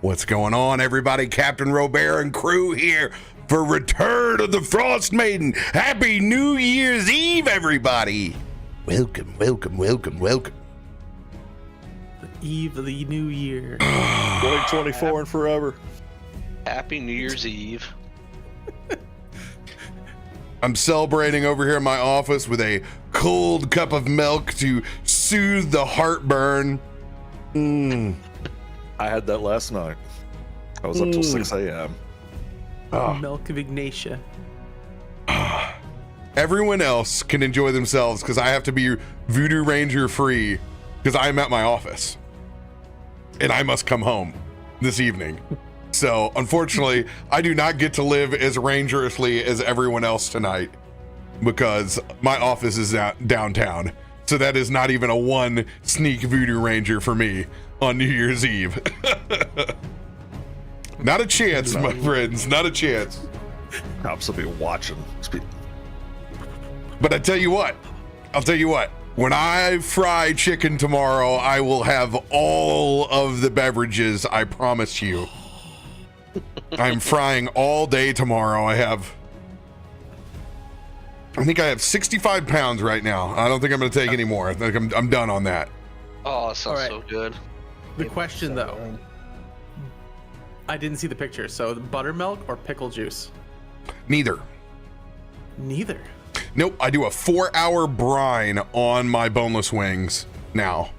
What's going on, everybody? CaptainRoBear and crew here for Return of the Frostmaiden. Happy New Year's Eve, everybody. Welcome, welcome, welcome, welcome. The eve of the new year. 2024 and forever. Happy New Year's Eve. I'm celebrating over here in my office with a cold cup of milk to soothe the heartburn. I had that last night. I was up till 6 a.m. Milk of Ignatia. Everyone else can enjoy themselves because I have to be Voodoo Ranger free because I'm at my office and I must come home this evening. So unfortunately, I do not get to live as rangerously as everyone else tonight because my office is downtown. So that is not even a one sneak Voodoo Ranger for me on New Year's Eve. Not a chance, my friends, not a chance. Cops will be watching. But I'll tell you what, when I fry chicken tomorrow, I will have all of the beverages, I promise you. I'm frying all day tomorrow. I think I have 65 pounds right now. I don't think I'm going to take any more. I think I'm done on that. Oh, it sounds All right. so good. The question though, I didn't see the picture. So buttermilk or pickle juice? Neither. Neither. Nope, I do a 4-hour brine on my boneless wings now.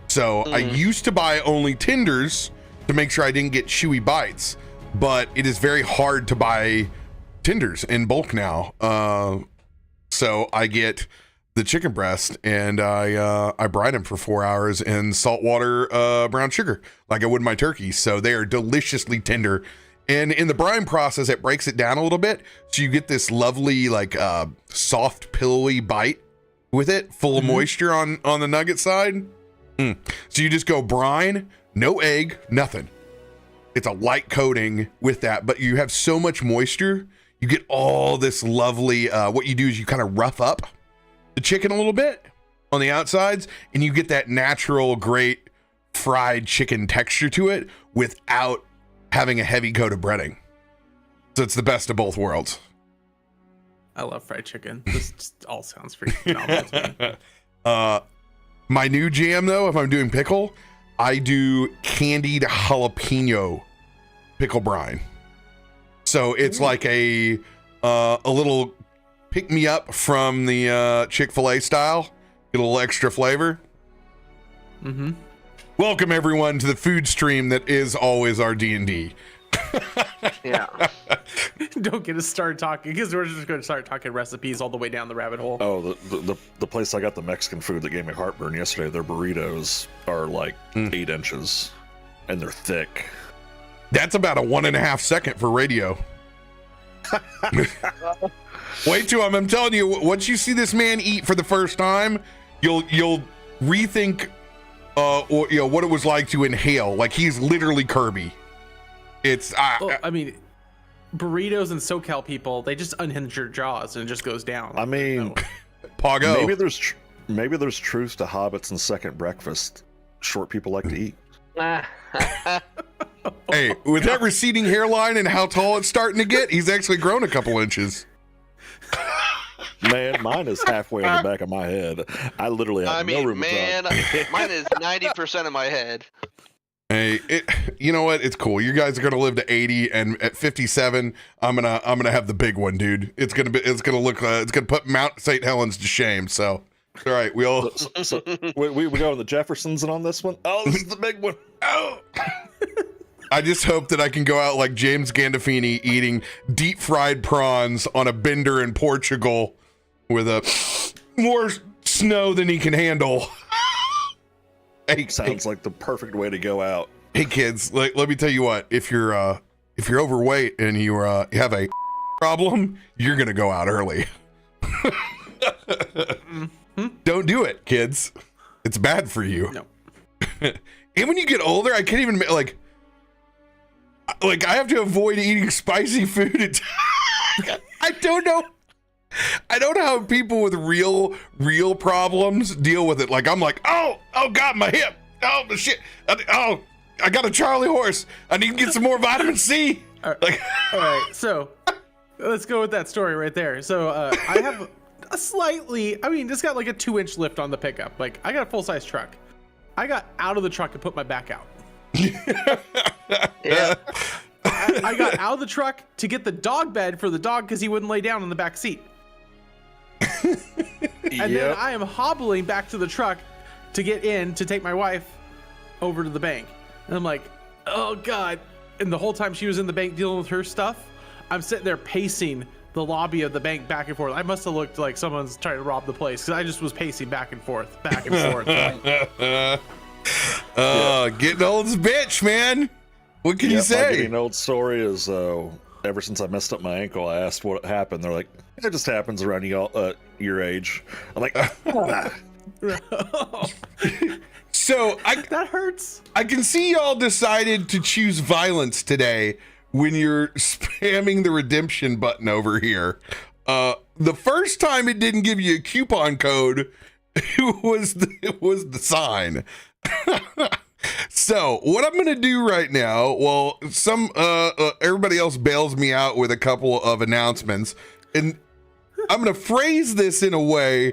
So I used to buy only tenders to make sure I didn't get chewy bites, but it is very hard to buy tenders in bulk now. So I get the chicken breast and I brine them for 4 hours in saltwater brown sugar like I would my turkey. So they are deliciously tender. And in the brine process, it breaks it down a little bit. So you get this lovely, like soft, pillowy bite with it, full of moisture on the nugget side. So you just go brine, no egg, nothing. It's a light coating with that, but you have so much moisture. You get all this lovely, what you do is you kind of rough up the chicken a little bit on the outsides, and you get that natural, great fried chicken texture to it without having a heavy coat of breading. So it's the best of both worlds. I love fried chicken. This just all sounds pretty phenomenal to me. My new jam though, if I'm doing pickle, I do candied jalapeno pickle brine. So it's like a little pick me up from the Chick-fil-A style, get a little extra flavor. Welcome everyone to the food stream that is always our D&D. Yeah. Don't get us started talking because we're just going to start talking recipes all the way down the rabbit hole. Oh, the place I got the Mexican food that gave me heartburn yesterday, their burritos are like 8 inches and they're thick. That's about a 1.5 second for radio. Wait till I'm telling you, once you see this man eat for the first time, you'll rethink or what it was like to inhale. Like he's literally Kirby. It's Well, I mean, burritos and SoCal people, they just unhinge your jaws and it just goes down. I mean, Pago. maybe there's truth to hobbits and second breakfast. Short people like to eat. Hey, with that receding hairline and how tall it's starting to get, he's actually grown a couple inches. Man, mine is halfway in the back of my head. I literally have no room to talk. Mine is 90% of my head. Hey, you know what? It's cool. You guys are gonna live to 80, and at 57, I'm gonna have the big one, dude. It's gonna put Mount St. Helens to shame. So, all right, we all. So we go on the Jeffersons and on this one. Oh, this is the big one. Oh. I just hope that I can go out like James Gandolfini eating deep fried prawns on a bender in Portugal with more snow than he can handle. Hey, Sounds like the perfect way to go out. Hey kids, let me tell you what, if you're overweight and you have a problem, you're gonna go out early. Don't do it, kids. It's bad for you. No. And when you get older, I can't even like I have to avoid eating spicy food. I don't know how people with real problems deal with it. Like I'm like, oh God, my hip. Oh shit. Oh, I got a Charlie horse. I need to get some more vitamin C. All right, so let's go with that story right there. So I have a slightly, I mean, it's got like a 2-inch lift on the pickup. Like, I got a full-size truck. I got out of the truck and put my back out. Yeah. I got out of the truck to get the dog bed for the dog because he wouldn't lay down in the back seat. And then I am hobbling back to the truck to get in to take my wife over to the bank. And I'm like, oh God. And the whole time she was in the bank dealing with her stuff, I'm sitting there pacing the lobby of the bank back and forth. I must have looked like someone's trying to rob the place because I just was pacing back and forth. Getting old as a bitch, man. What can you My say? getting old story is ever since I messed up my ankle, I asked what happened. They're like, it just happens around your age. I'm like, So that hurts. I can see y'all decided to choose violence today when you're spamming the redemption button over here. The first time it didn't give you a coupon code, it was the sign. So what I'm gonna do right now, well, everybody else bails me out with a couple of announcements, and I'm gonna phrase this in a way,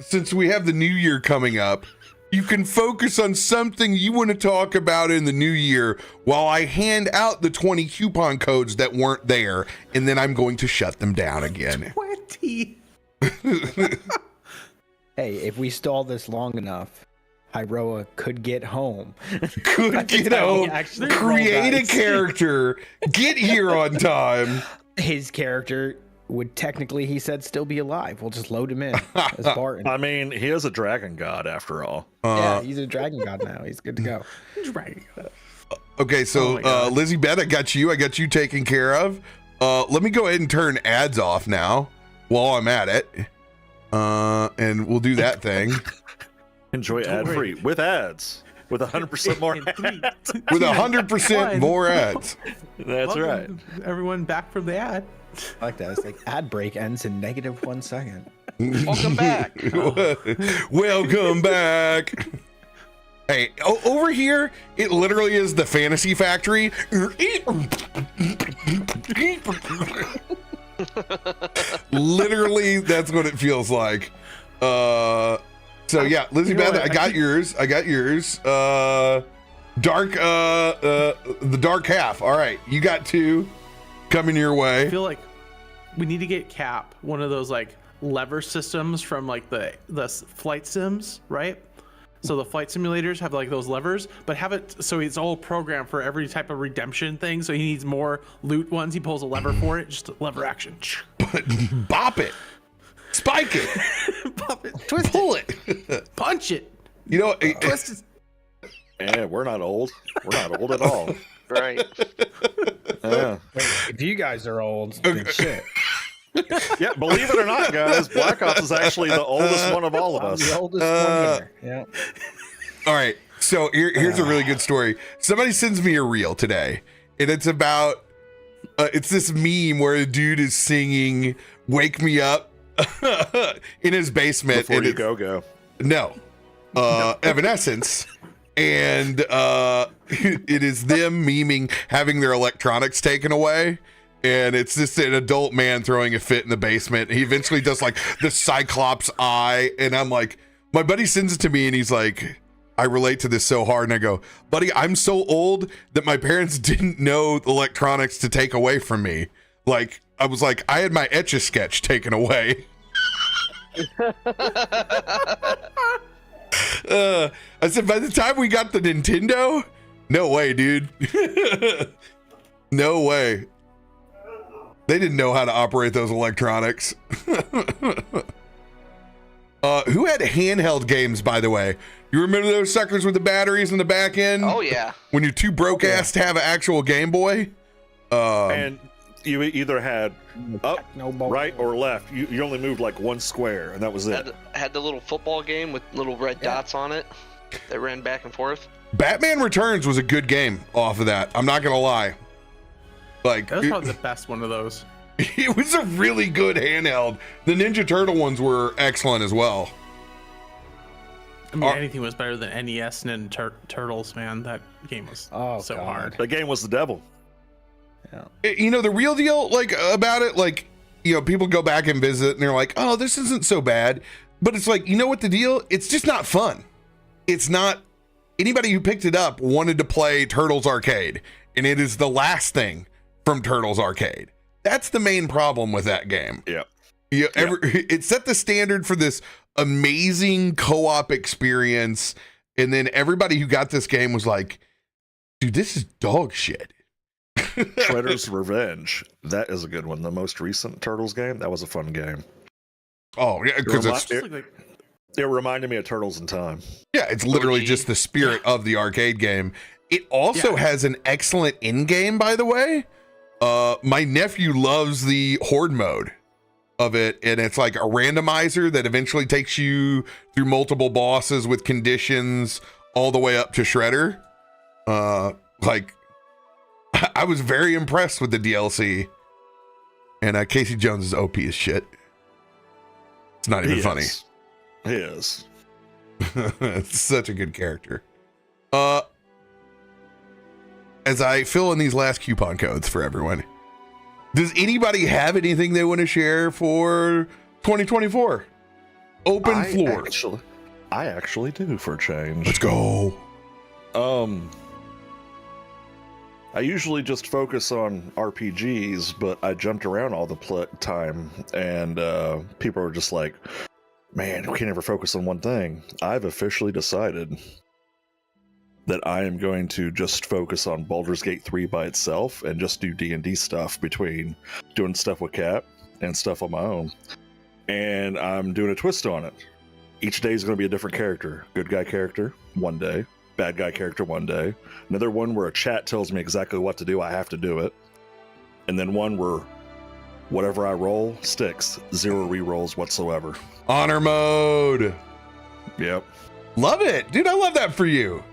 since we have the new year coming up, you can focus on something you want to talk about in the new year while I hand out the 20 coupon codes that weren't there, and then I'm going to shut them down again. 20. Hey, if we stall this long enough, Hyroa could get home. Could get home, create a character, get here on time. His character would technically, he said, still be alive. We'll just load him in as Barton. I mean, he is a dragon god after all. Yeah, he's a dragon god now. He's good to go. Dragon God. Okay, so Lizzie Beth, I got you taken care of. Let me go ahead and turn ads off now while I'm at it. And we'll do that thing. Enjoy ad-free with ads. With 100% more ads. With 100% more ads. That's right. Everyone back from the ad. I like that. It's like ad break ends in -1 second. Welcome back. Welcome back. Hey, over here, it literally is the Fantasy Factory. Literally, that's what it feels like. So yeah, Lizzie Beth, I got yours. The dark half. All right, you got 2 coming your way. I feel like we need to get Cap one of those like lever systems from like the flight sims, right? So the flight simulators have like those levers, but have it so it's all programmed for every type of redemption thing. So he needs more loot ones. He pulls a lever for it, just lever action. Bop it, spike it, Pop it, twist pull it, punch it. You know, Twist it. Yeah, we're not old. We're not old at all. Right. Yeah. If you guys are old, then shit. Yeah, believe it or not, guys, Black Ops is actually the oldest one of all of I'm us. the oldest one here. Yeah. All right, so here's a really good story. Somebody sends me a reel today, and it's about it's this meme where a dude is singing "Wake Me Up" in his basement. Before you go. No, Evanescence, and it is them memeing having their electronics taken away. And it's just an adult man throwing a fit in the basement. He eventually does like the Cyclops eye. And I'm like, my buddy sends it to me and he's like, I relate to this so hard. And I go, buddy, I'm so old that my parents didn't know electronics to take away from me. Like, I was like, I had my Etch-a-Sketch taken away. I said, by the time we got the Nintendo, no way, dude. No way. They didn't know how to operate those electronics. Who had handheld games, by the way? You remember those suckers with the batteries in the back end? Oh yeah. When you're too broke ass to have an actual Game Boy? And you either had up, Technobolt. right, or left. You only moved like one square, and that was it. Had the little football game with little red dots on it that ran back and forth. Batman Returns was a good game off of that. I'm not gonna lie. Like, That was probably the best one of those. it was a really good handheld. The Ninja Turtle ones were excellent as well. I mean, anything was better than NES and Turtles, man. That game was so God. hard. That game was the devil. Yeah. You know, the real deal, like, about it, like, you know, people go back and visit and they're like, oh, this isn't so bad. But it's like, you know what the deal? It's just not fun. It's not. Anybody who picked it up wanted to play Turtles Arcade, and it is the last thing from Turtles Arcade. That's the main problem with that game. Yeah. It set the standard for this amazing co-op experience, and then everybody who got this game was like, dude, this is dog shit. Shredder's Revenge. That is a good one. The most recent Turtles game. That was a fun game. Oh, yeah, because it reminded me of Turtles in Time. yeah, it's literally just the spirit of the arcade game. It also has an excellent in-game, by the way. My nephew loves the horde mode of it, and it's like a randomizer that eventually takes you through multiple bosses with conditions all the way up to Shredder. Like, I was very impressed with the DLC, and Casey Jones is OP as shit. It's not even funny. He is. It's such a good character. As I fill in these last coupon codes for everyone, does anybody have anything they want to share for 2024? Open floor. I actually do, for a change. Let's go. I usually just focus on RPGs, but I jumped around all the time, and people are just like, man, we can't ever focus on one thing. I've officially decided that I am going to just focus on Baldur's Gate 3 by itself and just do D&D stuff between doing stuff with Cap and stuff on my own. And I'm doing a twist on it. Each day is going to be a different character. Good guy character, one day. Bad guy character, one day. Another one where a chat tells me exactly what to do, I have to do it. And then one where whatever I roll sticks. 0 re-rolls whatsoever. Honor mode. Yep. Love it. Dude, I love that for you.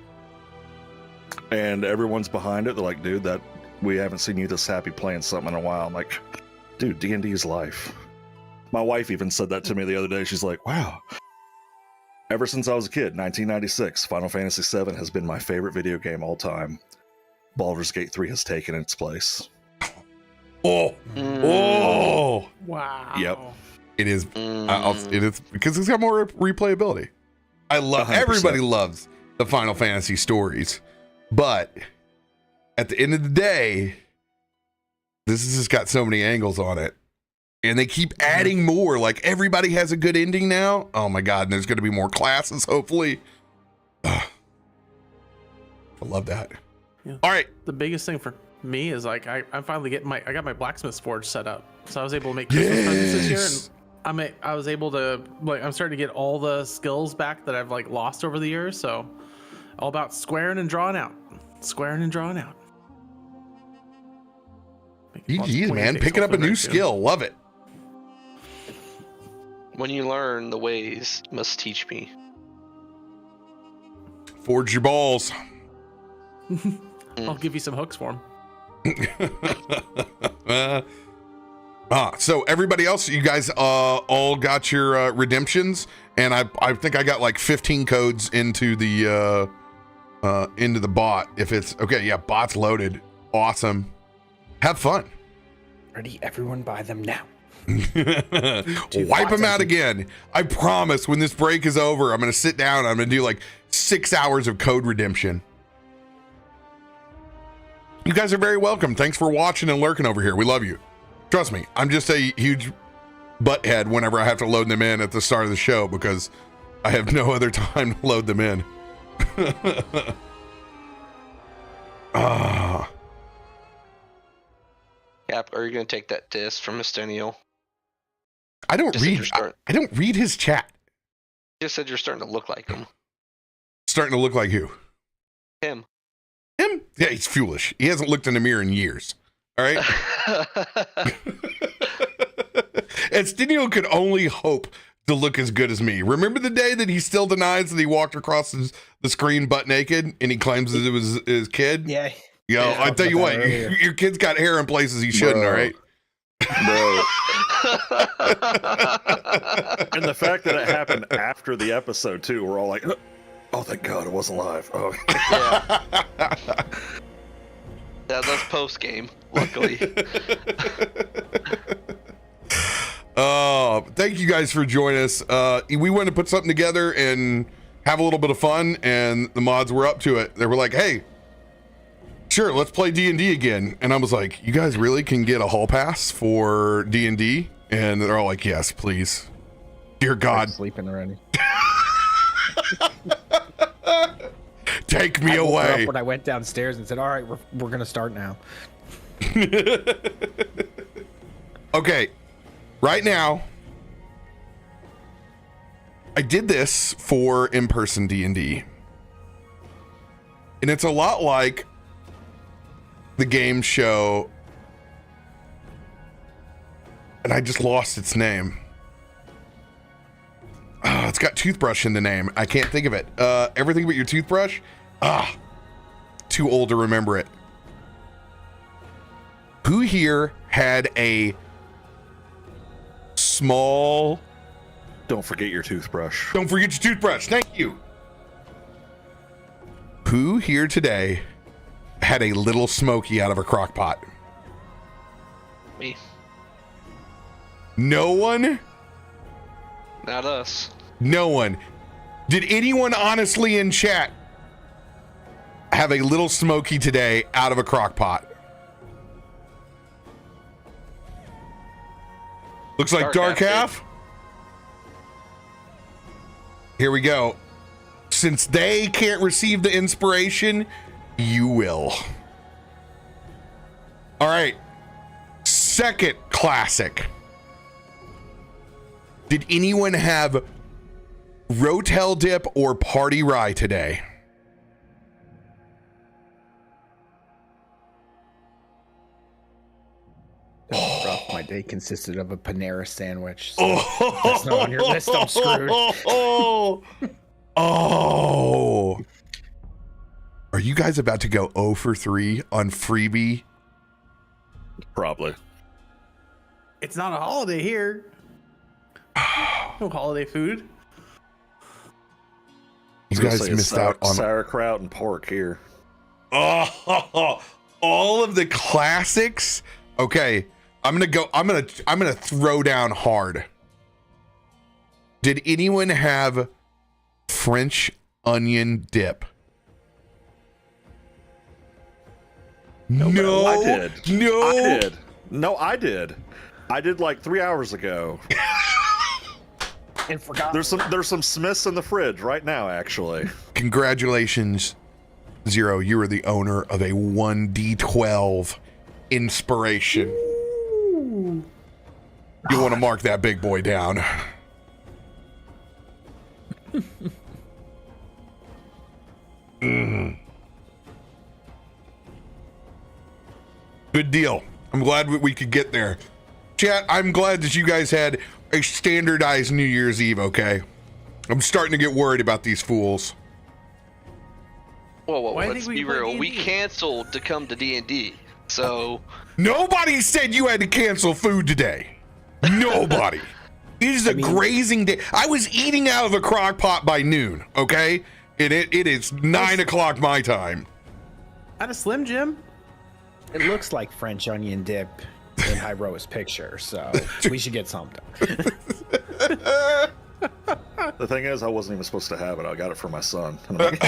And everyone's behind it. They're like, dude, that we haven't seen you this happy playing something in a while. I'm like, dude, D&D is life. My wife even said that to me the other day. She's like, wow. Ever since I was a kid, 1996, Final Fantasy VII has been my favorite video game all time. Baldur's Gate 3 has taken its place. Oh. Oh. Wow. Yep. It is. It is because it's got more replayability. I love. 100%. Everybody loves the Final Fantasy stories, but at the end of the day, this has just got so many angles on it, and they keep adding more. Like everybody has a good ending now. Oh my god! And there's going to be more classes, hopefully. I love that. Yeah. All right. The biggest thing for me is like I'm finally getting I got my blacksmith's forge set up, so I was able to make Christmas presents this year, and I was able to I'm starting to get all the skills back that I've like lost over the years. So all about squaring and drawing out. GG's, man, picking up a new skill. Love it. When you learn, the ways must teach me. Forge your balls. I'll give you some hooks for them. So everybody else, you guys all got your redemptions, and I think I got like 15 codes into the bot. If it's okay, yeah, bot's loaded. Awesome. Have fun. Ready, everyone, buy them now. Wipe them out again. I promise when this break is over, I'm going to sit down. I'm going to do like 6 hours of code redemption. You guys are very welcome. Thanks for watching and lurking over here. We love you. Trust me, I'm just a huge butthead whenever I have to load them in at the start of the show because I have no other time to load them in. Cap, are you going to take that diss from Mistennial? I don't read his chat. You just said you're starting to look like him. Starting to look like who? Him? Yeah, he's foolish. He hasn't looked in a mirror in years. All right. And Stenio could only hope to look as good as me. Remember the day that he still denies that he walked across the screen butt naked and he claims that it was his kid? Yeah. Yo, I tell you what, your kid's got hair in places he shouldn't, all right? Bro. And the fact that it happened after the episode too, we're all like, oh thank God it wasn't live. Oh Yeah. Yeah, that's post game, luckily. Thank you guys for joining us. We wanted to put something together and have a little bit of fun, and the mods were up to it. They were like, hey, sure, let's play D&D again. And I was like, you guys really can get a hall pass for D&D? And they're all like, yes, please. Dear God. I'm sleeping already. Take me I woke her away. up when I went downstairs and said, all right, we're going to start now. Okay, right now, I did this for in-person D&D. And it's a lot like the game show, and I just lost its name. Oh, it's got toothbrush in the name. I can't think of it. Everything but your toothbrush? Too old to remember it. Who here had a small... Don't forget your toothbrush. Don't forget your toothbrush. Thank you. Who here today had a little smoky out of a crock pot? Me. No one? Not us. No one. Did anyone honestly in chat have a little smoky today out of a crock pot? Looks like Dark Half. Here we go. Since they can't receive the inspiration, you will. All right. Second classic. Did anyone have Rotel Dip or Party Rye today? That was rough. My day consisted of a Panera sandwich. So if that's not on your list, I'm screwed. Oh. Are you guys about to go 0 for 3 on freebie? Probably. It's not a holiday here. No holiday food. You guys missed out on sauerkraut and pork here. Oh, all of the classics. Okay, I'm gonna throw down hard. Did anyone have French onion dip? No, I did. No, I did. No, I did. I did like 3 hours ago. And forgot. There's some Smiths in the fridge right now, actually. Congratulations, Zero. You are the owner of a 1d12 inspiration. You want to mark that big boy down. Good deal. I'm glad we could get there. Chat, I'm glad that you guys had a standardized New Year's Eve, okay? I'm starting to get worried about these fools. Whoa, Why let's think we be play real. D&D? We canceled to come to D&D, so... Nobody said you had to cancel food today. Nobody. It is a grazing day. I was eating out of a crock pot by noon, okay? And it is 9 o'clock my time. At a Slim Jim? It looks like French onion dip in Hyroa's picture, so we should get something. The thing is, I wasn't even supposed to have it. I got it for my son. And I'm, like,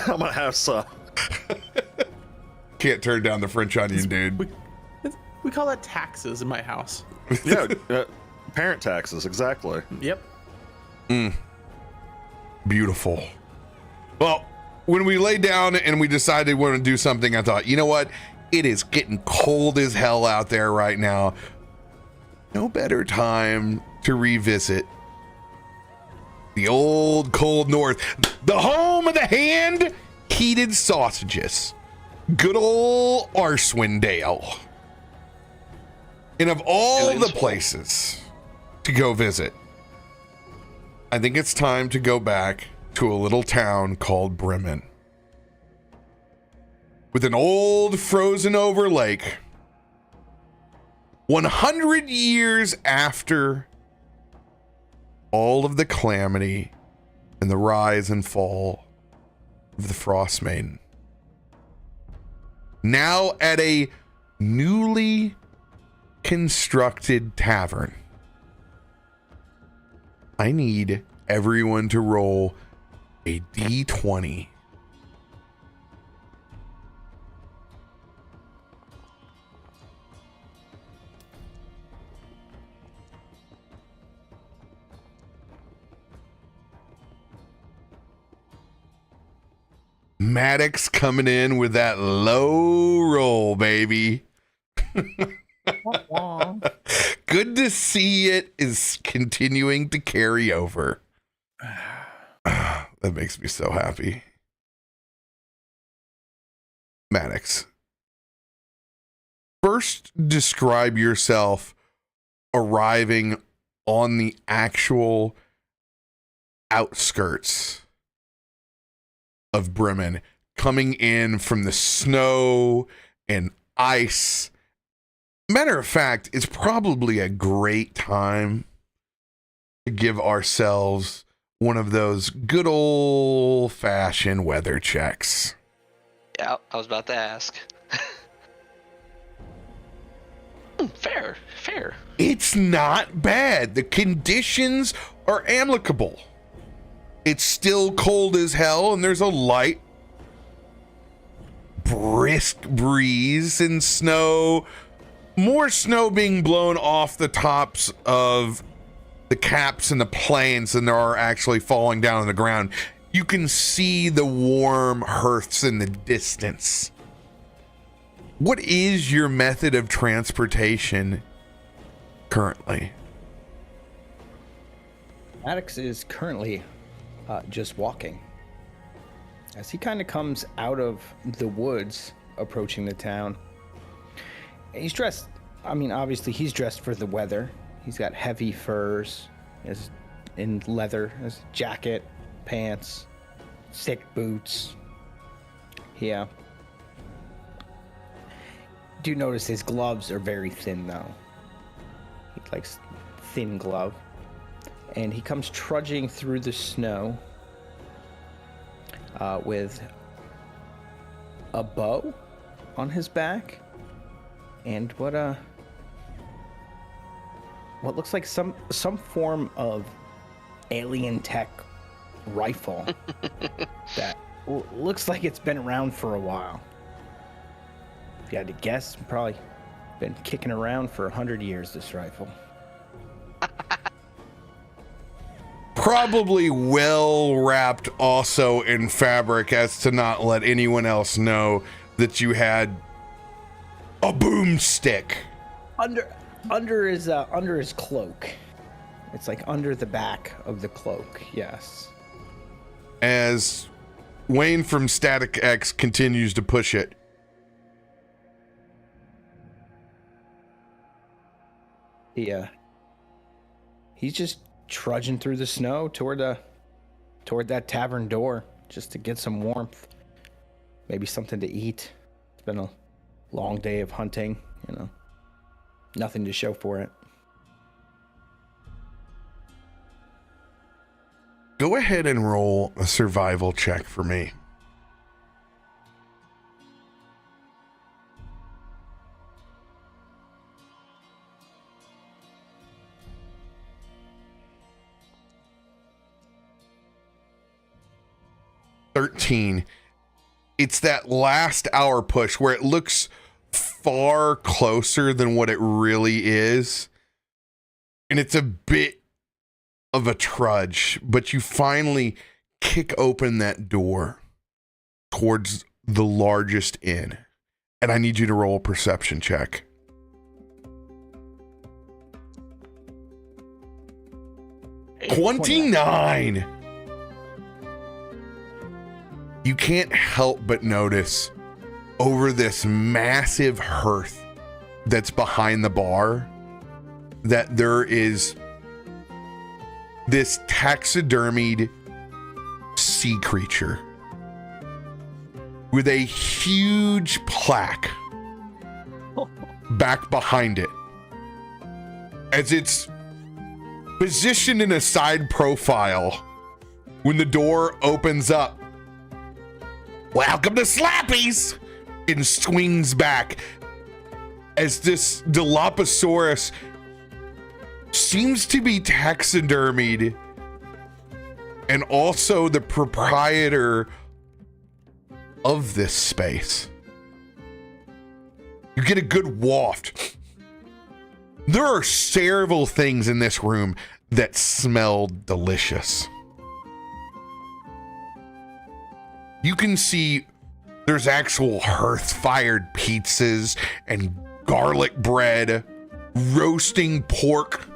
I'm gonna have some. Can't turn down the French onion, dude. We call that taxes in my house. Yeah, parent taxes, exactly. Yep. Beautiful. Well, when we laid down and we decided we want to do something, I thought, you know what? It is getting cold as hell out there right now. No better time to revisit the old cold north, the home of the hand heated sausages. Good old Arswindale. And of all the places to go visit, I think it's time to go back to a little town called Bremen. With an old frozen over lake 100 years after all of the calamity and the rise and fall of the Frostmaiden, now at a newly constructed tavern, I need everyone to roll a d20. Maddox coming in with that low roll, baby. Good to see it is continuing to carry over. That makes me so happy. Maddox, first describe yourself arriving on the actual outskirts of Bremen, coming in from the snow and ice. Matter of fact, it's probably a great time to give ourselves one of those good old-fashioned weather checks. Yeah, I was about to ask. Fair. It's not bad. The conditions are amicable. It's still cold as hell, and there's a light, brisk breeze and snow. More snow being blown off the tops of the caps and the plains than there are actually falling down on the ground. You can see the warm hearths in the distance. What is your method of transportation currently? Maddox is currently just walking. As he kind of comes out of the woods, approaching the town. He's dressed, I mean, obviously he's dressed for the weather. He's got heavy furs, in leather, his jacket, pants, thick boots. Yeah. Do notice his gloves are very thin though. He likes thin glove. And he comes trudging through the snow with a bow on his back and what looks like some form of alien tech rifle that looks like it's been around for a while. If you had to guess, probably been kicking around for 100 years, this rifle. Probably well wrapped also in fabric as to not let anyone else know that you had a boomstick. Under his cloak. It's like under the back of the cloak, yes. As Wayne from Static X continues to push it. Yeah. He's just trudging through the snow toward that tavern door just to get some warmth. Maybe something to eat. It's been a long day of hunting, you know. Nothing to show for it. Go ahead and roll a survival check for me. It's that last hour push where it looks far closer than what it really is. And it's a bit of a trudge, but you finally kick open that door towards the largest inn. And I need you to roll a perception check. $29. You can't help but notice over this massive hearth that's behind the bar that there is this taxidermied sea creature with a huge plaque back behind it as it's positioned in a side profile when the door opens up. Welcome to Slappy's! And swings back as this Dilophosaurus seems to be taxidermied and also the proprietor of this space. You get a good waft. There are several things in this room that smell delicious. You can see there's actual hearth-fired pizzas and garlic bread, roasting pork,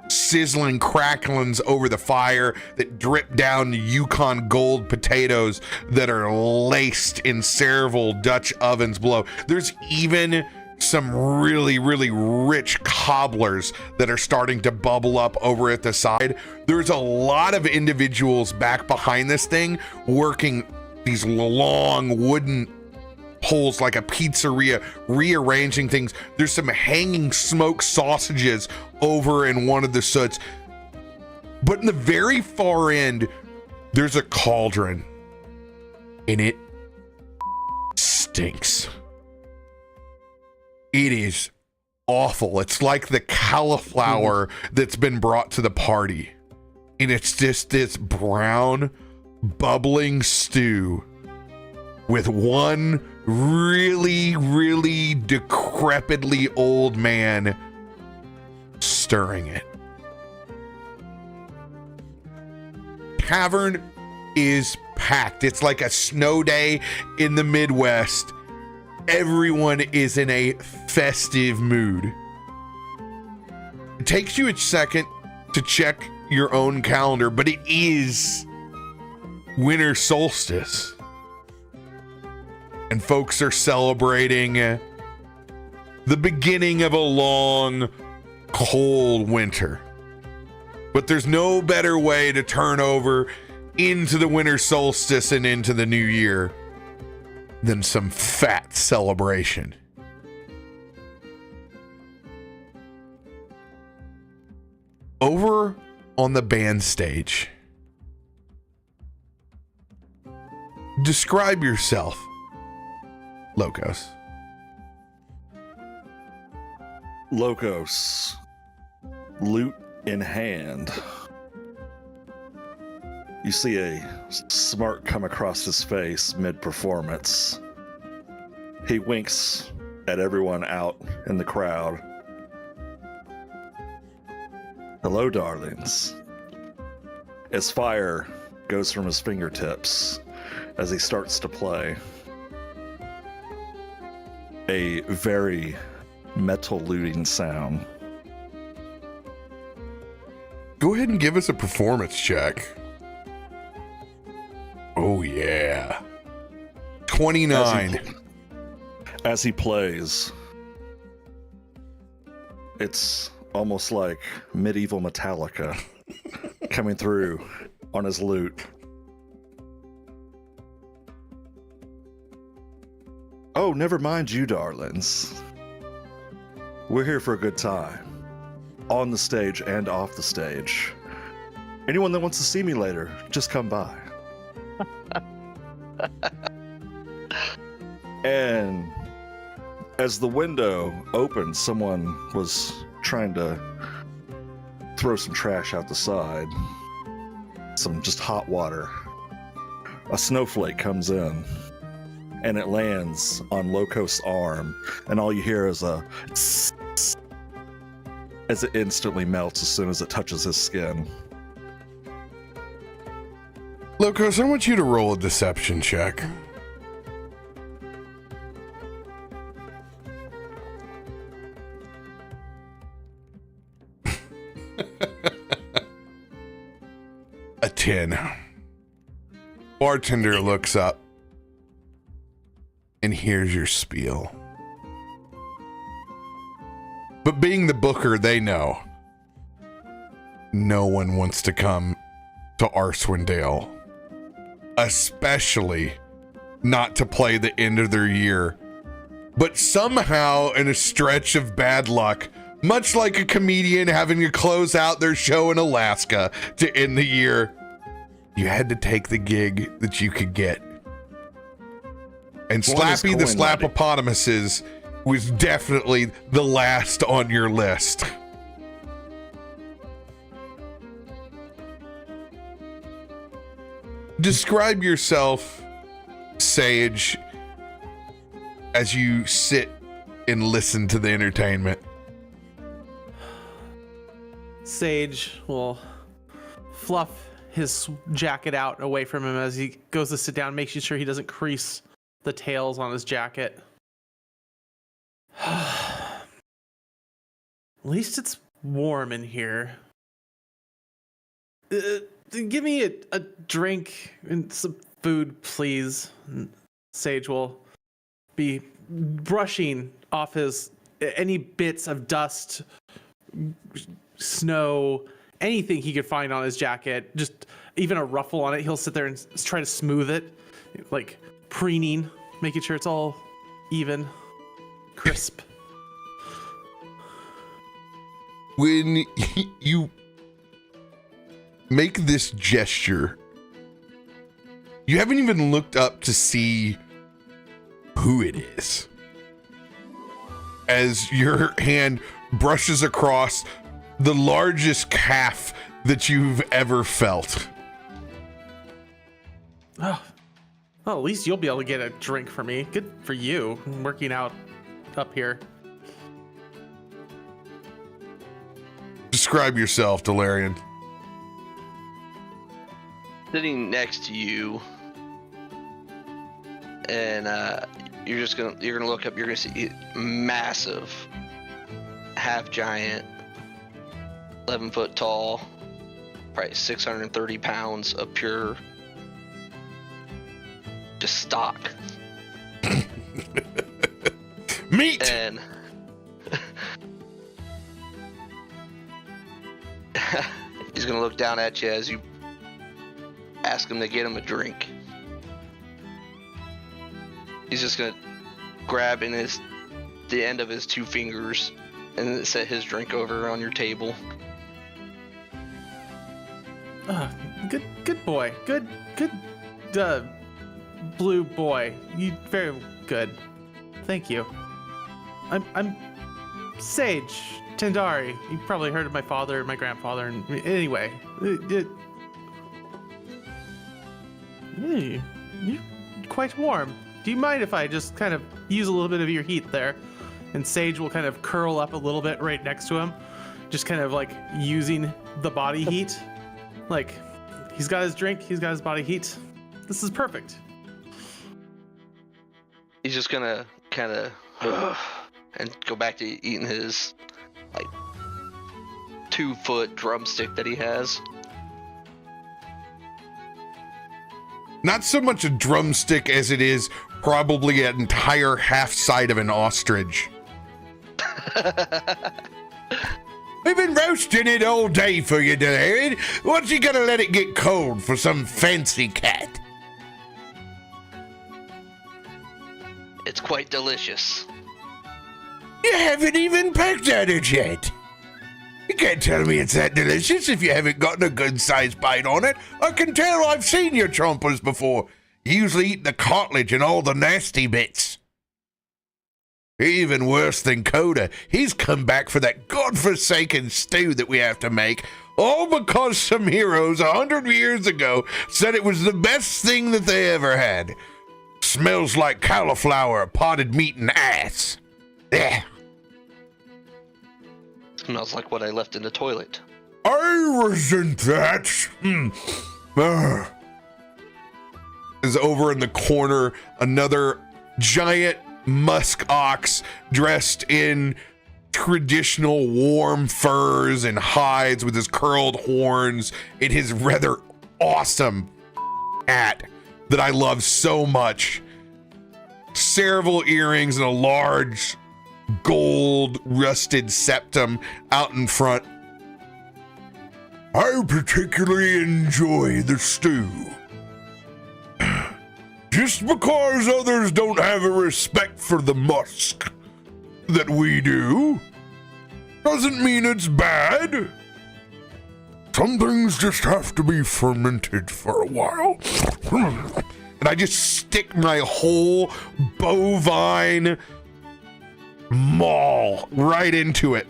sizzling cracklings over the fire that drip down Yukon Gold potatoes that are laced in several Dutch ovens below. There's even some really, really rich cobblers that are starting to bubble up over at the side. There's a lot of individuals back behind this thing working these long wooden poles like a pizzeria, rearranging things. There's some hanging smoked sausages over in one of the soots. But in the very far end, there's a cauldron. And it stinks. It is awful. It's like the cauliflower that's been brought to the party. And it's just this brown, bubbling stew with one really, really decrepitly old man stirring it. Tavern is packed. It's like a snow day in the Midwest. Everyone is in a festive mood. It takes you a second to check your own calendar, but it is winter solstice. And folks are celebrating the beginning of a long, cold winter. But there's no better way to turn over into the winter solstice and into the new year than some fat celebration. Over on the band stage, describe yourself, Locos. Locos, lute in hand. You see a smirk come across his face mid-performance. He winks at everyone out in the crowd. Hello, darlings. As fire goes from his fingertips as he starts to play a very metal luting sound. Go ahead and give us a performance check. Oh yeah. 29. As he plays, it's almost like medieval Metallica coming through on his lute. Oh, never mind you, darlings. We're here for a good time. On the stage and off the stage. Anyone that wants to see me later, just come by. And as the window opened, someone was trying to throw some trash out the side. Some just hot water. A snowflake comes in and it lands on Locos' arm, and all you hear is a tss, tss, as it instantly melts as soon as it touches his skin. Locos, I want you to roll a deception check. A 10. Bartender looks up and hears your spiel. But being the booker, they know no one wants to come to Arswindale, especially not to play the end of their year. But somehow, in a stretch of bad luck, Much like a comedian having to close out their show in Alaska to end the year, you had to take the gig that you could get. And Slappy the Slappopotamuses was definitely the last on your list. Describe yourself, Sage, as you sit and listen to the entertainment. Sage will fluff his jacket out away from him as he goes to sit down, making sure he doesn't crease the tails on his jacket. At least it's warm in here. Give me a drink and some food, please. And Sage will be brushing off any bits of dust, snow, anything he could find on his jacket, just even a ruffle on it. He'll sit there and try to smooth it, like preening, making sure it's all even, crisp. When you make this gesture, you haven't even looked up to see who it is. As your hand brushes across the largest calf that you've ever felt. Oh, well, at least you'll be able to get a drink for me. Good for you, working out up here. Describe yourself, Delarian. Sitting next to you, and you're gonna look up. You're gonna see massive, half giant, 11-foot tall, probably 630 pounds of pure, just stock Meat. and he's gonna look down at you as you ask him to get him a drink. He's just gonna grab in the end of his two fingers and then set his drink over on your table. Good boy. Good, blue boy. You very good. Thank you. I'm Sage Tendari. You probably heard of my father and my grandfather. And anyway, you're quite warm. Do you mind if I just kind of use a little bit of your heat there? And Sage will kind of curl up a little bit right next to him, just kind of like using the body heat. Like, he's got his drink, he's got his body heat. This is perfect. He's just gonna kind of and go back to eating his like 2-foot drumstick that he has. Not so much a drumstick as it is probably an entire half side of an ostrich. We've been roasting it all day for you, Delarian. What's you gonna let it get cold for some fancy cat? It's quite delicious. You haven't even pecked at it yet. You can't tell me it's that delicious if you haven't gotten a good-sized bite on it. I can tell I've seen your chompers before. You usually eat the cartilage and all the nasty bits. Even worse than Kota, he's come back for that godforsaken stew that we have to make, all because some heroes 100 years ago said it was the best thing that they ever had. Smells like cauliflower, potted meat, and ass. Yeah. Smells like what I left in the toilet. I resent that. Is over in the corner another giant musk ox dressed in traditional warm furs and hides with his curled horns and his rather awesome hat that I love so much. Several earrings and a large gold rusted septum out in front. I particularly enjoy the stew. Just because others don't have a respect for the musk that we do, doesn't mean it's bad. Some things just have to be fermented for a while. And I just stick my whole bovine maul right into it.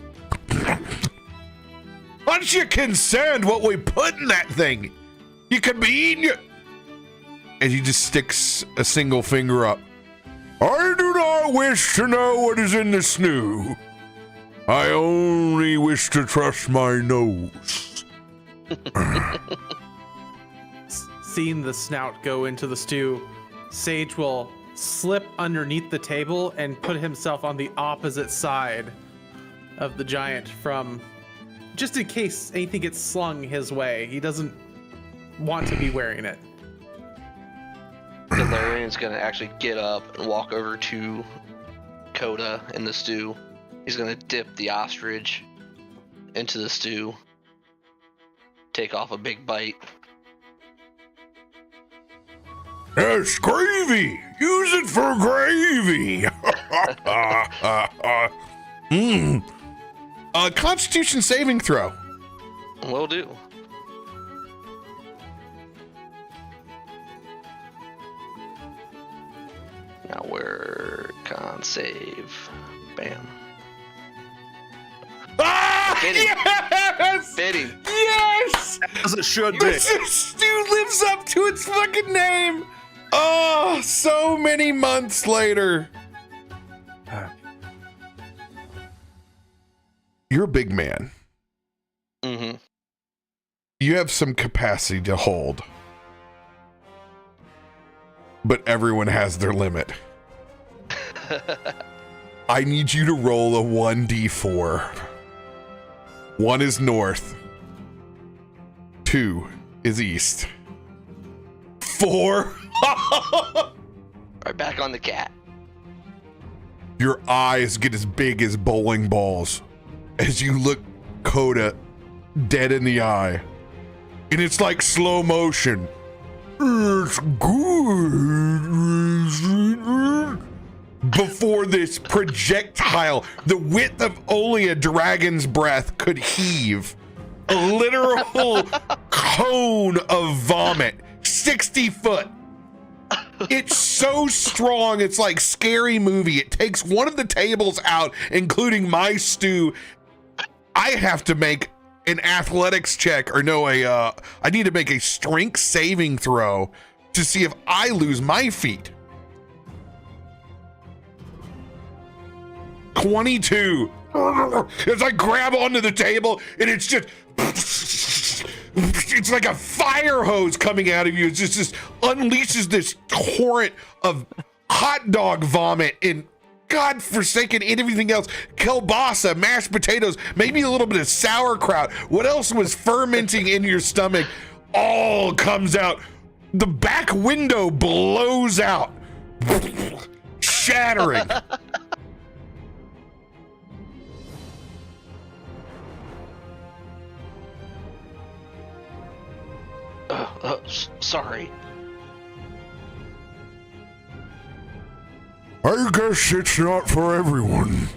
Once you concerned what we put in that thing, you could be eating it. And he just sticks a single finger up. I do not wish to know what is in the stew. I only wish to trust my nose. Seeing the snout go into the stew, Sage will slip underneath the table and put himself on the opposite side of the giant from, just in case anything gets slung his way. He doesn't want to be wearing it. Galarian's gonna actually get up and walk over to Kota in the stew. He's gonna dip the ostrich into the stew, take off a big bite. Yes, gravy. Use it for gravy. Constitution saving throw. Will do. Now we're con save. Bam. Ah, Hit him. yes! Hit him. Yes! As it should be. Mr. Stew lives up to its fucking name. Oh, so many months later. You're a big man. Mm-hmm. You have some capacity to hold. But everyone has their limit. I need you to roll a 1d4. 1 is north. 2 is east. 4. Right back on the cat. Your eyes get as big as bowling balls as you look Kota dead in the eye. And it's like slow motion. It's good. Before this projectile, the width of only a dragon's breath, could heave. A literal cone of vomit. 60 foot. It's so strong, it's like Scary Movie. It takes one of the tables out, including my stew. I have to make an athletics check, or no, I need to make a strength saving throw to see if I lose my feet. 22. As I grab onto the table, and it's just, it's like a fire hose coming out of you. It just unleashes this torrent of hot dog vomit and godforsaken everything else. Kielbasa, mashed potatoes, maybe a little bit of sauerkraut. What else was fermenting in your stomach all comes out. The back window blows out, shattering. Sorry. I guess it's not for everyone.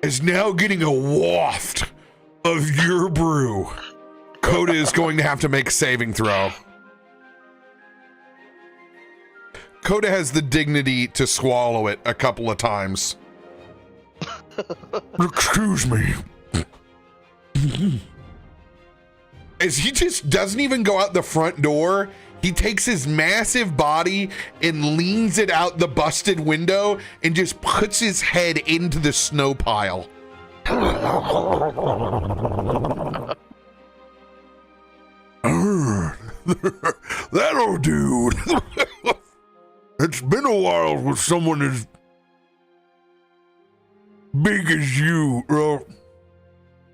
Is now getting a waft of your brew. Kota is going to have to make a saving throw. Kota has the dignity to swallow it a couple of times. Excuse me. As he just doesn't even go out the front door, he takes his massive body and leans it out the busted window and just puts his head into the snow pile. That'll do. It's been a while with someone as big as you.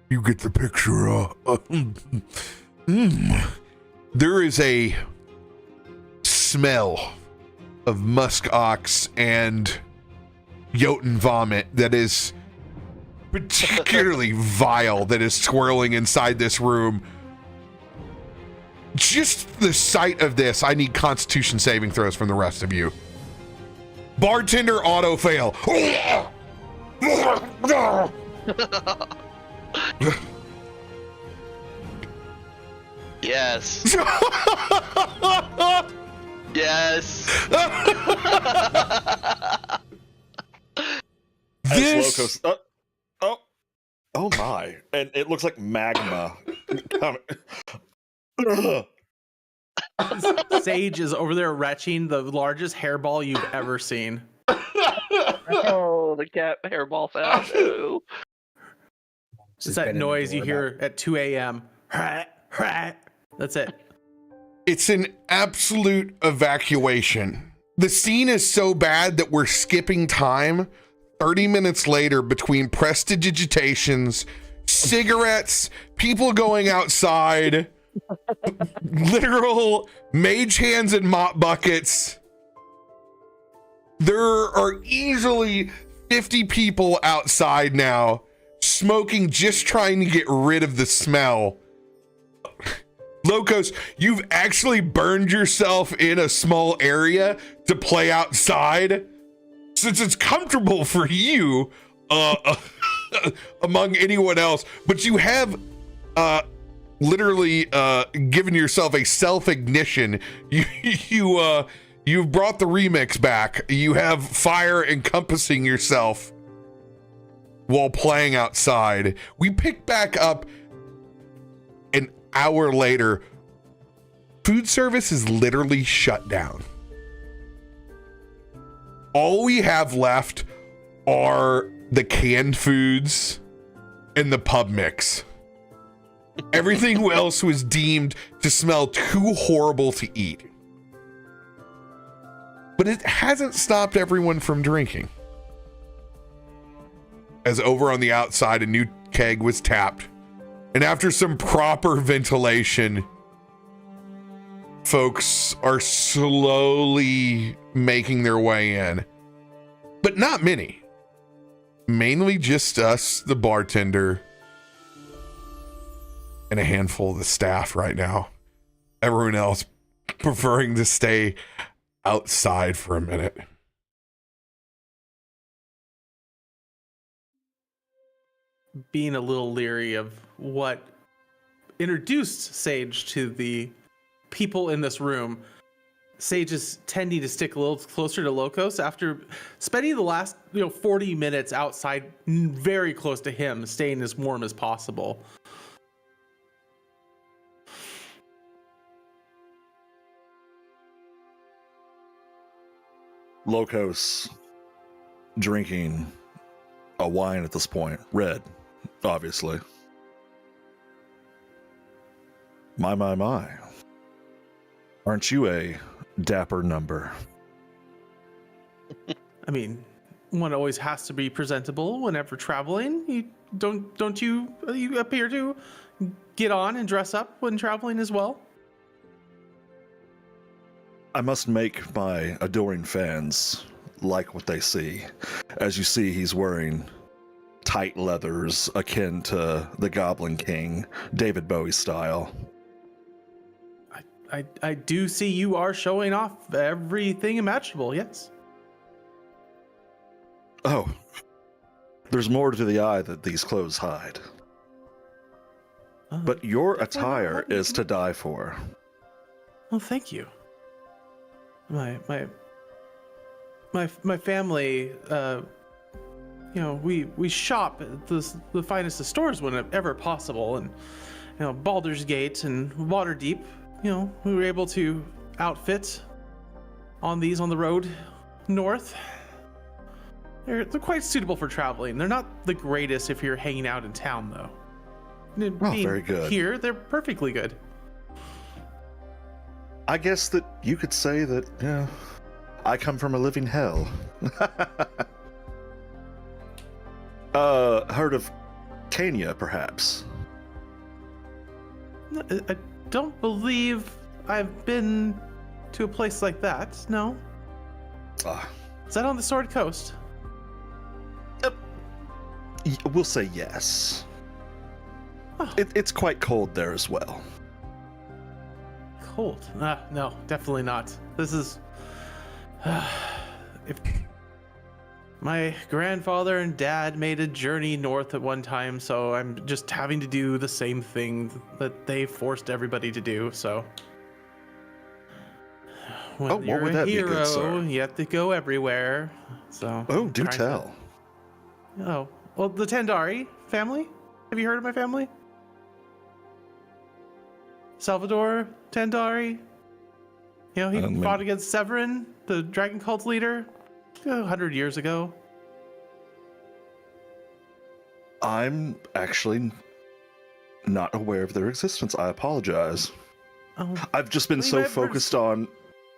You get the picture. There is a smell of musk ox and Jotun vomit that is particularly vile, that is swirling inside this room. Just the sight of this, I need Constitution saving throws from the rest of you. Bartender auto fail. Yes. Yes. This Locos, oh my! And it looks like magma. Sage is over there retching the largest hairball you've ever seen. Oh, the cat hairball foul. No. It's that noise you hear at 2 a.m. That's it. It's an absolute evacuation. The scene is so bad that we're skipping time 30 minutes later between prestidigitations, cigarettes, people going outside, literal mage hands and mop buckets. There are easily 50 people outside now smoking, just trying to get rid of the smell. Locos, you've actually burned yourself in a small area to play outside since it's comfortable for you among anyone else, but you have literally given yourself a self-ignition. You've brought the remix back. You have fire encompassing yourself while playing outside. We pick back up an hour later. Food service is literally shut down. All we have left are the canned foods and the pub mix. Everything else was deemed to smell too horrible to eat. But it hasn't stopped everyone from drinking. As over on the outside, a new keg was tapped. And after some proper ventilation, folks are slowly making their way in. But not many. Mainly just us, the bartender, and a handful of the staff right now. Everyone else preferring to stay outside for a minute. Being a little leery of what introduced Sage to the people in this room, Sage is tending to stick a little closer to Locos after spending the last 40 minutes outside very close to him, staying as warm as possible. Locos drinking a wine at this point, red, obviously. My. Aren't you a dapper number? I mean, one always has to be presentable whenever traveling. You don't you appear to get on and dress up when traveling as well? I must make my adoring fans like what they see. As you see, he's wearing tight leathers akin to the Goblin King, David Bowie style. I do see you are showing off everything imaginable, yes. Oh, there's more to the eye that these clothes hide. But your attire is to die for. Well, thank you. My family, we shop at the finest of stores whenever possible, and Baldur's Gate and Waterdeep, we were able to outfit on the road north. They're quite suitable for traveling. They're not the greatest if you're hanging out in town, though. Being very good. Here, they're perfectly good. I guess that you could say that, I come from a living hell. Heard of Kenya, perhaps? I don't believe I've been to a place like that, no. Is that on the Sword Coast? We'll say yes. Oh. It's quite cold there as well. Cold? No, definitely not. This is... My grandfather and dad made a journey north at one time, so I'm just having to do the same thing that they forced everybody to do. So, when Oh, what you're would a that be, good hero, sir? you have to go everywhere. So, Oh, do trying to- tell. Oh, well, the Tandari family. Have you heard of my family? Salvador Tandari. You know, he mean- fought against Severin, the dragon cult leader, 100 years ago. I'm actually not aware of their existence. I apologize. Oh, I've just been Well, you so might have focused on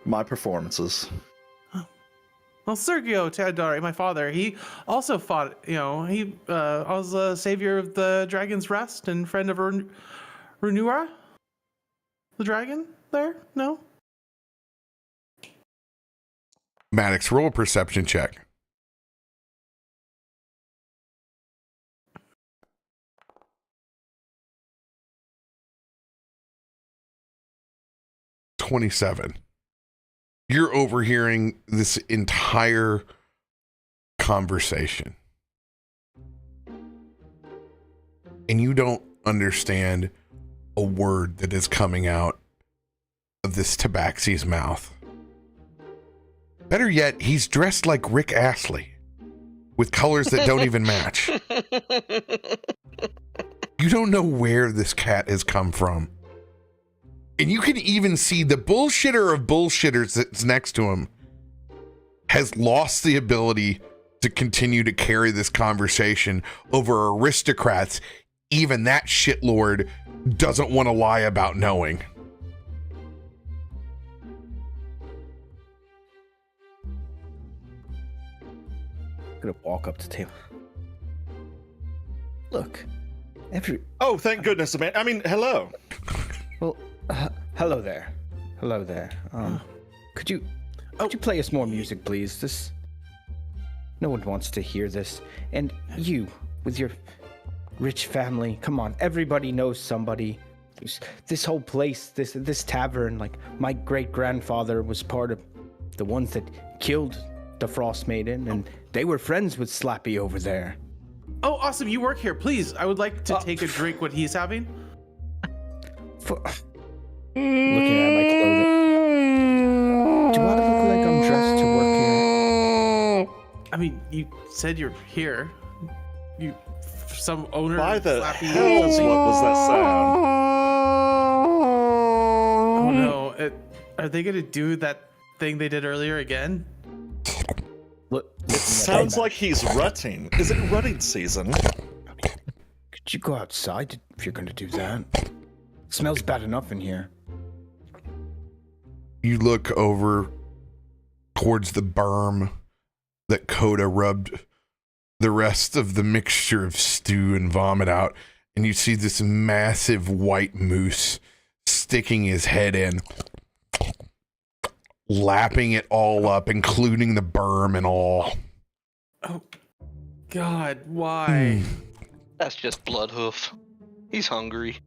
my performances. well, Sergio Tandari, my father, he also fought. You know, he was a savior of the Dragon's Rest and friend of Renura, the dragon. There, no. Maddox, roll a perception check. $27. You're overhearing this entire conversation. And you don't understand a word that is coming out of this tabaxi's mouth. Better yet, he's dressed like Rick Astley with colors that don't even match. You don't know where this cat has come from. And you can even see the bullshitter of bullshitters that's next to him has lost the ability to continue to carry this conversation over aristocrats. Even that shitlord doesn't want to lie about knowing. I'm gonna walk up to the table. Look, Oh, thank goodness, man. I mean, hello. well, hello there. Hello there. Could you play us more music, please? No one wants to hear this. And you, with your rich family, come on, everybody knows somebody. This whole place, this tavern, like my great-grandfather was part of the ones that killed the Frostmaiden, and they were friends with Slappy over there. Oh, awesome! You work here. Please, I would like to take a drink. What he's having? Looking at my clothing. Do I look like I'm dressed to work here? I mean, you said you're here. You, some owner. Why the Slappy hell something. what was that sound? Oh no! Are they gonna do that thing they did earlier again? Sounds like he's rutting. Is it rutting season? Could you go outside if you're going to do that? It smells bad enough in here. You look over towards the berm that Kota rubbed the rest of the mixture of stew and vomit out, and you see this massive white moose sticking his head in, lapping it all up, including the berm and all. Oh, God! Why? That's just Bloodhoof. He's hungry.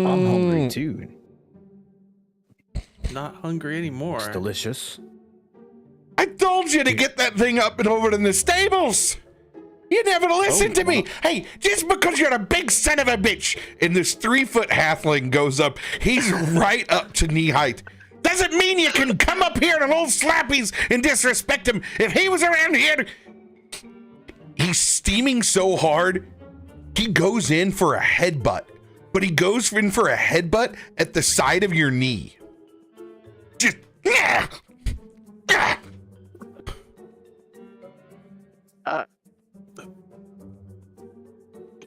I'm hungry too. Not hungry anymore. It's delicious. I told you to get that thing up and over in the stables. You never listen to me. Hey, just because you're a big son of a bitch, and this 3-foot halfling goes up, he's right up to knee height. Doesn't mean you can come up here to little slappies and disrespect him. If he was around here, he's steaming so hard, he goes in for a headbutt, but he goes in for a headbutt at the side of your knee. Just,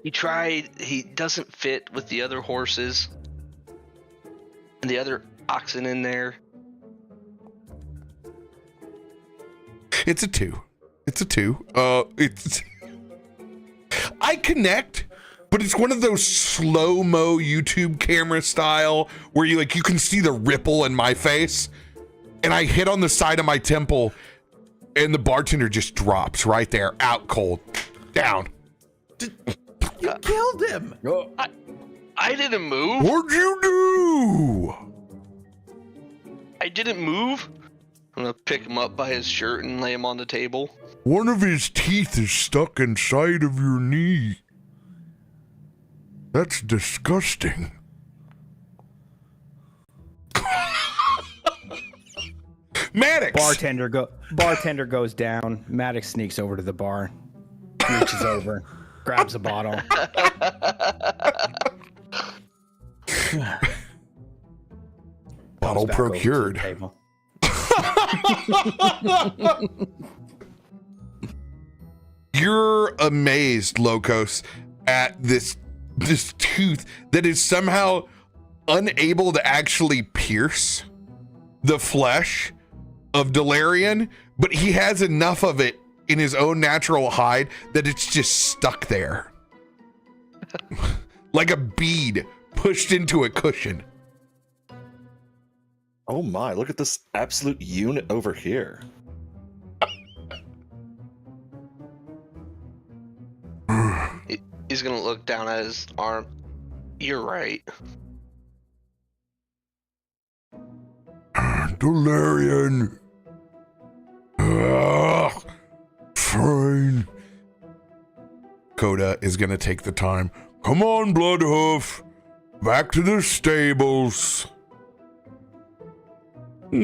He tried, he doesn't fit with the other horses and the other oxen in there. It's a 2. It's a 2. It's I connect, but it's one of those slow-mo YouTube camera style where you can see the ripple in my face, and I hit on the side of my temple, and the bartender just drops right there, out cold, down. You killed him. I didn't move. What'd you do? I didn't move. I'm gonna pick him up by his shirt and lay him on the table. One of his teeth is stuck inside of your knee. That's disgusting. Maddox! Bartender goes down. Maddox sneaks over to the bar, reaches over, grabs a bottle. Bottle procured. You're amazed, Locos, at this tooth that is somehow unable to actually pierce the flesh of Delarian, but he has enough of it in his own natural hide that it's just stuck there. Like a bead pushed into a cushion. Oh my, look at this absolute unit over here. He's gonna look down at his arm. You're right. Delarian. Fine. Kota is gonna take the time. Come on, Bloodhoof. Back to the stables. When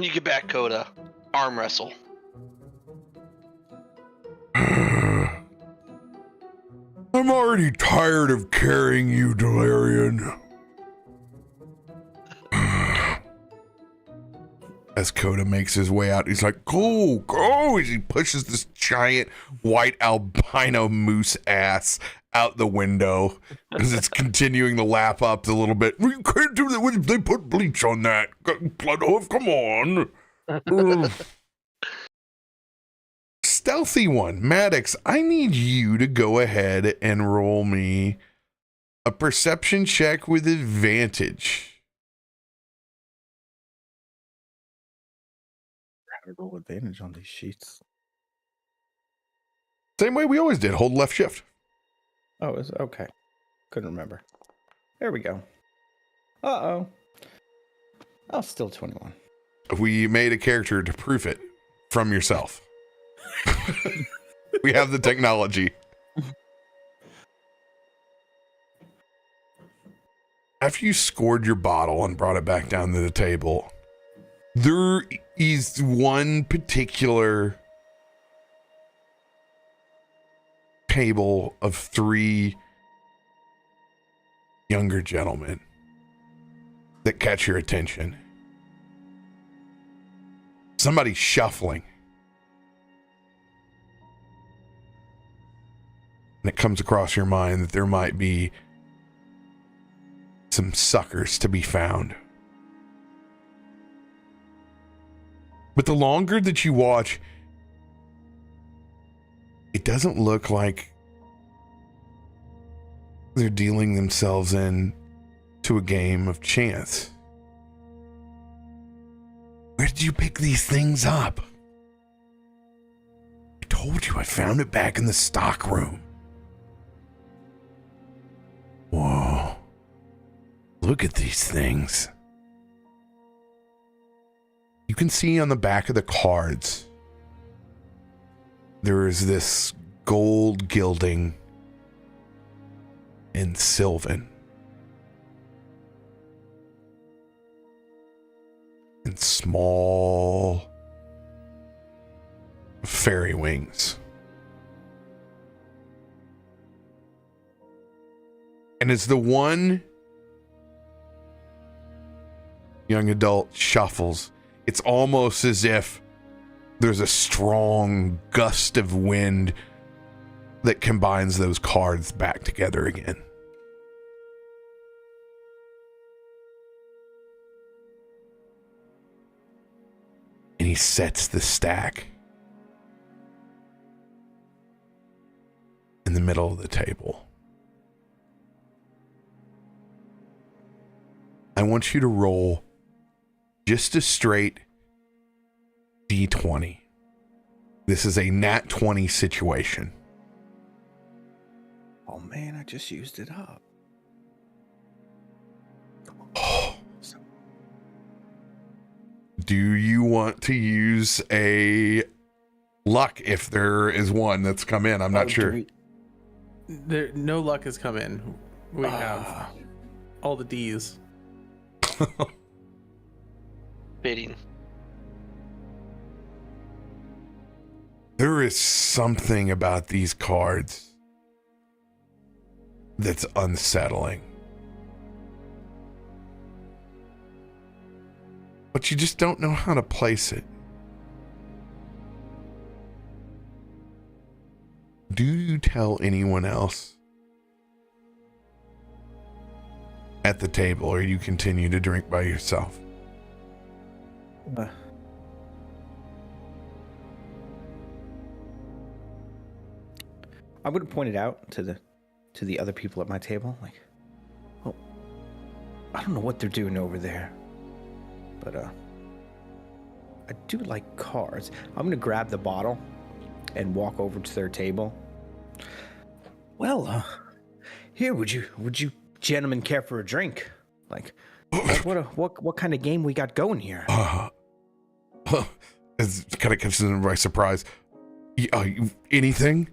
you get back, Kota, arm wrestle. I'm already tired of carrying you, Delarian. As Kota makes his way out, he's like, go, go, as he pushes this giant white albino moose ass out the window as it's continuing to lap up a little bit. You can't do that. They put bleach on that. Bloodhoof, come on. Stealthy one. Maddox, I need you to go ahead and roll me a perception check with advantage. How to roll advantage on these sheets? Same way we always did. Hold left shift. Oh, is it? Okay. Couldn't remember. There we go. Uh-oh. Oh, still 21. We made a character to prove it from yourself. We have the technology. After you scored your bottle and brought it back down to the table, there is one particular table of 3 younger gentlemen that catch your attention. Somebody's shuffling. And it comes across your mind that there might be some suckers to be found. But the longer that you watch, it doesn't look like they're dealing themselves in to a game of chance. Where did you pick these things up? I told you I found it back in the stock room. Whoa. Look at these things. You can see on the back of the cards, there is this gold gilding in Sylvan. And small fairy wings. And as the one young adult shuffles, it's almost as if there's a strong gust of wind that combines those cards back together again. And he sets the stack in the middle of the table. I want you to roll just a straight D20. This is a nat 20 situation. Oh man, I just used it up. Come on. Do you want to use a luck if there is one that's come in? I'm not sure. There, no luck has come in. We have all the D's. Bidding. There is something about these cards that's unsettling. But you just don't know how to place it. Do you tell anyone else at the table, or you continue to drink by yourself? I would have pointed out to the other people at my table, like, oh, I don't know what they're doing over there, but I do like cards. I'm gonna grab the bottle and walk over to their table. Well, here, would you gentlemen care for a drink? Like, what kind of game we got going here? It's kind of catches them by surprise. Anything?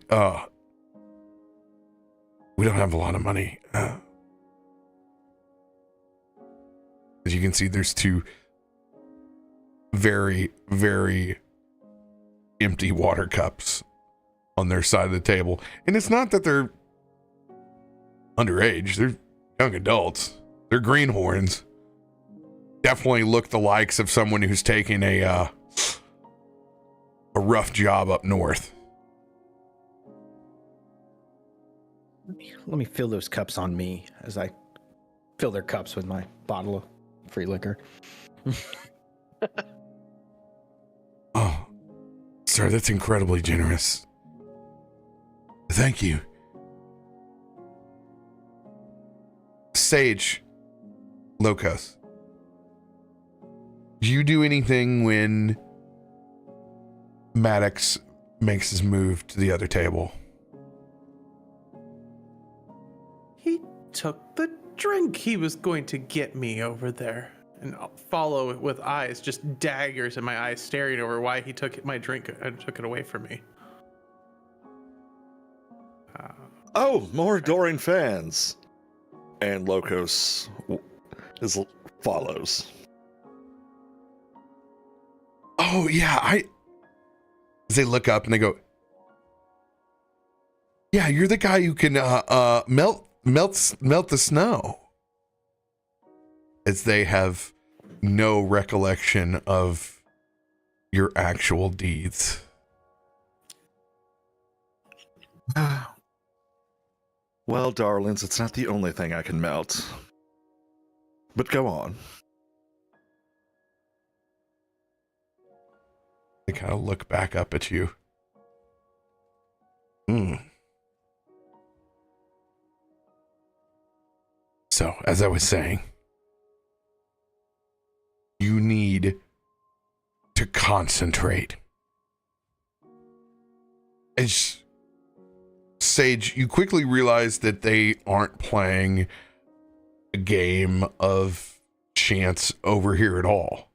We don't have a lot of money. As you can see, there's two very, very empty water cups on their side of the table. And it's not that they're underage. They're young adults. They're greenhorns. Definitely look the likes of someone who's taking a rough job up north. Let me fill those cups on me as I fill their cups with my bottle of free liquor. Oh, sir, that's incredibly generous. Thank you. Sage, Locos, do you do anything when Maddox makes his move to the other table? He took the drink he was going to get me over there. And I'll follow it with eyes, just daggers in my eyes, staring over why he took my drink and took it away from me. Oh, more adoring fans. And Locos follows. Oh, yeah, they look up and they go, yeah, you're the guy who can melt the snow. As they have no recollection of your actual deeds. Well, darlings, it's not the only thing I can melt. But go on. They kind of look back up at you. So, as I was saying, you need to concentrate. As Sage, you quickly realize that they aren't playing a game of chance over here at all.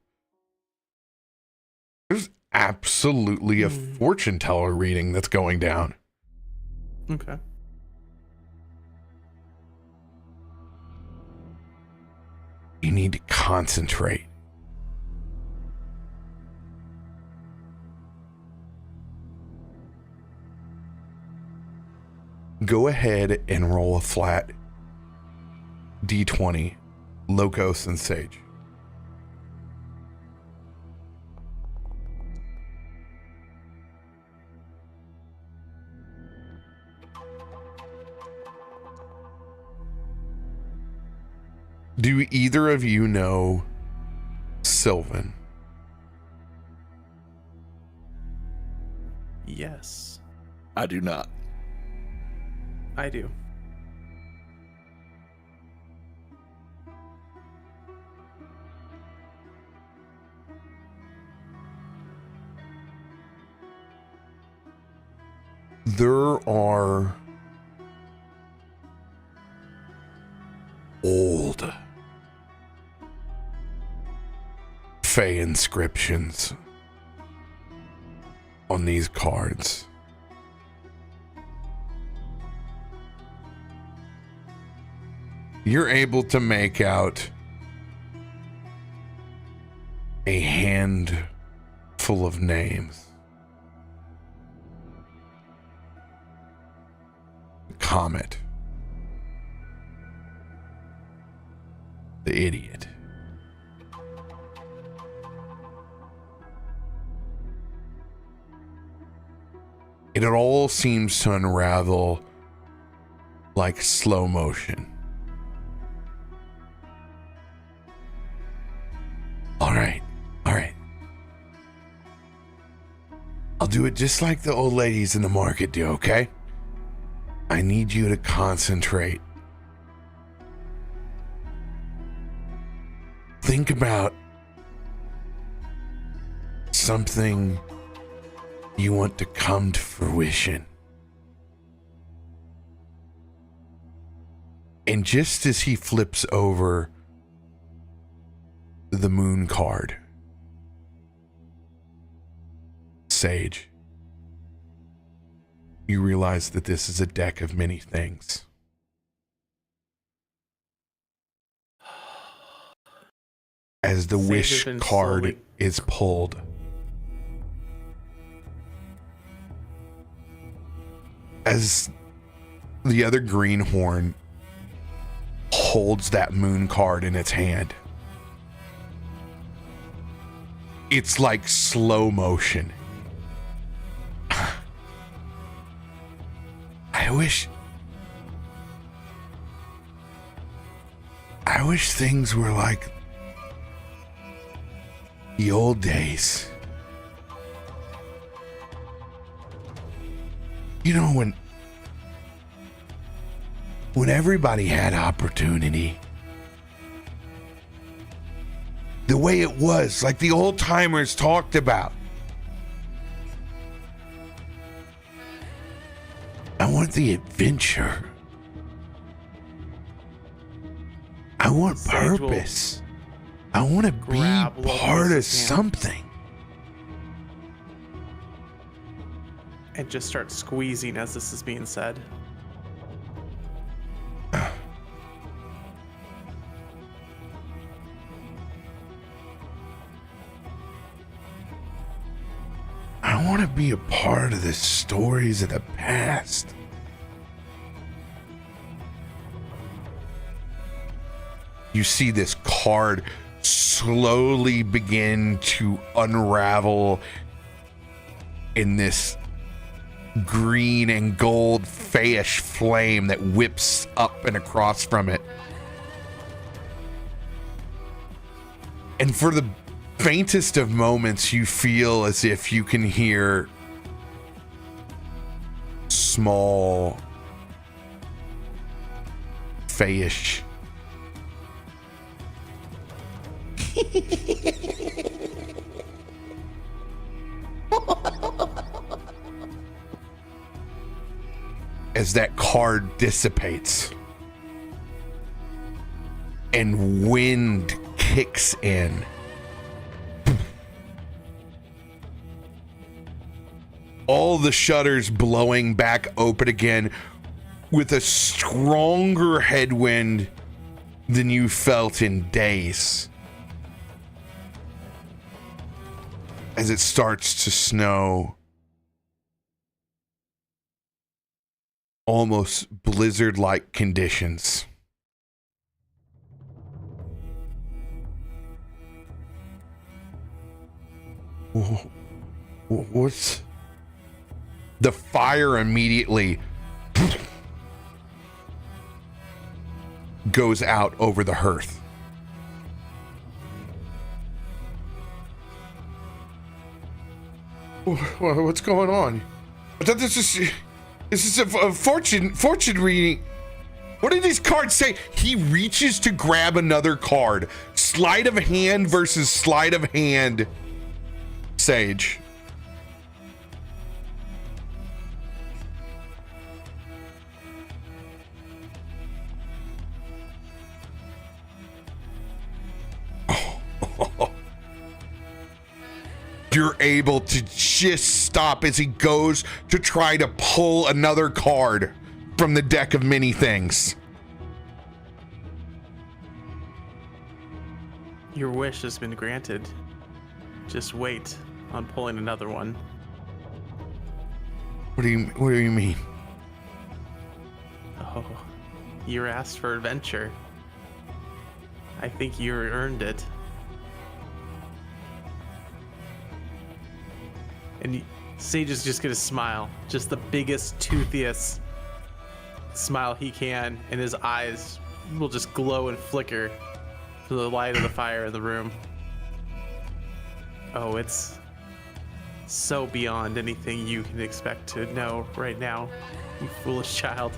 There's absolutely a fortune teller reading that's going down. Okay. You need to concentrate. Go ahead and roll a flat D20, Locos and Sage. Do either of you know Sylvan? Yes, I do not. I do. There are Fey inscriptions on these cards. You're able to make out a handful of names. The Comet. The Idiot. It all seems to unravel like slow motion. All right. I'll do it just like the old ladies in the market do, okay? I need you to concentrate. Think about something you want to come to fruition. And just as he flips over the moon card, Sage, you realize that this is a deck of many things. As the Sage wish has been card slowly- is pulled, as the other greenhorn holds that moon card in its hand, it's like slow motion. I wish things were like the old days. You know, when everybody had opportunity. The way it was, like the old timers talked about. I want the adventure. I want Sage will purpose. I want to be grab part of Lotus's hand. something. And just start squeezing as this is being said. I want to be a part of the stories of the past. You see this card slowly begin to unravel in this green and gold fayish flame that whips up and across from it. And for the faintest of moments, you feel as if you can hear small, fayish as that card dissipates and wind kicks in. All the shutters blowing back open again with a stronger headwind than you felt in days. As it starts to snow, almost blizzard-like conditions. What's... The fire immediately goes out over the hearth. What's going on? I thought this is a fortune reading. What did these cards say? He reaches to grab another card. Sleight of hand versus sleight of hand. Sage. you're able to just stop as he goes to try to pull another card from the deck of many things. Your wish has been granted. Just wait on pulling another one. What do you mean? Oh, you asked for adventure. I think you earned it. And Sage is just gonna smile, just the biggest, toothiest smile he can, and his eyes will just glow and flicker to the light of the fire in the room. Oh, it's so beyond anything you can expect to know right now, you foolish child.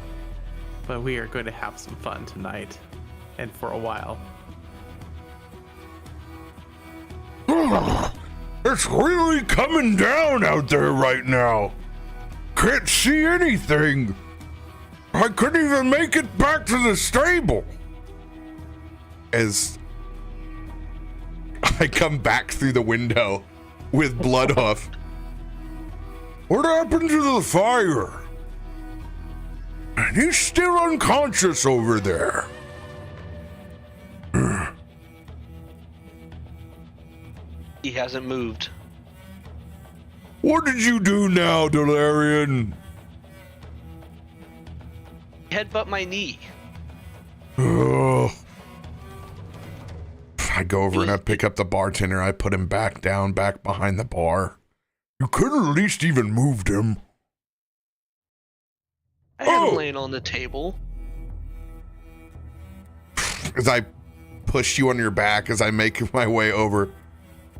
But we are going to have some fun tonight, and for a while. It's really coming down out there right now. Can't see anything. I couldn't even make it back to the stable. As I come back through the window with Bloodhoof. What happened to the fire? And he's still unconscious over there. He hasn't moved. What did you do now, Delarian? Headbutt my knee. Oh. I go over and I pick up the bartender. I put him back down, back behind the bar. You could have at least even moved him. I had him laying on the table. As I push you on your back as I make my way over.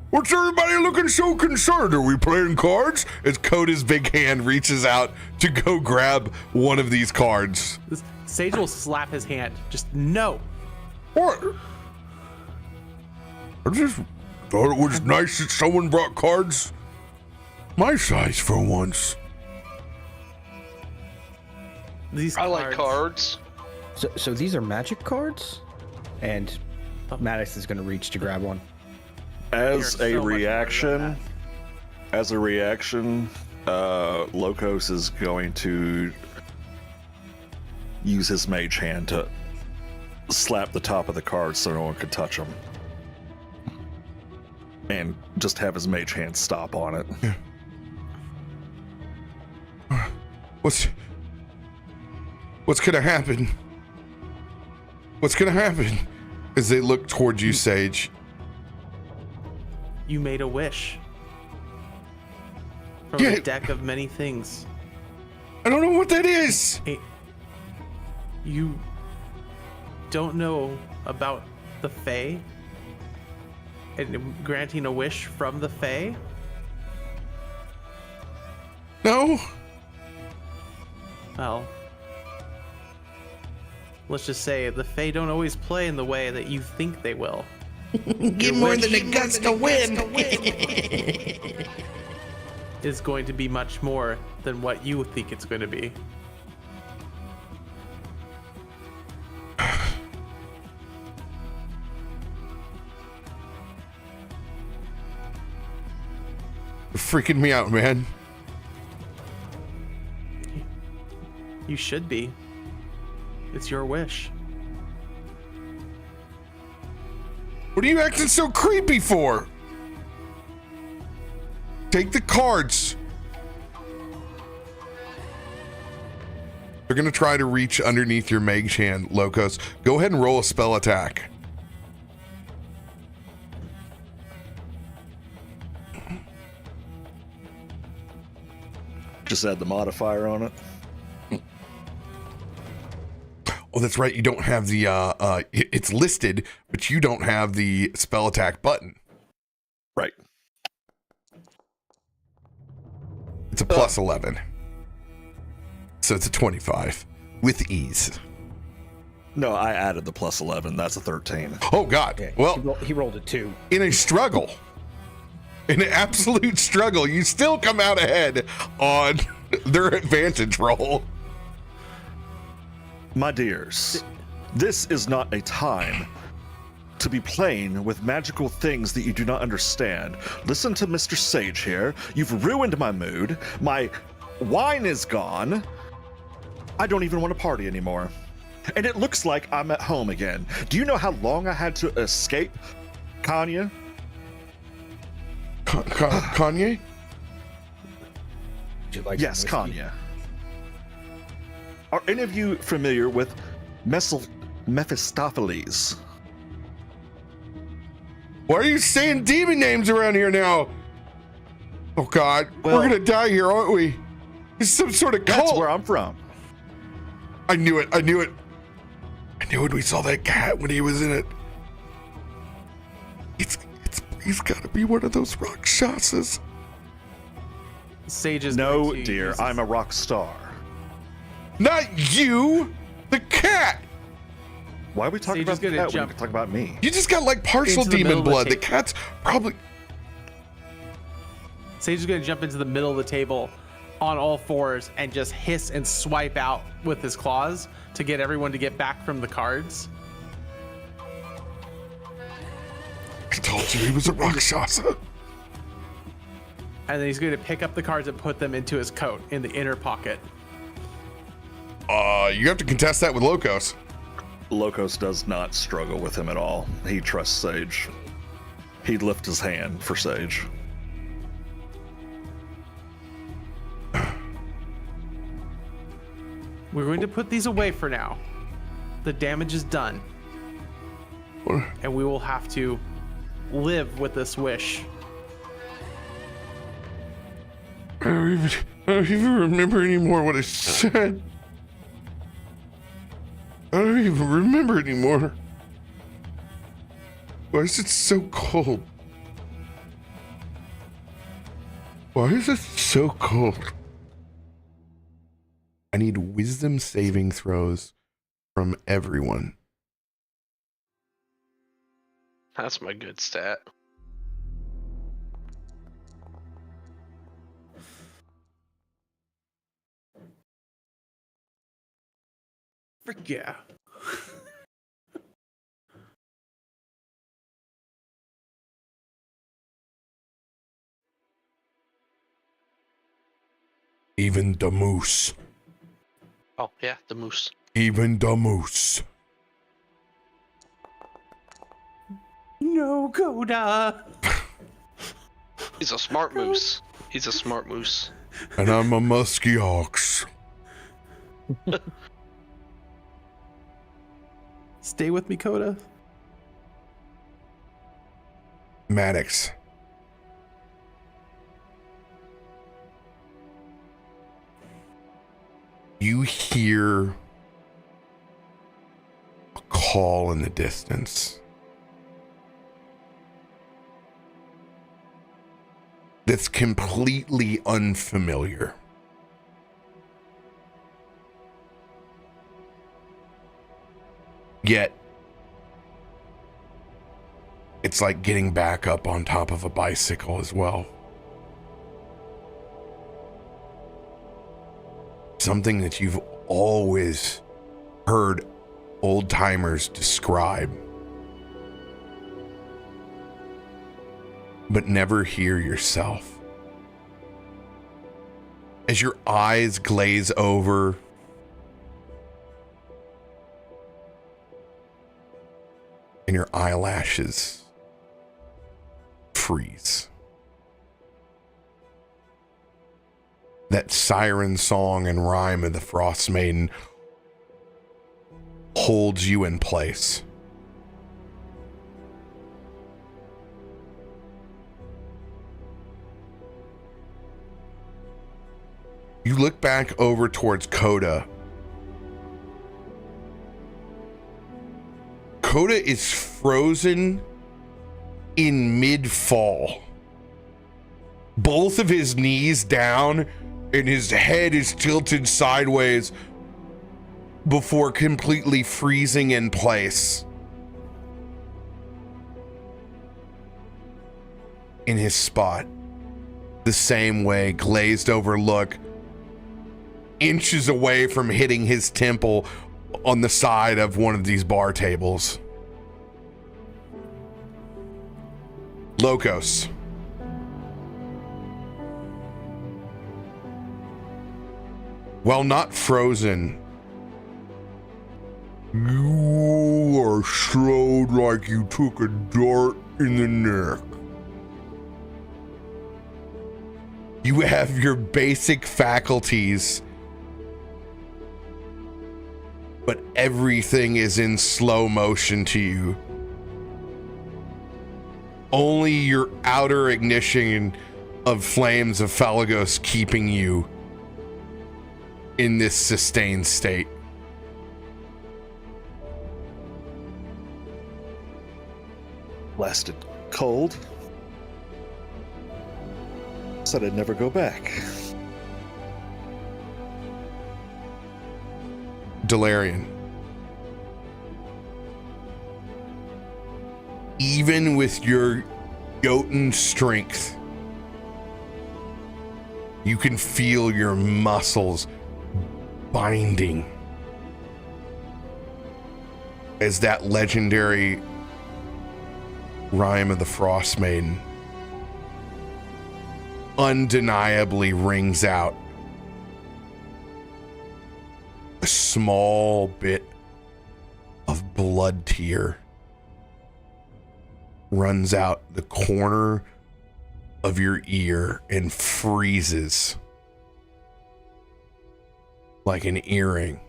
What's everybody looking so concerned? Are we playing cards? As Kota's big hand reaches out to go grab one of these cards. Sage will slap his hand. Just no. What? I just thought it was nice that someone brought cards my size for once. These I like cards. So these are magic cards? And Maddox is going to reach to grab one. As They are a so much reaction, better Locos is going to use his mage hand to slap the top of the card so no one could touch him. And just have his mage hand stop on it. Yeah. What's gonna happen? What's gonna happen? As they look towards you, Sage. You made a wish from a deck of many things. I don't know what that is. You don't know about the Fae and granting a wish from the Fae? No. Well, let's just say the Fae don't always play in the way that you think they will. Give more than the guts to win. Is going to be much more than what you think it's going to be. You're freaking me out, man. You should be. It's your wish. What are you acting so creepy for? Take the cards. They're gonna try to reach underneath your mage hand, Locos. Go ahead and roll a spell attack. Just add the modifier on it. Oh, that's right. You don't have the it's listed, but you don't have the spell attack button. Right. It's a plus 11. So it's a 25 with ease. No, I added the plus 11. That's a 13. Oh God. Yeah, Well, he rolled a 2. in a struggle, in an absolute struggle, you still come out ahead on their advantage roll. My dears, this is not a time to be playing with magical things that you do not understand. Listen to Mr. Sage here. You've ruined my mood. My wine is gone. I don't even want to party anymore. And it looks like I'm at home again. Do you know how long I had to escape Kanye? Kanye? Would you like Yes, some whiskey? Kanye. Are any of you familiar with Mephistopheles? Why are you saying demon names around here now? Oh God, Well- we're gonna die here, aren't we? It's some sort of cult. That's where I'm from. I knew it. I knew it. I knew it. We saw that cat when he was in it. He's got to be one of those Rakshasas. Sage is No, going to dear, use I'm a rock star. Not you, the cat. Why are we talking Sage is about the gonna cat when jump. we can talk about me? You just got like partial Into the demon middle of the blood. The table. cat's probably. Sage is going to jump into the middle of the table on all fours and just hiss and swipe out with his claws to get everyone to get back from the cards. I told you he was a Rakshasa. And then he's going to pick up the cards and put them into his coat in the inner pocket. You have to contest that with Locos. Locos does not struggle with him at all. He trusts Sage. He'd lift his hand for Sage. We're going to put these away for now. The damage is done. And we will have to live with this wish. I don't even remember anymore what I said. I don't even remember anymore. Why is it so cold? Why is it so cold? I need wisdom saving throws from everyone. That's my good stat. Frick yeah. Even the moose. Oh yeah, the moose. Even the moose. No, Kota. He's a smart moose. He's a smart moose. And I'm a musky ox. Stay with me, Kota. Maddox. You hear a call in the distance. That's completely unfamiliar. Yet, it's like getting back up on top of a bicycle as well. Something that you've always heard old timers describe, but never hear yourself. As your eyes glaze over, and your eyelashes freeze. That siren song and rhyme of the Frostmaiden holds you in place. You look back over towards Kota. Kota is frozen in mid-fall. Both of his knees down and his head is tilted sideways before completely freezing in place. In his spot, the same way, glazed over look, inches away from hitting his temple on the side of one of these bar tables. Locos. While not frozen, you are slowed like you took a dart in the neck. You have your basic faculties, but everything is in slow motion to you. Only your outer ignition of flames of Phalagos keeping you in this sustained state. Blasted cold. Said I'd never go back. Delarian. Even with your Jotun strength, you can feel your muscles binding as that legendary rhyme of the Frostmaiden undeniably rings out. A small bit of blood tear runs out the corner of your ear and freezes like an earring.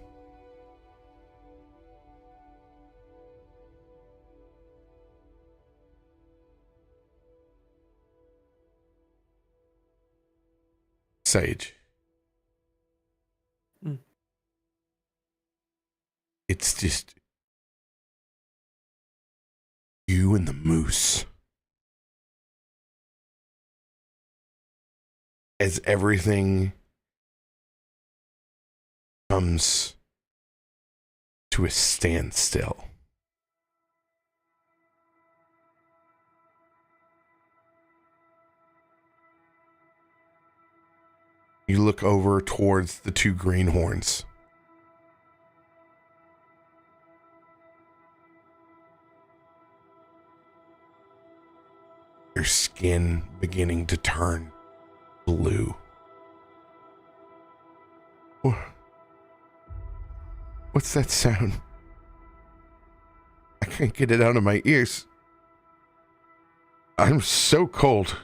Sage. It's just you and the moose. As everything comes to a standstill. You look over towards the two greenhorns. Your skin beginning to turn blue. What's that sound? I can't get it out of my ears. I'm so cold.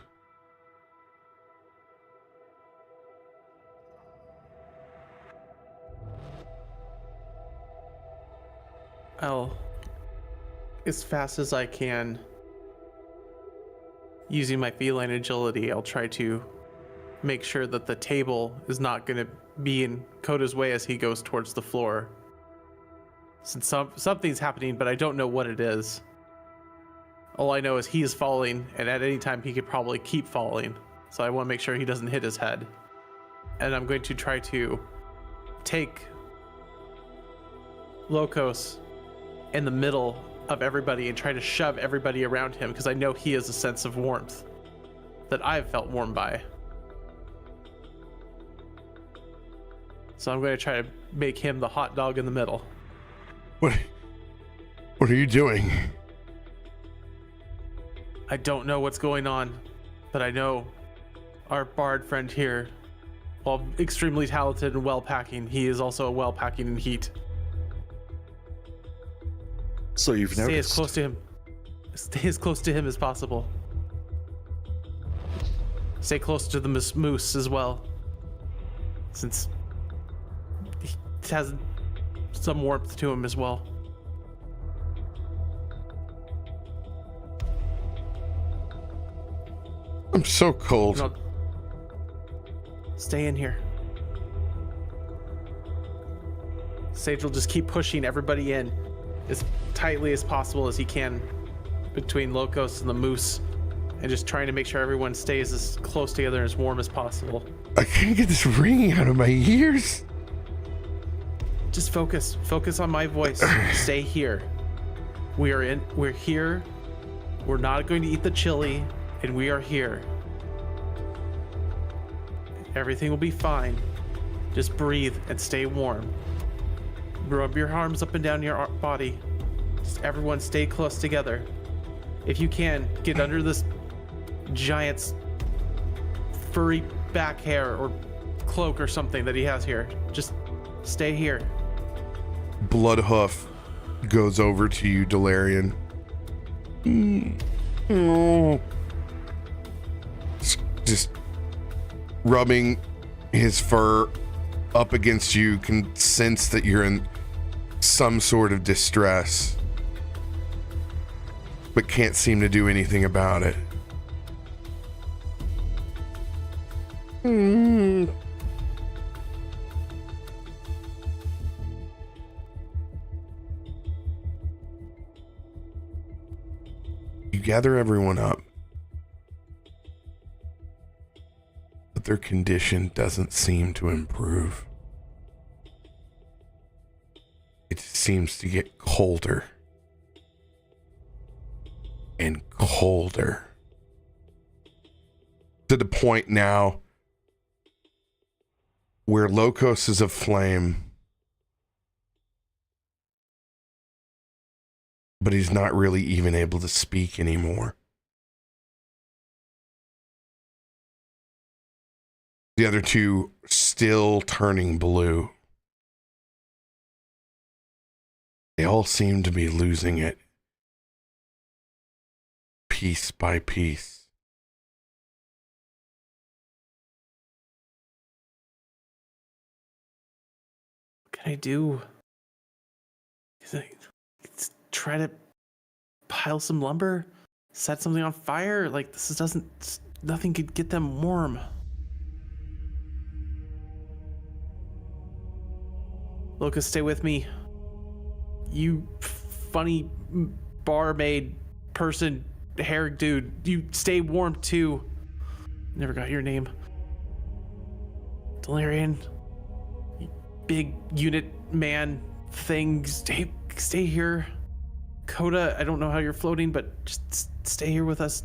I'll, as fast as I can, using my feline agility, I'll try to make sure that the table is not going to be in Kota's way as he goes towards the floor. Since something's happening, but I don't know what it is. All I know is he is falling, and at any time he could probably keep falling. So I want to make sure he doesn't hit his head. And I'm going to try to take Locos in the middle of everybody and try to shove everybody around him, because I know he has a sense of warmth that I've felt warmed by. So I'm going to try to make him the hot dog in the middle. What are you doing? I don't know what's going on, but I know our bard friend here, while extremely talented and well-packing, he is also well-packing in heat. So you've noticed. Stay as close to him as possible. Stay close to the moose as well, since he has some warmth to him as well. I'm so cold. No, stay in here. Sage will just keep pushing everybody in as tightly as possible as he can between Locos and the moose, and just trying to make sure everyone stays as close together and as warm as possible. I can't get this ringing out of my ears. Just focus on my voice. Stay here. We're here. We're not going to eat the chili, and we are here. Everything will be fine. Just breathe and stay warm. Rub your arms up and down your body. Just everyone stay close together. If you can, get under this giant's furry back hair or cloak or something that he has here. Just stay here. Bloodhoof goes over to you, Delarian. Oh. Just rubbing his fur up against you, can sense that you're in some sort of distress, but can't seem to do anything about it. You gather everyone up, but their condition doesn't seem to improve. It seems to get colder and colder, to the point now where Locos is aflame, but he's not really even able to speak anymore. The other two still turning blue. They all seem to be losing it piece by piece. What can I do? Try to pile some lumber, set something on fire. Like, nothing could get them warm. Locust, stay with me. You funny barmaid person, hair dude, you stay warm too. Never got your name. Delarian, you big unit man thing, stay here. Kota, I don't know how you're floating, but just stay here with us.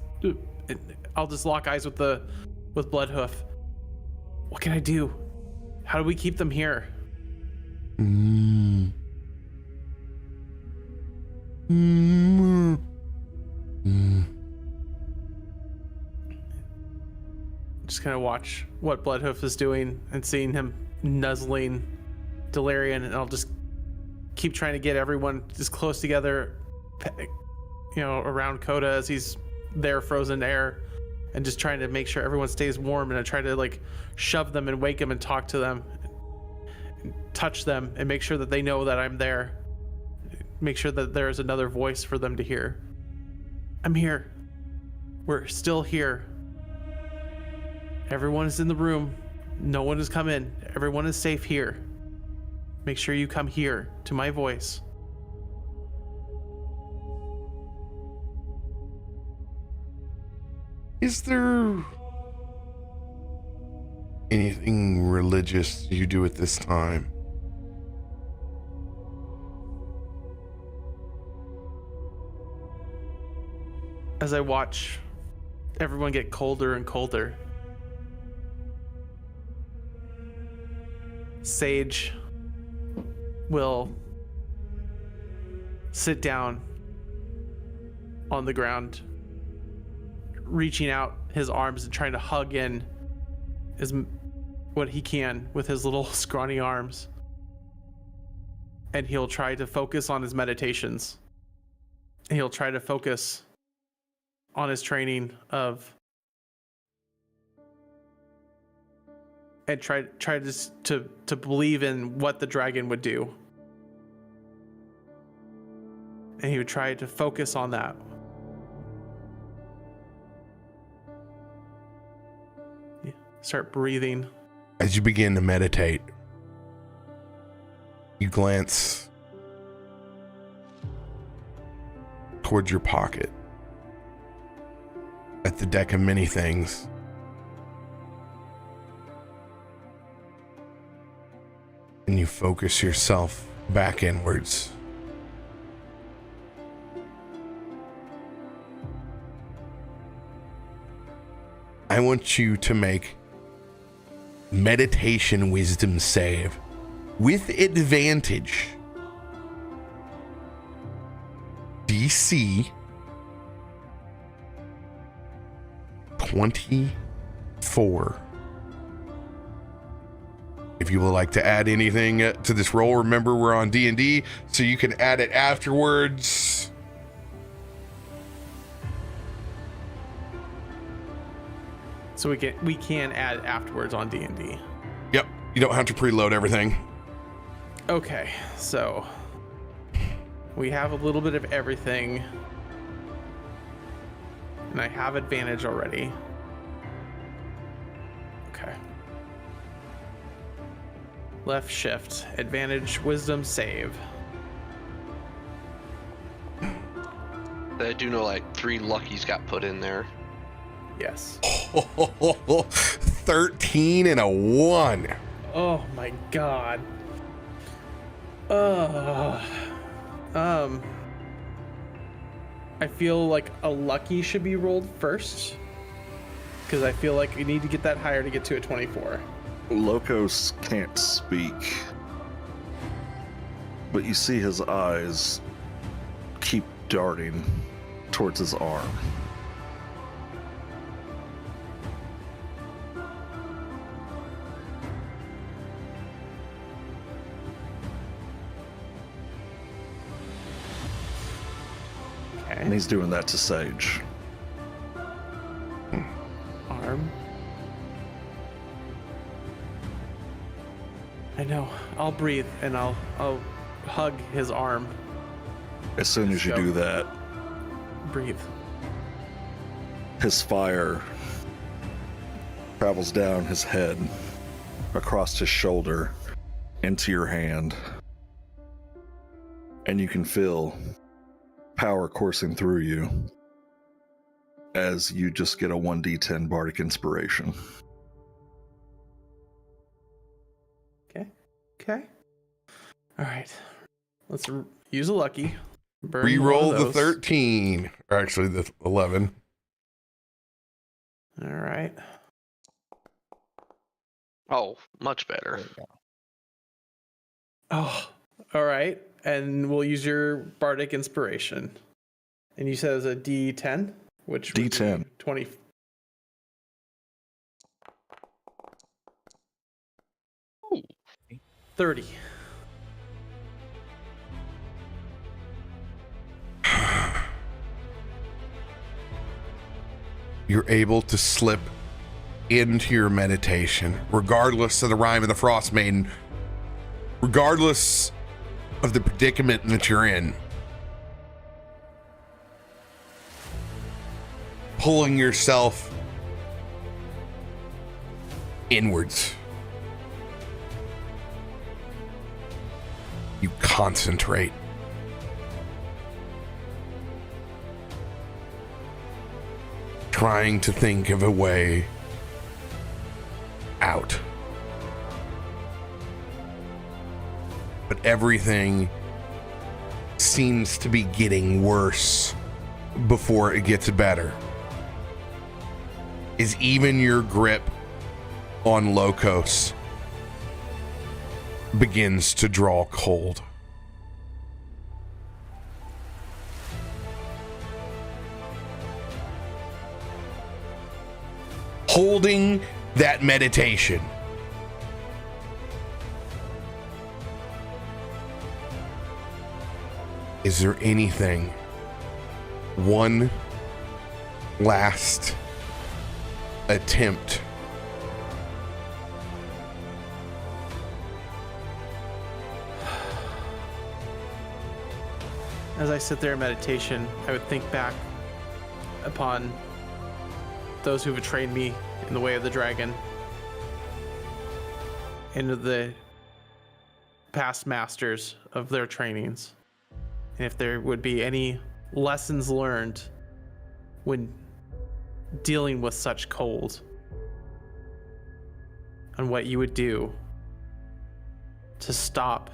I'll just lock eyes with Bloodhoof. What can I do? How do we keep them here? Just kind of watch what Bloodhoof is doing and seeing him nuzzling Delarian, and I'll just keep trying to get everyone just close together, around Kota as he's there, frozen air, and just trying to make sure everyone stays warm. And I try to shove them and wake them and talk to them, and touch them, and make sure that they know that I'm there. Make sure that there's another voice for them to hear. I'm here. We're still here. Everyone is in the room. No one has come in. Everyone is safe here. Make sure you come here to my voice. Is there anything religious you do at this time? As I watch everyone get colder and colder, Sage will sit down on the ground, reaching out his arms and trying to hug in what he can with his little scrawny arms. And he'll try to focus on his meditations. And he'll try to focus on his training and try to believe in what the dragon would do. And he would try to focus on that. Start breathing. As you begin to meditate, you glance towards your pocket at the deck of many things. And you focus yourself back inwards. I want you to make meditation wisdom save with advantage. DC 24. If you would like to add anything to this roll, remember we're on D&D, so you can add it afterwards. So we can add afterwards on D&D. Yep, you don't have to preload everything. Okay, so we have a little bit of everything, and I have advantage already. Okay. Left shift, advantage, wisdom, save. I do know like 3 luckies got put in there. Yes. 13 and a 1. Oh my god. I feel like a lucky should be rolled first, because I feel like you need to get that higher to get to a 24. Locos can't speak, but you see his eyes keep darting towards his arm. And he's doing that to Sage. Arm. I know. I'll breathe and I'll hug his arm. As soon as you do that, Breathe. his fire travels down his head, across his shoulder, into your hand. And you can feel power coursing through you as you just get a 1d10 bardic inspiration. Okay. All right. Let's use a lucky. Burn Reroll one of the those. 13, or actually the 11. All right. Oh, much better. There we go. Oh, all right. And we'll use your bardic inspiration. And you said it was a D10, which would be D10. 20. Ooh. 30. You're able to slip into your meditation, regardless of the rhyme of the Frostmaiden, regardless of the predicament that you're in. Pulling yourself inwards. You concentrate. Trying to think of a way out. But everything seems to be getting worse before it gets better. Is even your grip on Locos begins to draw cold. Holding that meditation, is there anything, one last attempt As I sit there in meditation, I would think back upon those who have trained me in the way of the dragon, into the past masters of their trainings, and if there would be any lessons learned when dealing with such cold, and what you would do to stop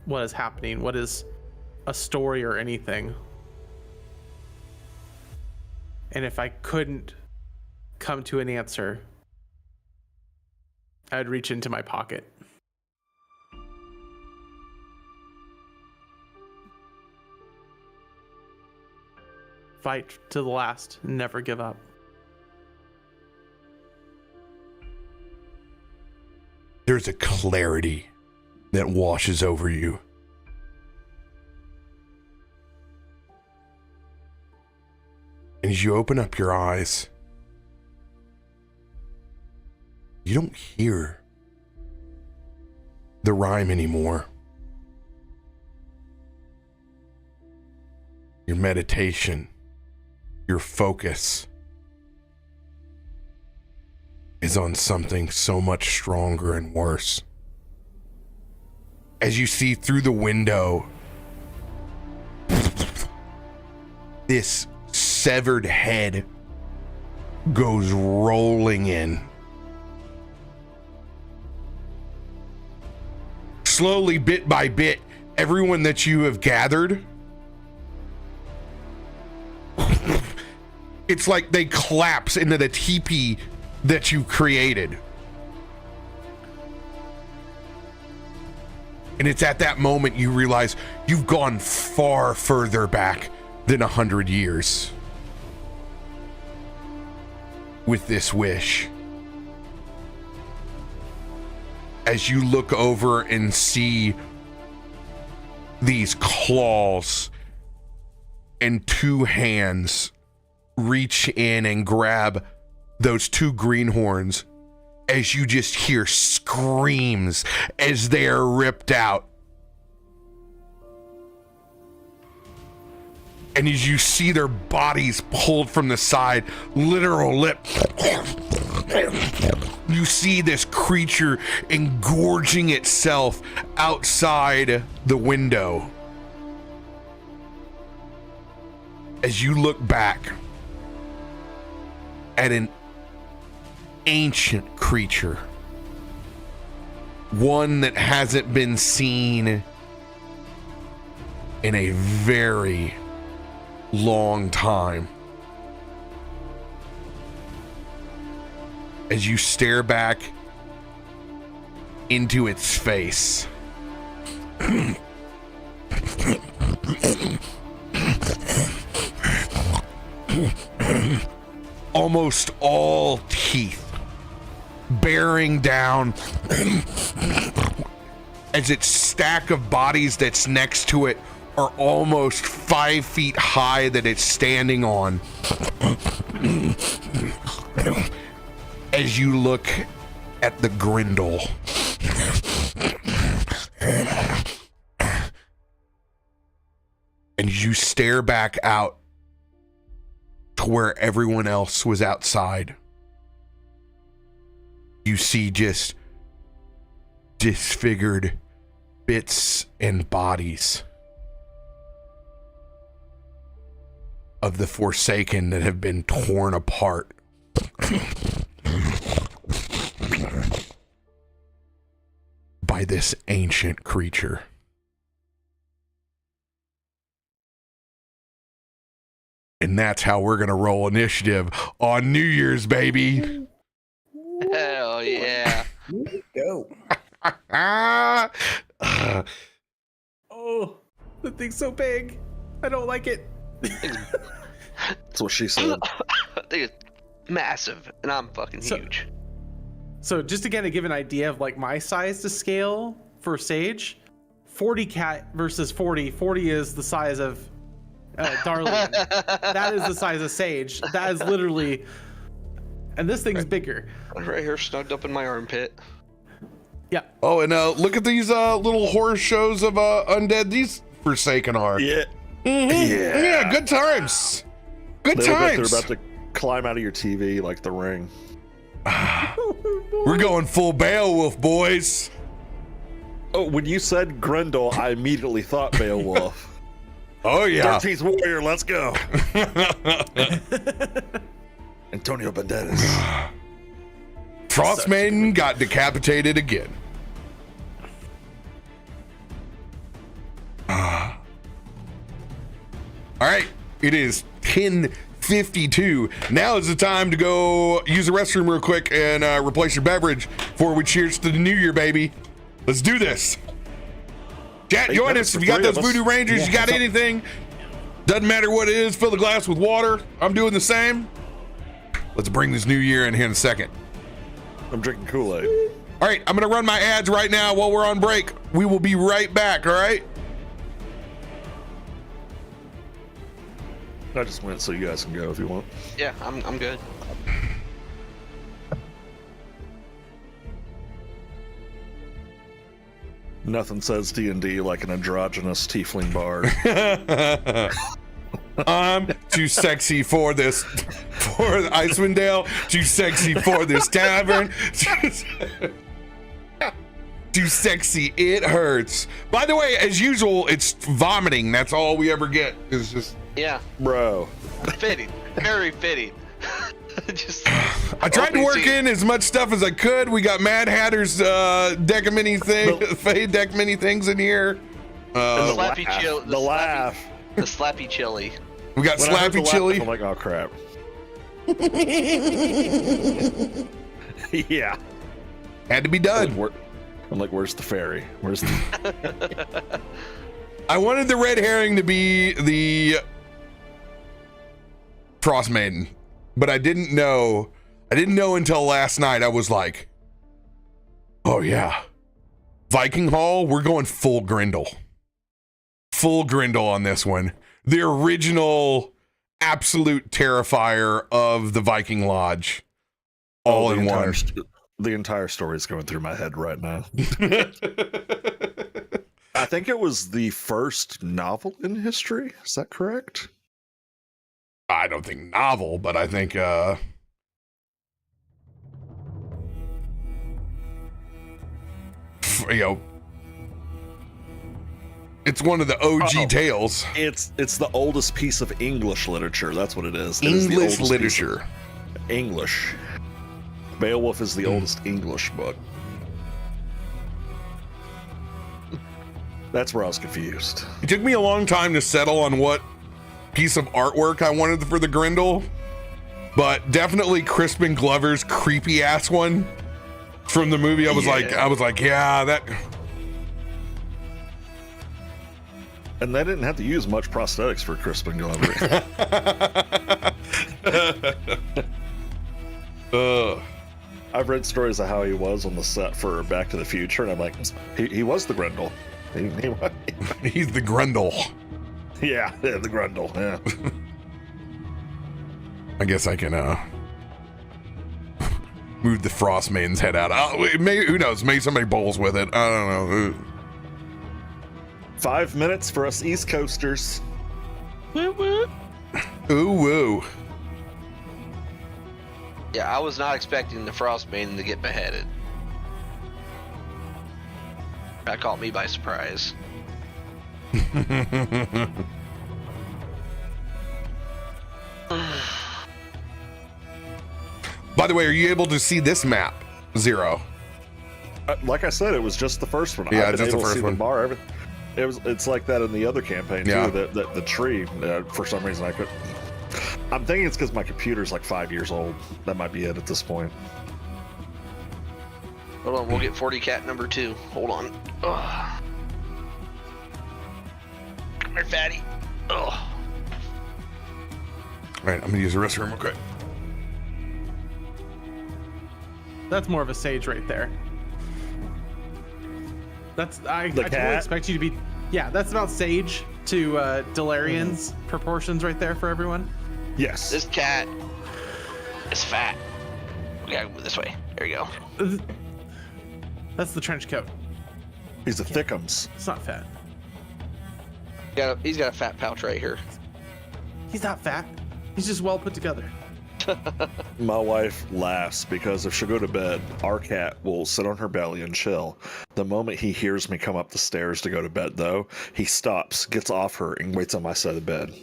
what is happening, what is a story or anything. And if I couldn't come to an answer, I'd reach into my pocket. Fight to the last, never give up. there's a clarity that washes over you. And as you open up your eyes, you don't hear the rhyme anymore. Your meditation, your focus is on something so much stronger and worse. As you see through the window, this severed head goes rolling in. Slowly, bit by bit, everyone that you have gathered, it's like they collapse into the teepee that you created. And it's at that moment you realize you've gone far further back than 100 years with this wish. As you look over and see these claws and two hands reach in and grab those two greenhorns, as you just hear screams as they are ripped out. And as you see their bodies pulled from the side, literal lip, you see this creature engorging itself outside the window. As you look back at an ancient creature, one that hasn't been seen in a very long time. As you stare back into its face, almost all teeth bearing down as its stack of bodies that's next to it are almost 5 feet high that it's standing on. As you look at the grindle, and you stare back out to where everyone else was outside, you see just disfigured bits and bodies of the Forsaken that have been torn apart. By this ancient creature. And that's how we're gonna roll initiative on New Year's, baby. Hell yeah. Go. Oh, the thing's so big. I don't like it. That's what she said. I think it's massive, and I'm fucking huge. So just to kind of give an idea of like my size to scale for Sage, 40 cat versus 40. 40 is the size of Darling. That is the size of Sage. That is literally, and this thing's bigger. Right here, snugged up in my armpit. Yeah. Oh, and look at these little horror shows of undead these Forsaken are. Yeah. Mm-hmm. Yeah, good times. Good times. They're about to climb out of your TV like The Ring. We're going full Beowulf, boys. Oh, when you said Grendel, I immediately thought Beowulf. Oh, yeah. 13th Warrior, let's go. Antonio Banderas. Frostmaiden got decapitated again. All right, it is 10:52. Now is the time to go use the restroom real quick and replace your beverage before we cheers to the new year, baby. Let's do this. Chat, join us if you got those Voodoo Rangers. You got anything? Doesn't matter what it is. Fill the glass with water. I'm doing the same. Let's bring this new year in here in a second. I'm drinking Kool-Aid. All right, I'm gonna run my ads right now while we're on break. We will be right back, all right? I just went so you guys can go if you want. Yeah, I'm good. Nothing says D&D like an androgynous tiefling bard. I'm too sexy for this, for Icewind Dale. Too sexy for this tavern. Too sexy, it hurts. By the way, as usual, it's vomiting. That's all we ever get. It's just, Yeah, Bro. fitting, very fitting. Just I tried to opening work scene. in as much stuff as I could. We got Mad Hatter's deck of mini thing, Fade deck mini things in here. And the Slappy laugh. chill- The laugh. The slappy chili. We got When I heard the Slappy laugh, Chili. I'm like, oh crap. Yeah. Had to be done. I'm like, where's the fairy? Where's the... I wanted the red herring to be the Frostmaiden, but I didn't know until last night. I was like, oh yeah, Viking Hall, we're going full Grendel on this one. The original absolute terrifier of the Viking Lodge, all in one. The entire story is going through my head right now. I think it was the first novel in history. Is that correct? I don't think novel, but I think you know, it's one of the OG tales. It's the oldest piece of English literature. That's what it is. It is the English oldest literature. piece of English. Beowulf is the oldest English book. That's where I was confused. It took me a long time to settle on what piece of artwork I wanted for the Grendel, but definitely Crispin Glover's creepy ass one from the movie. I was like, yeah, that. And they didn't have to use much prosthetics for Crispin Glover. I've read stories of how he was on the set for Back to the Future, and I'm like, he was the Grendel. He's the Grendel. Yeah, the Grendel. Yeah. I guess I can move the Frostmaiden's head out. Maybe, who knows? Maybe somebody bowls with it. I don't know. 5 minutes for us East Coasters. Ooh woo. Yeah, I was not expecting the Frostmaiden to get beheaded. That caught me by surprise. By the way, are you able to see this map, Zero? Like I said, it was just the first one. Yeah, I've been just the able to first see one. The bar. It's like that in the other campaign too. Yeah. The tree. For some reason, I could. I'm thinking it's because my computer's like 5 years old. That might be it at this point. Hold on, we'll get 40 cat number 2. Hold on. Ugh. Come here, fatty. Ugh. All right, I'm gonna use the restroom real quick. That's more of a sage right there. That's I totally cat? expect you to be. Yeah, that's about sage to Delarian's proportions right there for everyone. Yes. This cat is fat. We gotta move this way. There you go. That's the trench coat. He's a thickums. It's not fat. He's got a fat pouch right here. He's not fat. He's just well put together. My wife laughs because if she'll go to bed, our cat will sit on her belly and chill. The moment he hears me come up the stairs to go to bed, though, he stops, gets off her, and waits on my side of the bed.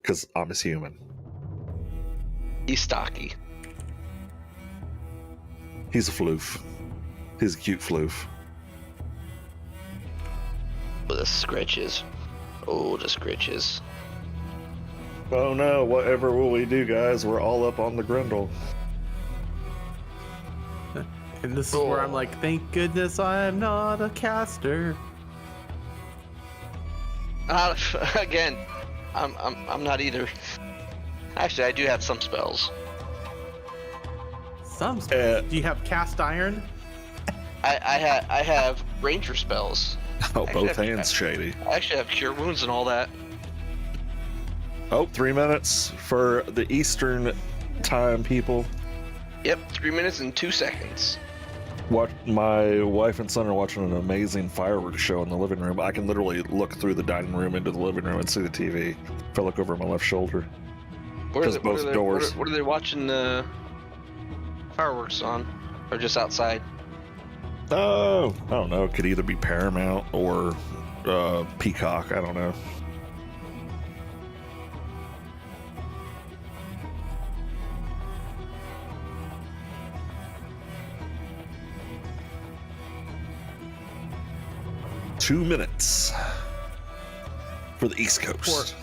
Because I'm his human. He's stocky. He's a floof. He's a cute floof. Oh, the scritches. Oh, the scritches. Oh no, whatever will we do, guys? We're all up on the Grendel. And this is where I'm like, thank goodness I'm not a caster. Again, I'm not either. Actually, I do have some spells. Do you have cast iron? I have ranger spells. Oh, Actually, both hands shady. I actually have cure wounds and all that. Oh, 3 minutes for the Eastern time people. Yep, 3 minutes and 2 seconds. What my wife and son are watching an amazing fireworks show in the living room. I can literally look through the dining room into the living room and see the TV if I look over my left shoulder. Because both doors. What are they watching fireworks on? Or just outside? Oh, I don't know. It could either be Paramount or Peacock. I don't know. Two minutes for the East Coast.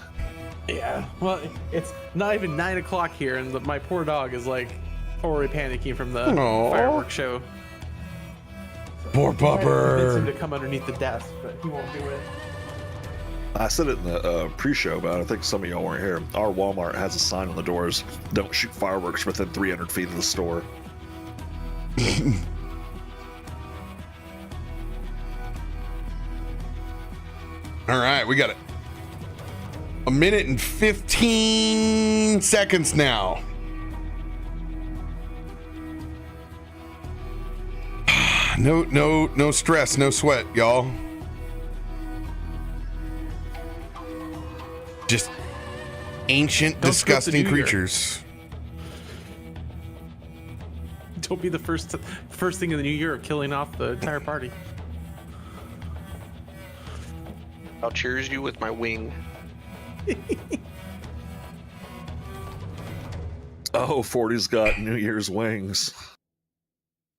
Yeah. Well, it's not even 9 o'clock here, and my poor dog is like already panicking from the Aw. fireworks show. Poor I convinced him pupper. to come underneath the desk, but he won't do it. I said it in the pre-show, but I think some of y'all weren't here. Our Walmart has a sign on the doors: "Don't shoot fireworks within 300 feet of the store." All right, we got it. 1 minute and 15 seconds now. No stress, no sweat, y'all. Just ancient, Don't script the disgusting New Year. creatures. Don't be the first thing in the new year killing off the entire party. I'll cheers you with my wing. Oh, 40's got New Year's wings.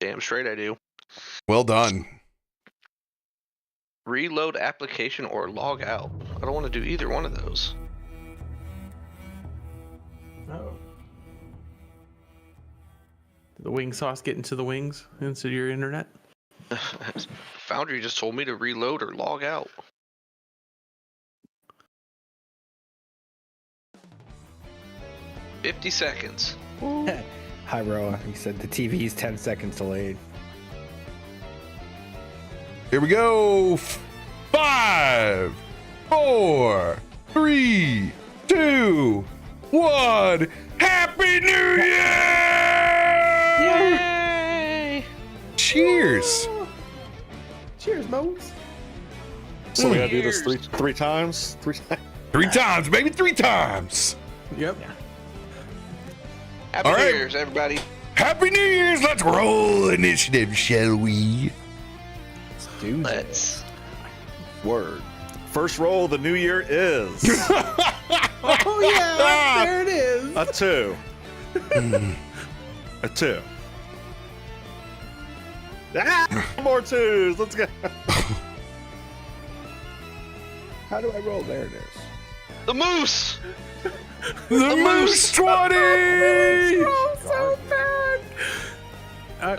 Damn straight I do. Well done. Reload application or log out. I don't want to do either one of those. Oh. Did the wing sauce get into the wings, into your internet? Foundry just told me to reload or log out. $50 seconds. Hi, Roa. He said the TV is 10 seconds delayed. Here we go. 5, 4, 3, 2, 1. Happy New Year! Yay! Cheers. Cheers, Mose. So we gotta do this three times. 3 times, baby, 3 times. Yep. Happy All New right. Year's, everybody. Happy New Year's. Let's roll initiative, shall we? Dude. Let's. Word. First roll of the new year is Oh yeah, there it is. a 2. A 2. Ah, more 2s. Let's go. How do I roll? There it is. The moose! The Moose 20. Oh, so bad.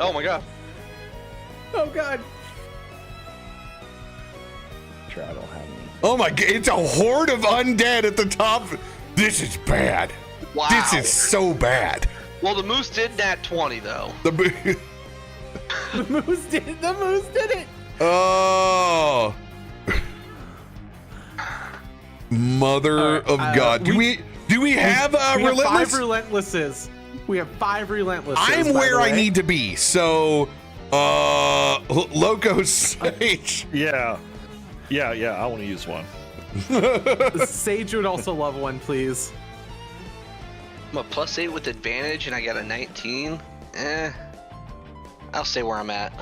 Oh my god. Oh god. Sure, I don't have any. Oh my god, it's a horde of undead at the top. This is bad. Wow. This is so bad. Well, the moose did nat 20, though. The The moose did it. Oh. Mother All right, of God. Do we have We have relentless? 5 relentlesses. We have 5 relentlesses. I'm by where the I way. need to be. So Loco Sage. Yeah. I want to use one. Sage would also love one, please. I'm a +8 with advantage, and I got a 19. I'll stay where I'm at.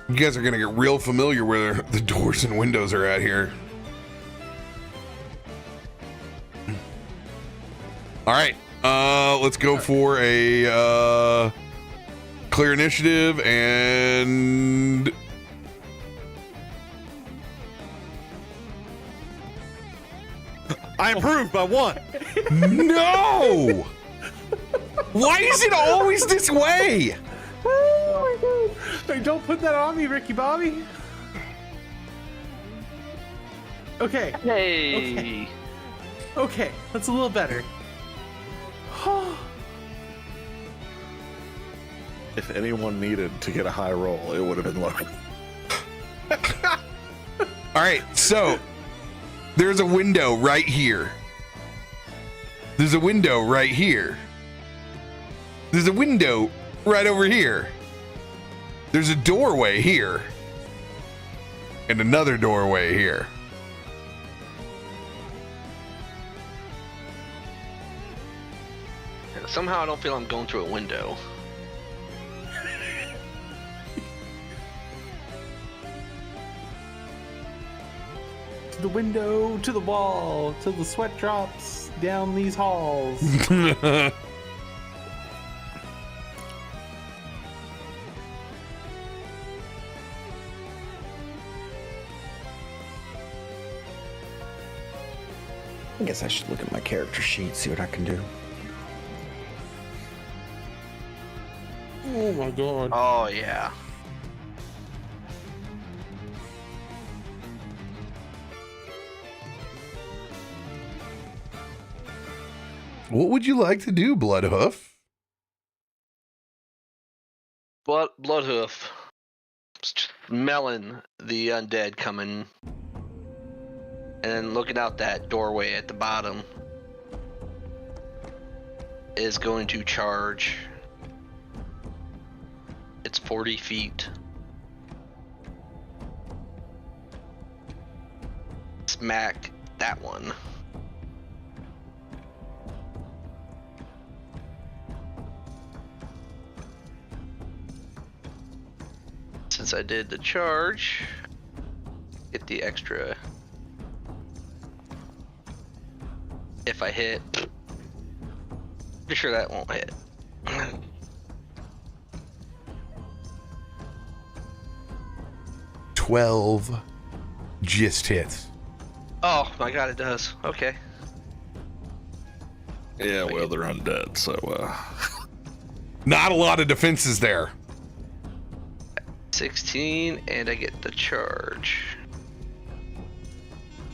You guys are gonna get real familiar where the doors and windows are at here. All right, let's go for a clear initiative and I improved by 1. no. Why is it always this way? Oh my god. Hey, don't put that on me, Ricky Bobby. Okay. Hey. Okay. That's a little better. If anyone needed to get a high roll, it would have been Logan. All right, so there's a window right here. There's a window right here. There's a window right over here. There's a doorway here. And another doorway here. Somehow I don't feel I'm going through a window. To the window, to the wall, till the sweat drops down these halls. I guess I should look at my character sheet, see what I can do. Oh my god. Oh yeah. What would you like to do, Bloodhoof? Bloodhoof. Smelling the undead coming. And then looking out that doorway at the bottom. Is going to charge. It's 40 feet. Smack that one. Since I did the charge, get the extra. If I hit, pretty sure that won't hit. 12 just hits. Oh my god, it does. Okay. Yeah, well, they're undead, so Not a lot of defenses there. 16, and I get the charge.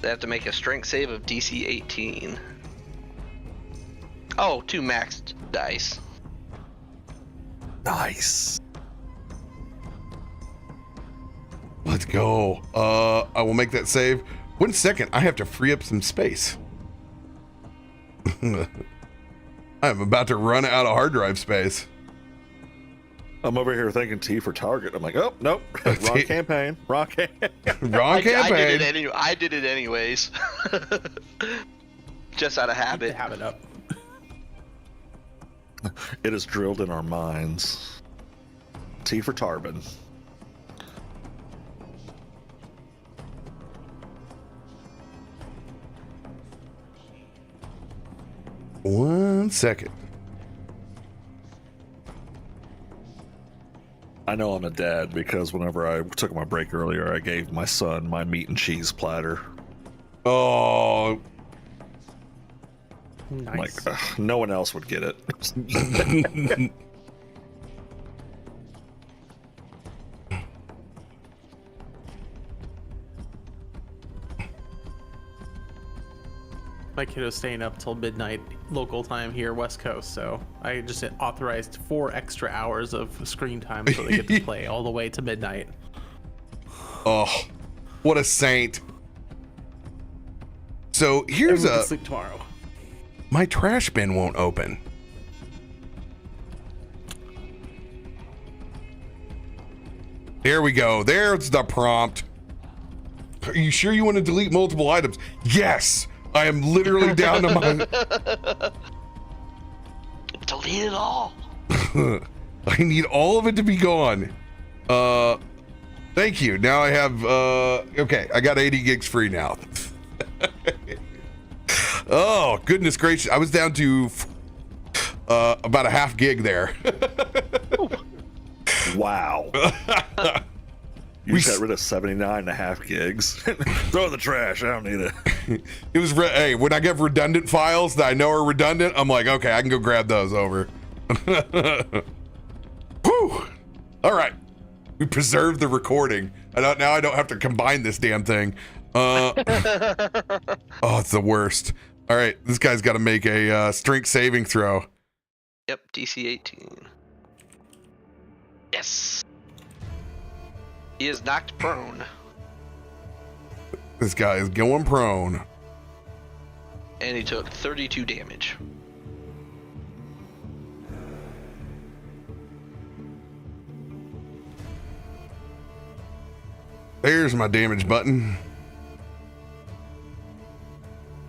They have to make a strength save of DC 18. Oh, 2 maxed dice. nice. Let's go. I will make that save. 1 second, I have to free up some space. I'm about to run out of hard drive space. I'm over here thinking T for target. I'm like, oh, nope. Wrong campaign. Wrong campaign. Wrong campaign. I did it anyways. Just out of habit. Have it up. It is drilled in our minds. T for Tarbin. One second. I know I'm a dad because whenever I took my break earlier, I gave my son my meat and cheese platter. Oh, Nice. I'm like, no one else would get it. My kiddo's staying up till midnight local time here, West Coast, so I just authorized 4 extra hours of screen time so they get to play all the way to midnight. oh, what a saint. So here's Everyone a can sleep tomorrow. my trash bin won't open. There we go. There's the prompt. Are you sure you want to delete multiple items? Yes. I am literally down to my. Delete it all. I need all of it to be gone. Thank you. Now I have. Okay, I got 80 gigs free now. Oh goodness gracious! I was down to about a half gig there. Wow. You just got rid of 79 and a half gigs. Throw it in the trash. I don't need it. It was hey, when I get redundant files that I know are redundant, I'm like, okay, I can go grab those over. Whew. All right, we preserved the recording. Now I don't have to combine this damn thing. Oh, it's the worst. All right, this guy's got to make a strength saving throw. Yep, DC 18. Yes. He is knocked prone. This guy is going prone. And he took 32 damage. There's my damage button.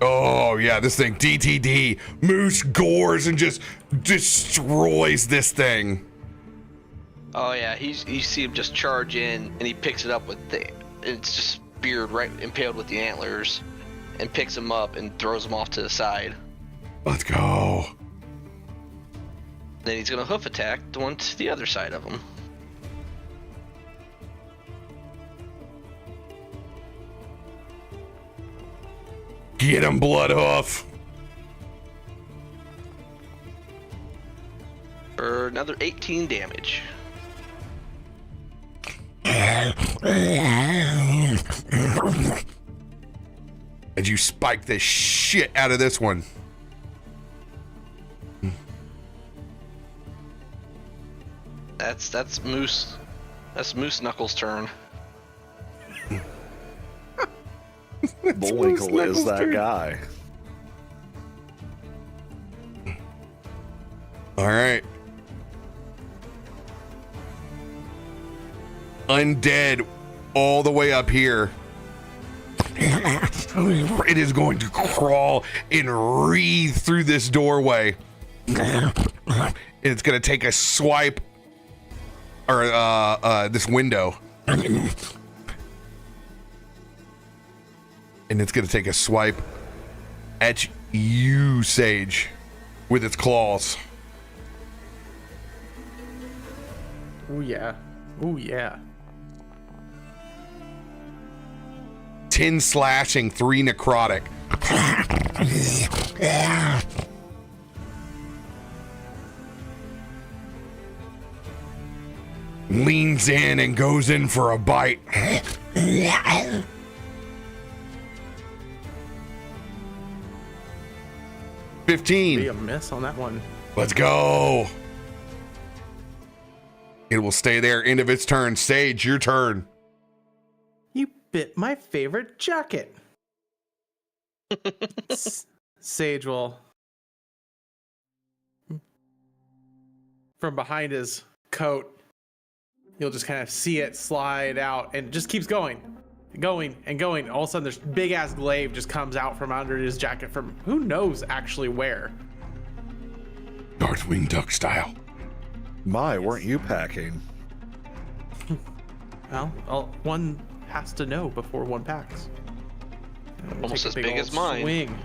Oh, yeah, this thing, DTD. Moose gores and just destroys this thing. Oh yeah, you see him just charge in, and he picks it up with it's just speared right, impaled with the antlers, and picks him up and throws him off to the side. Let's go. Then he's gonna hoof attack the one to the other side of him. Get him, Bloodhoof. For another 18 damage. As you spike the shit out of this one. That's Moose. That's Moose Knuckles' turn. Bullwinkle is that guy. All right. Undead all the way up here. It is going to crawl and wreathe through this doorway. It's going to take a swipe or this window. And it's going to take a swipe at you, Sage, with its claws. Oh yeah. Oh yeah. 10 slashing, 3 necrotic. Leans in and goes in for a bite. 15. Be a miss on that one. Let's go. It will stay there. End of its turn. Sage, your turn. You bit my favorite jacket. Sage will, from behind his coat, you'll just kind of see it slide out, and it just keeps going and going. All of a sudden, this big ass glaive just comes out from under his jacket from who knows actually where. Darkwing Duck style. My, weren't you packing? Well, one has to know before one packs. Almost Take a as big old as mine. Swing.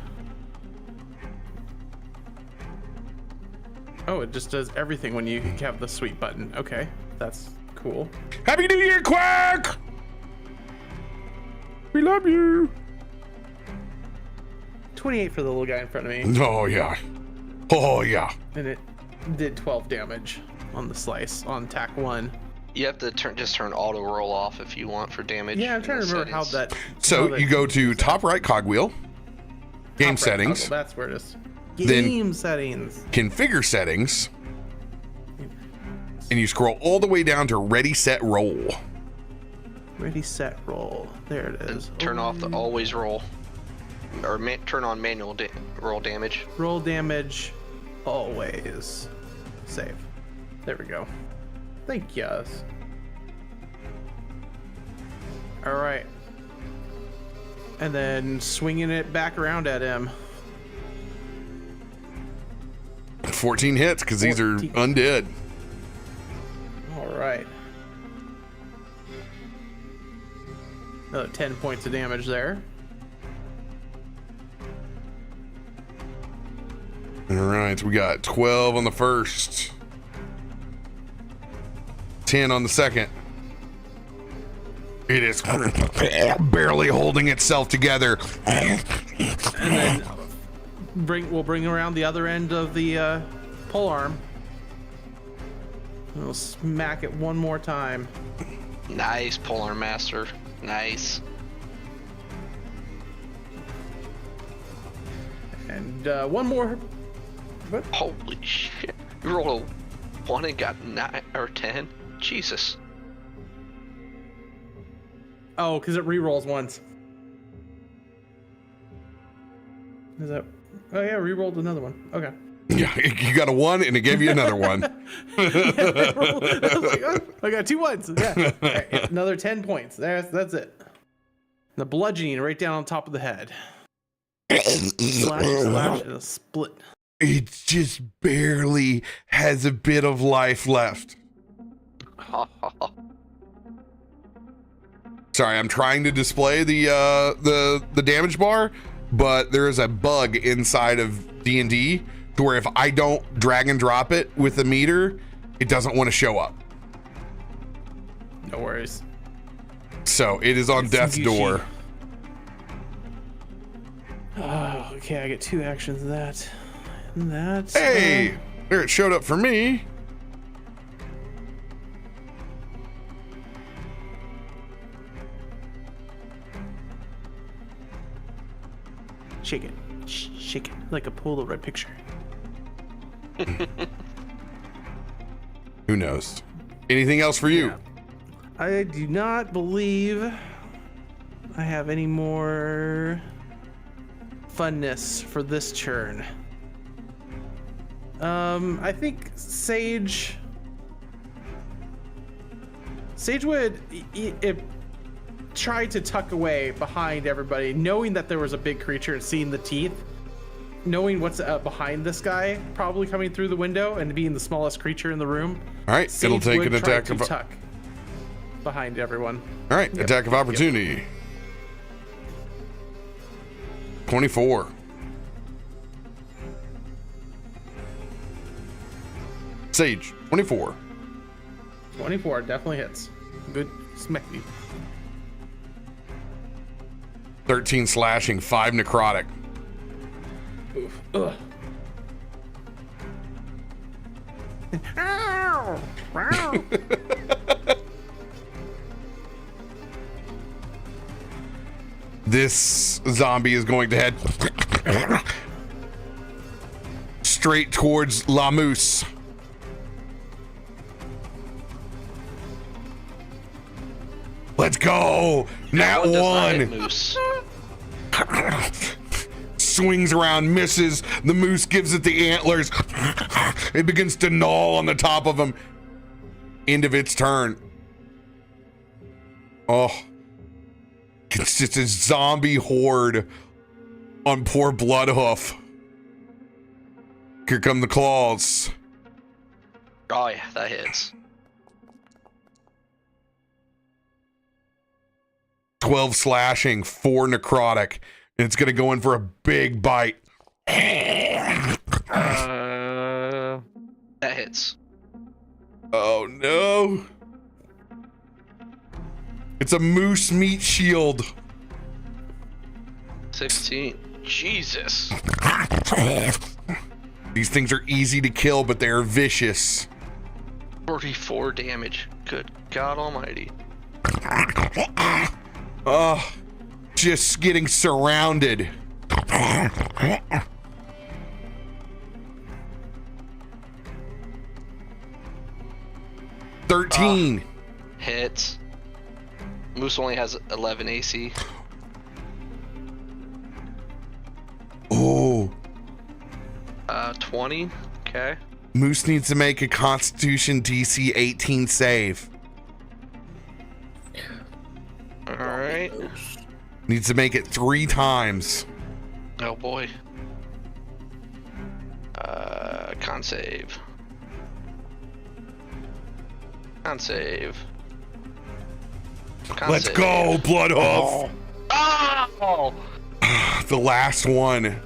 Oh, it just does everything when you have the sweet button. Okay, that's cool. Happy New Year, Quack! We love you. 28 for the little guy in front of me, Oh, yeah. Oh, yeah. and it did 12 damage on the slice on tack 1. You have to turn auto roll off if you want for damage. Yeah, I'm trying to remember how that. So how you go to top right cogwheel, game top right settings, toggle, that's where it is. Then- Game settings. configure settings, and you scroll all the way down to ready, set, roll. Ready, set, roll. There it Then is. turn off the always roll, or turn on manual roll damage. Roll damage, always. Save. There we go. Thank yous. All right. And then swinging it back around at him. 14 hits because these are 14. undead. All right. Another 10 points of damage there. All right, we got 12 on the first, 10 on the second. It is barely holding itself together. And then we'll bring around the other end of the pole arm. We'll smack it one more time. Nice, Polar Master. Nice. need one more. What? Holy shit! You rolled a 1 and got 9 or 10. Jesus. Oh, because it re-rolls once. Is that? Oh yeah, re-rolled another one. Okay. Yeah, you got a 1 and it gave you another 1. I was like, oh, I got 2 ones. Yeah. All right, another 10 points. That's it. The bludgeoning right down on top of the head. Slash, and a split. It just barely has a bit of life left. Sorry, I'm trying to display the damage bar, but there is a bug inside of D&D to where if I don't drag and drop it with the meter, it doesn't want to show up. No worries. So it is on death's door. Oh, okay, I get 2 actions of that. And that. Hey, there it showed up for me. Shake it. Shake it like a Polaroid picture. Who knows? Anything else for you? Yeah. I do not believe I have any more funness for this turn. I think Sage would try to tuck away behind everybody, knowing that there was a big creature and seeing the teeth, knowing what's behind this guy, probably coming through the window and being the smallest creature in the room. All right, Sage it'll take would an try attack to of. tuck behind everyone. All right, Yep. attack of opportunity. 24. Sage, 24. 24 definitely hits. Good smacky. 13 slashing, 5 necrotic. Oof. Ugh. Ow! Wow. This zombie is going to head straight towards La Moose. Let's go! Nat That one does not hit 1! Moose. Swings around, misses. The moose gives it the antlers. It begins to gnaw on the top of him. End of its turn. Oh. It's just a zombie horde on poor Bloodhoof. Here come the claws. Oh yeah, that hits. 12 slashing, 4 necrotic. And it's going to go in for a big bite. That hits. Oh no. It's a moose meat shield. 16. Jesus. These things are easy to kill, but they are vicious. 44 damage. Good God Almighty. Oh, just getting surrounded. $13. Hits. Moose only has 11 AC. Oh, 20. Okay. Moose needs to make a Constitution DC 18 save. Alright. Needs to make it 3 times. Oh boy. Con save. Con save. Con Let's save. go, Bloodhoof. Oh! The last one.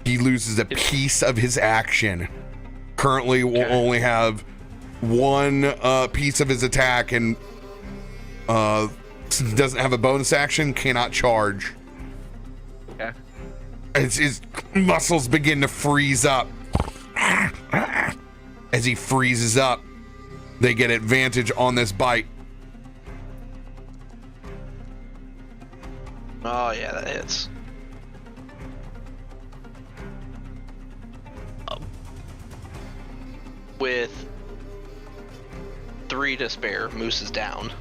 He loses a piece of his action. Currently will only have 1 piece of his attack, and since he doesn't have a bonus action, cannot charge. Okay. As his muscles begin to freeze up. As he freezes up, they get advantage on this bite. Oh yeah, that hits. with 3 to spare, Moose is down.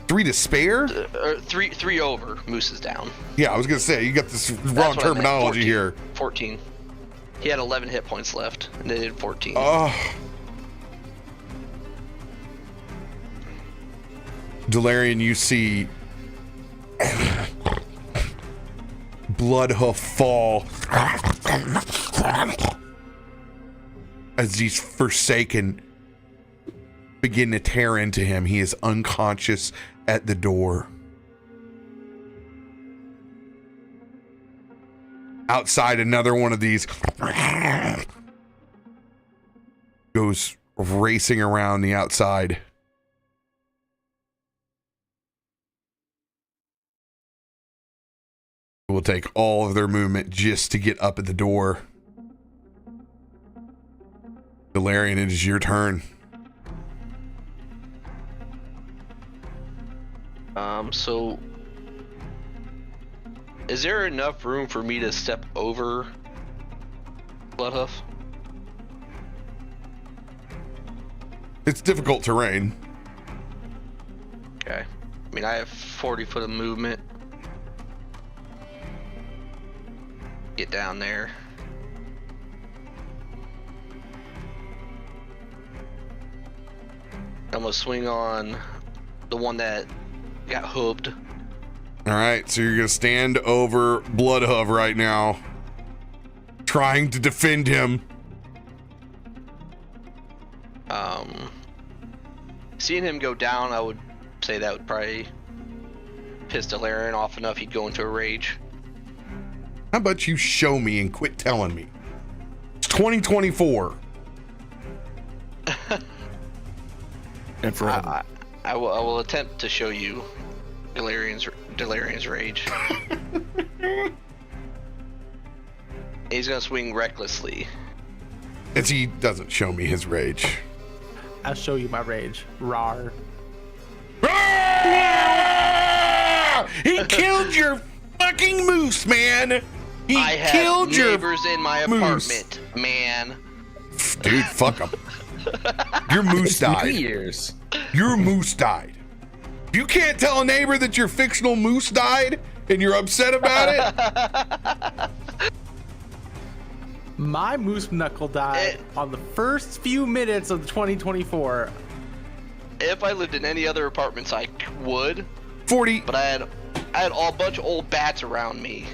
3 to spare? Or three over, Moose is down. Yeah, I was gonna say you got this wrong That's what I meant. terminology 14. here. 14. He had 11 hit points left, and they did 14. Delarian, you see Bloodhoof fall as these Forsaken begin to tear into him. He is unconscious at the door. Outside, another one of these goes racing around the outside. It will take all of their movement just to get up at the door. Delarian, it is your turn. So is there enough room for me to step over Bloodhoof? It's difficult terrain. Okay. I mean, I have 40 foot of movement. Get down there. I'm gonna swing on the one that got hoobed. All right, so you're gonna stand over Bloodhoof right now, trying to defend him. Seeing him go down, I would say that would probably piss Delarian off enough he'd go into a rage. How about you show me and quit telling me? It's 2024. And forever. I will attempt to show you Delarian's rage. He's gonna swing recklessly. As he doesn't show me his rage. I'll show you my rage. Rawr. He killed your fucking moose, man. He I have killed your neighbors in my moose. apartment, man. Dude, fuck him. Your moose died. Years. Your moose died. You can't tell a neighbor that your fictional moose died and you're upset about it? My moose knuckle died on the first few minutes of 2024. If I lived in any other apartments, I would. 40. But I had all bunch of old bats around me.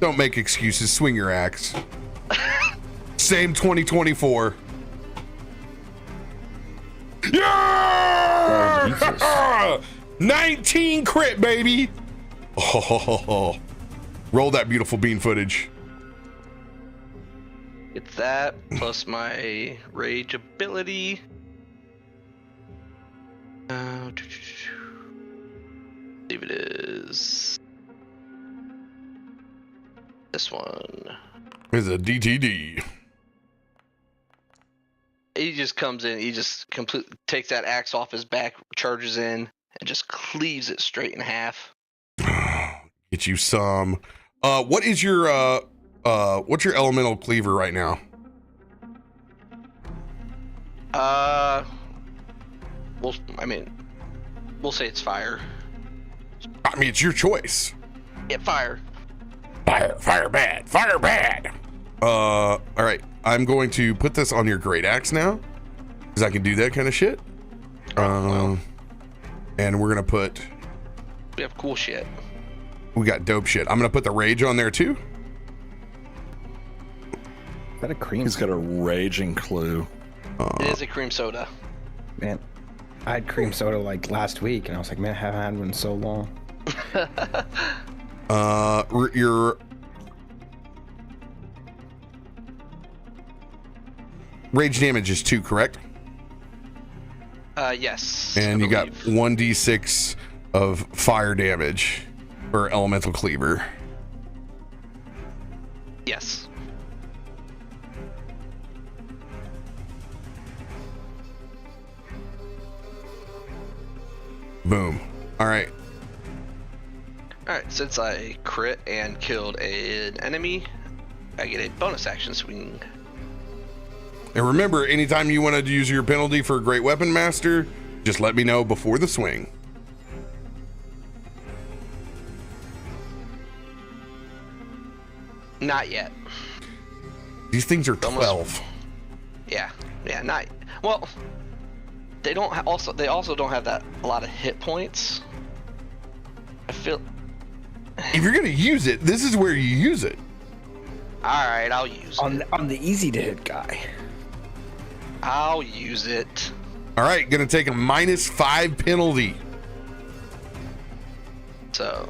Don't make excuses. Swing your axe. Same 2024. Yeah! 19 crit, baby. Oh, roll that beautiful bean footage. It's that plus my rage ability. See if it is this one. It's a DTD. He just comes in. He just completely takes that axe off his back, charges in, and just cleaves it straight in half. Get you some. What's your elemental cleaver right now? We'll say it's fire. I mean, it's your choice. Yeah, fire. Fire bad. All right. I'm going to put this on your great axe now, because I can do that kind of shit. And we're gonna put. We have cool shit. We got dope shit. I'm gonna put the rage on there too. Is that a cream? He's got a raging clue. It is a cream soda. Man, I had cream soda like last week, and I was like, man, I haven't had one in so long. Your rage damage is 2, correct? Yes. And I you got believe. 1d6 of fire damage for elemental cleaver. Yes. Boom. All right. Alright, since I crit and killed an enemy, I get a bonus action swing. And remember, anytime you want to use your penalty for a Great Weapon Master, just let me know before the swing. Not yet. These things are 12. Yeah, not well. They don't they also don't have that a lot of hit points. I feel. If you're gonna use it, this is where you use it. All right, I'll use it. On the easy to hit guy. I'll use it. All right, gonna take a -5 penalty. So,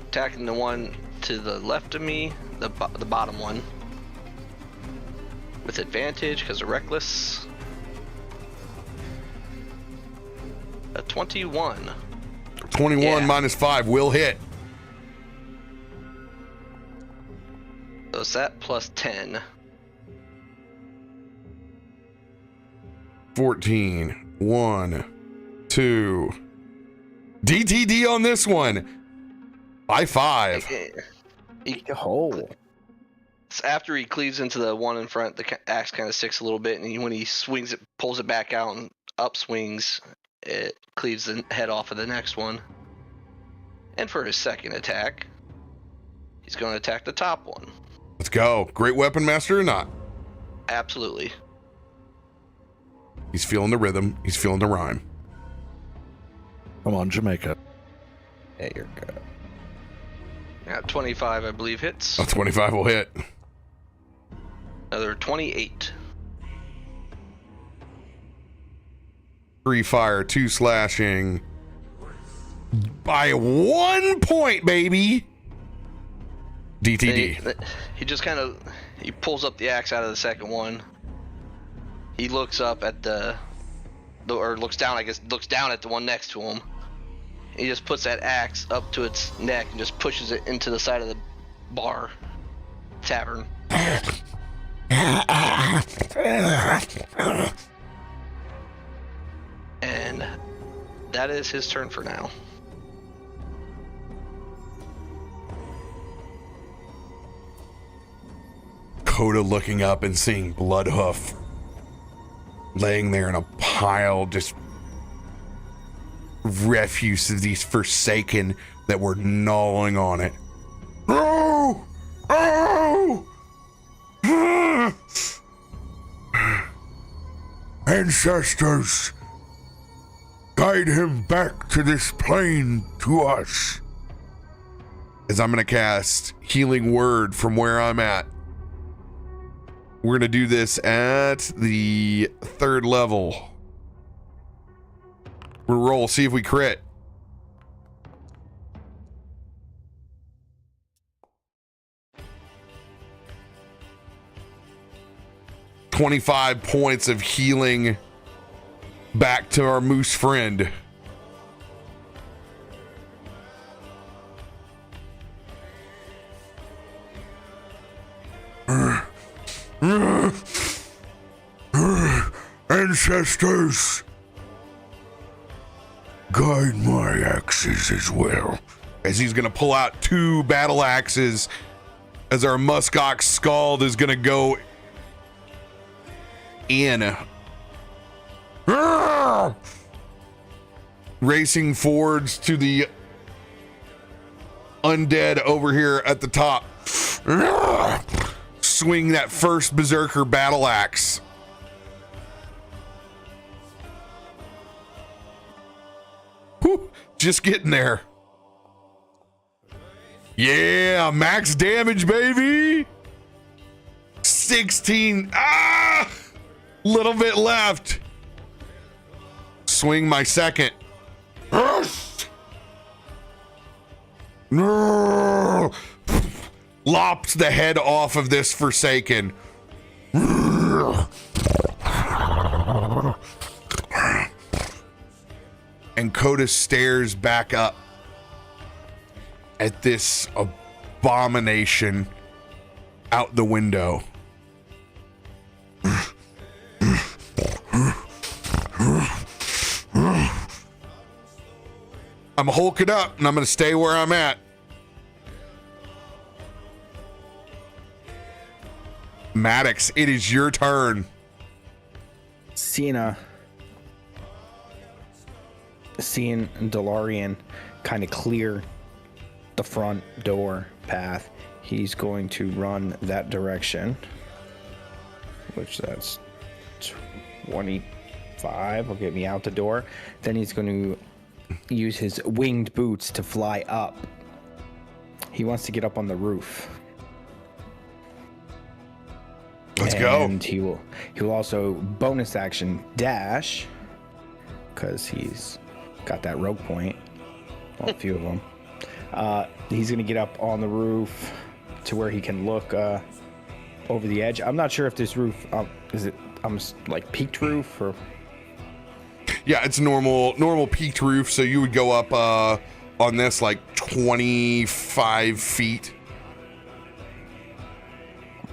attacking the one to the left of me, the bottom one, with advantage because of reckless. A 21. 21 -5 will hit. So it's that plus 10. 14. 1, 2. DTD on this one. By 5. It's after he cleaves into the one in front, the axe kind of sticks a little bit, and when he swings it, pulls it back out and upswings, it cleaves the head off of the next one. And for his second attack, he's going to attack the top one. Let's go. Great Weapon Master or not? Absolutely. He's feeling the rhythm. He's feeling the rhyme. Come on, Jamaica. There you go. Yeah, 25, I believe, hits. A 25 will hit. Another 28. 3 fire, 2 slashing. By 1 point, baby. DTD. He just kind of, he pulls up the axe out of the second one. He looks up at or looks down, I guess, looks down at the one next to him. He just puts that axe up to its neck and just pushes it into the side of the bar tavern. And that is his turn for now. Kota looking up and seeing Bloodhoof laying there in a pile, just refuse of these Forsaken that were gnawing on it. Oh! Oh! Ancestors, guide him back to this plane to us. As I'm going to cast Healing Word from where I'm at. We're going to do this at the 3rd level. We'll roll, see if we crit. $25 points of healing back to our moose friend. Ancestors, guide my axes as well. As he's gonna pull out 2 battle axes, as our muskox scald is gonna go in. Racing forwards to the undead over here at the top. Swing that first berserker battle axe. Whew, just getting there. Yeah, max damage, baby. 16. Little bit left. Swing my second. No. Lops the head off of this Forsaken. And Kota stares back up at this abomination out the window. I'm hulking up and I'm going to stay where I'm at. Maddox, it is your turn. seeing Delarian kind of clear the front door path, he's going to run that direction, which that's 25 will get me out the door. Then he's going to use his winged boots to fly up. He wants to get up on the roof. Let's go. And he will also bonus action dash, because he's got that rogue point. Well, a few of them. He's going to get up on the roof to where he can look over the edge. I'm not sure if this roof is it like peaked roof or. Yeah, it's normal peaked roof. So you would go up on this like 25 feet.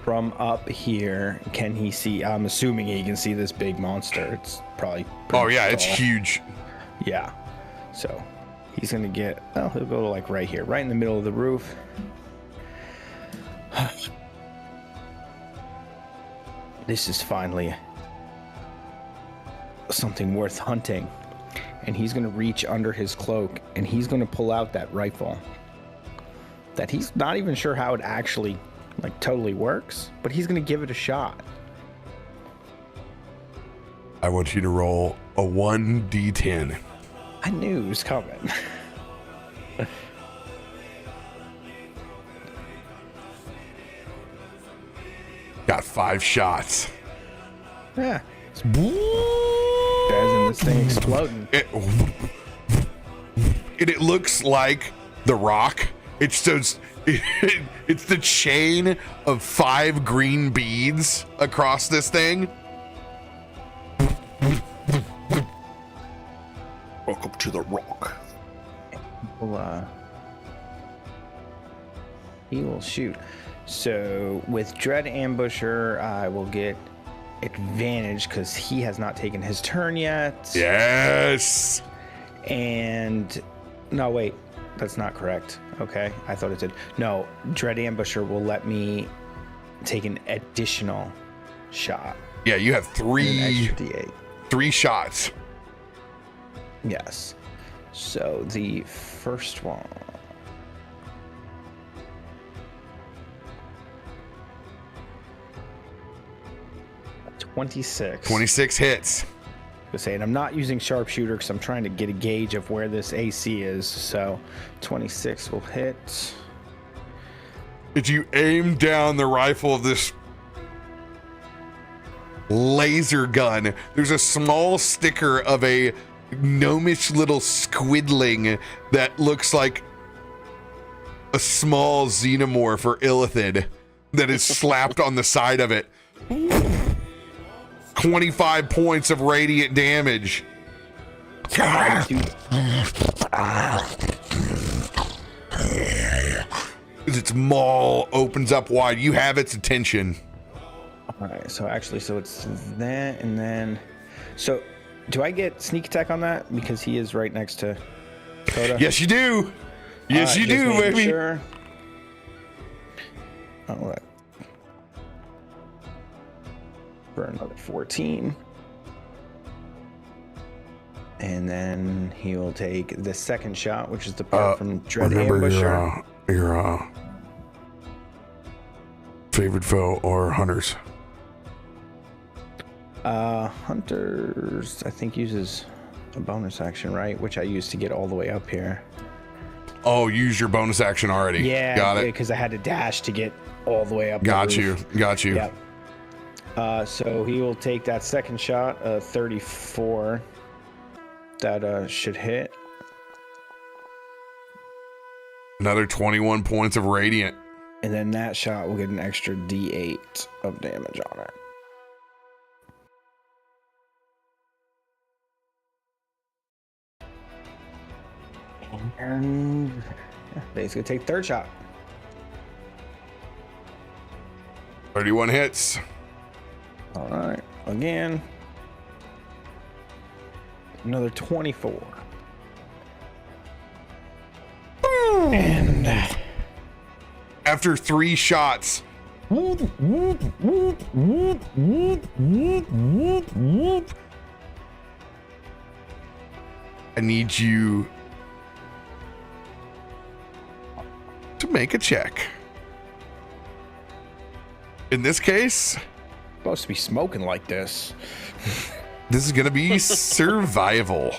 From up here, can he see? I'm assuming he can see this big monster. It's probably. Oh yeah, tall. it's huge. Yeah. So he's gonna get. Oh, he'll go to like right here, right in the middle of the roof. This is finally something worth hunting. And he's gonna reach under his cloak and he's gonna pull out that rifle. That he's not even sure how it actually like totally works, but he's gonna give it a shot. I want you to roll a 1d10. I knew it was coming. Got 5 shots. Yeah. As in this thing exploding. It looks like The Rock. It's the chain of 5 green beads across this thing. Welcome to the Rock. He will shoot. So with Dread Ambusher, I will get advantage because he has not taken his turn yet. Yes. And no, wait, that's not correct. Okay, I thought it did. No, Dread Ambusher will let me take an additional shot. Yeah, you have An extra D8. 3 shots. Yes. So the first one. 26. 26 hits. And I'm not using sharpshooter because I'm trying to get a gauge of where this AC is. So 26 will hit. Did you aim down the rifle of this laser gun? There's a small sticker of a gnomish little squidling that looks like a small xenomorph or illithid that is slapped on the side of it. 25 points of radiant damage. As its maw opens up wide, you have its attention. All right, so it's that, and then, so do I get sneak attack on that because he is right next to Kota? Yes, you do. Yes, you do, baby. Sure. Oh, that. For another 14. And then he will take the second shot, which is the part from Dread Ambusher. Your favorite foe or hunters? Hunters, I think, uses a bonus action, right? Which I used to get all the way up here. Oh, use your bonus action already. Yeah, got it. Because I had to dash to get all the way up. Got the you. roof. Got you. Yep. So he will take that second shot, 34. That should hit. Another 21 points of radiant. And then that shot will get an extra D8 of damage on it. And he's going to take third shot. 31 hits. All right. Again. Another 24. And after 3 shots, I need you to make a check. In this case, Supposed to be smoking like this. this is gonna be survival.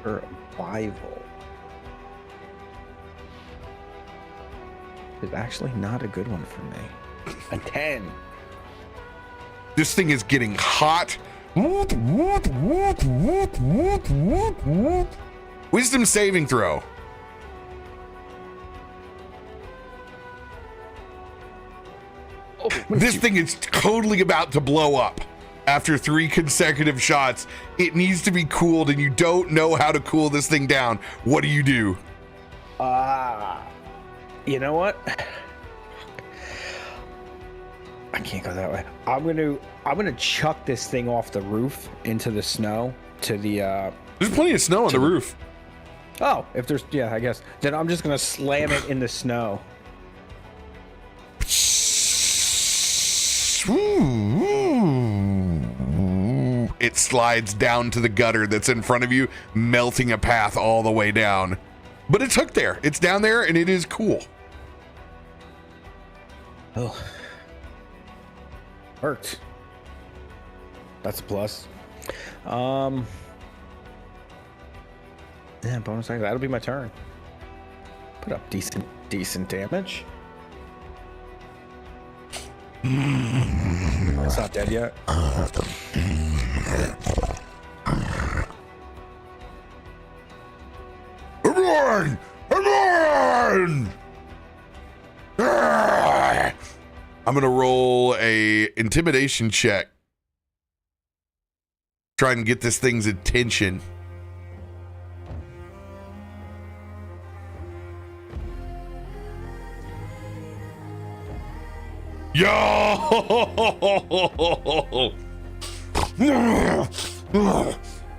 Survival is actually not a good one for me. A 10. This thing is getting hot. Wisdom saving throw. This thing is totally about to blow up after 3 consecutive shots. It needs to be cooled, and you don't know how to cool this thing down. What do you do? You know what? I can't go that way. I'm gonna chuck this thing off the roof into the snow to the There's plenty of snow on the roof. Oh, if there's, yeah, I guess. Then I'm just gonna slam it in the snow. It slides down to the gutter that's in front of you, melting a path all the way down. But it's hooked there. It's down there, and it is cool. Oh. Hurt. That's a plus. Yeah, bonus action. That'll be my turn. Put up decent damage. It's not dead yet. Come on! Come on! I'm gonna roll a intimidation check. Try and get this thing's attention. Yo!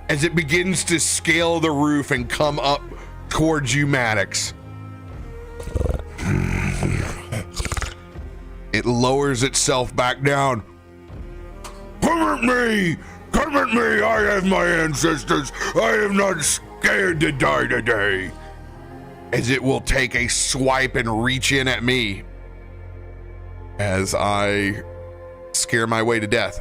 As it begins to scale the roof and come up towards you, Maddox. It lowers itself back down. Come at me! Come at me! I have my ancestors. I am not scared to die today. As it will take a swipe and reach in at me as I scare my way to death.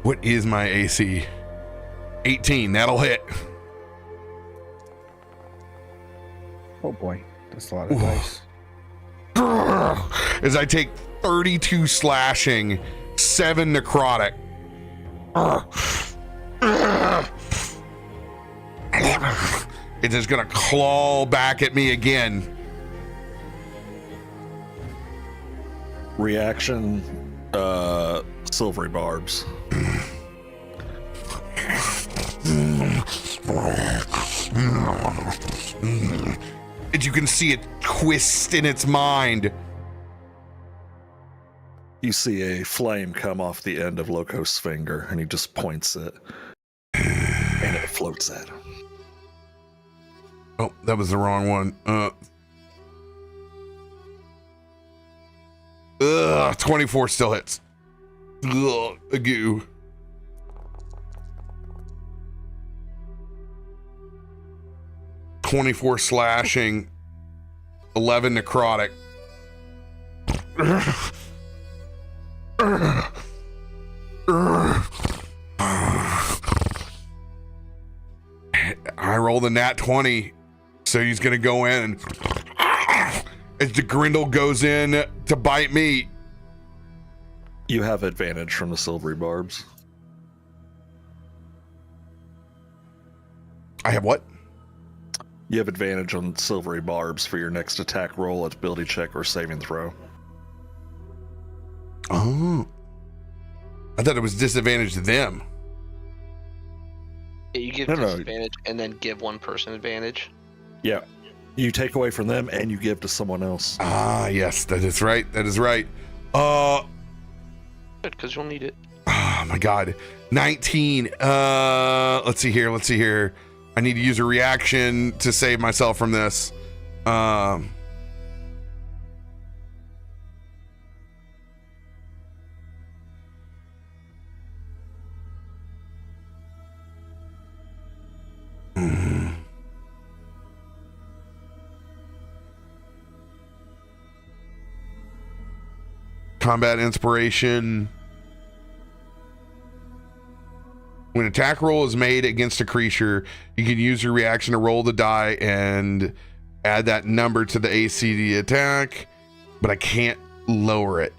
What is my AC? 18, that'll hit. Oh boy, that's a lot of dice. As I take 32 slashing, 7 necrotic. It is gonna claw back at me again. Reaction, silvery barbs. And you can see it twist in its mind. You see a flame come off the end of Locos' finger, and he just points it, and it floats at him. Oh, that was the wrong one. 24 still hits. Ugh, a goo. .24 slashing, 11 necrotic. I rolled a nat 20, so he's gonna go in and as the Grindle goes in to bite me. You have advantage from the silvery barbs. I have what? You have advantage on silvery barbs for your next attack roll, ability check, or saving throw. Oh. I thought it was disadvantage to them. Yeah, you give No. disadvantage and then give one person advantage. Yeah. You take away from them and you give to someone else. Ah, yes, that is right. That is right. Good, because you'll need it. Oh my God. 19. Let's see here. I need to use a reaction to save myself from this. Combat inspiration. When an attack roll is made against a creature, you can use your reaction to roll the die and add that number to the AC of the attack, but I can't lower it.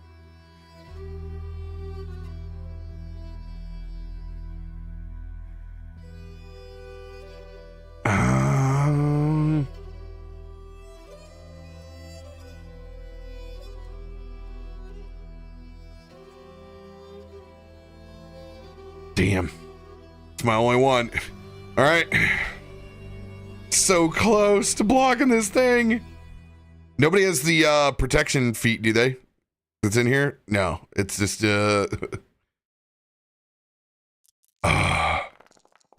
Damn. It's my only one. All right. So close to blocking this thing. Nobody has the protection feat, do they? That's in here? No. It's just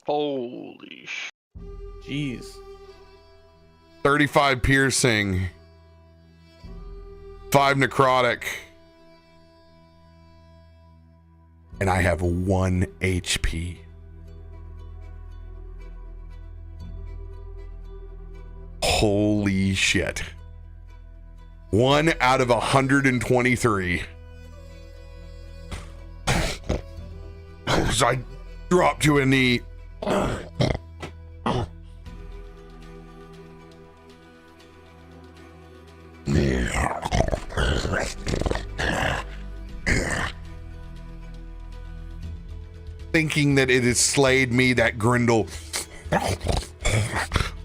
Holy Jeez. 35 piercing. 5 necrotic. And I have 1 HP. Holy shit. 1 out of 123. So I dropped to a knee. Thinking that it has slayed me, that Grindel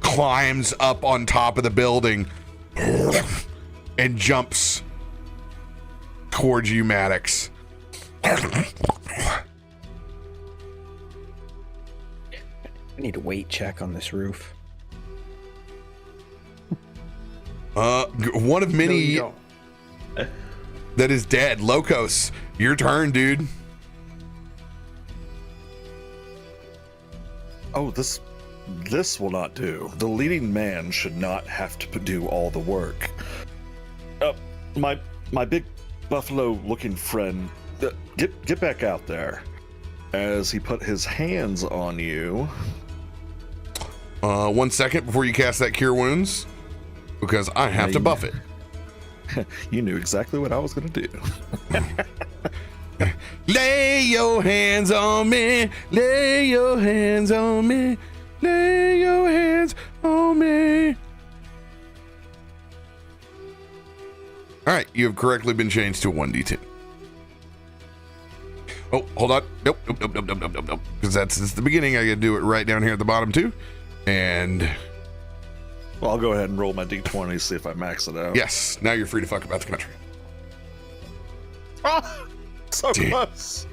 climbs up on top of the building and jumps towards you, Maddox. I need a weight check on this roof. One of many that is dead. Locos, your turn, dude. Oh, this will not do. The leading man should not have to do all the work. My big buffalo-looking friend, get back out there. As he put his hands on you. 1 second before you cast that Cure Wounds, because I have to buff it. You knew exactly what I was going to do. Lay your hands on me. Lay your hands on me. Lay your hands on me. All right, you have correctly been changed to a 1d10. Oh, hold on. Nope. Because that's the beginning. I got to do it right down here at the bottom too. And well, I'll go ahead and roll my d20, see if I max it out. yes, now you're free to fuck about the country. Oh, so Damn. close.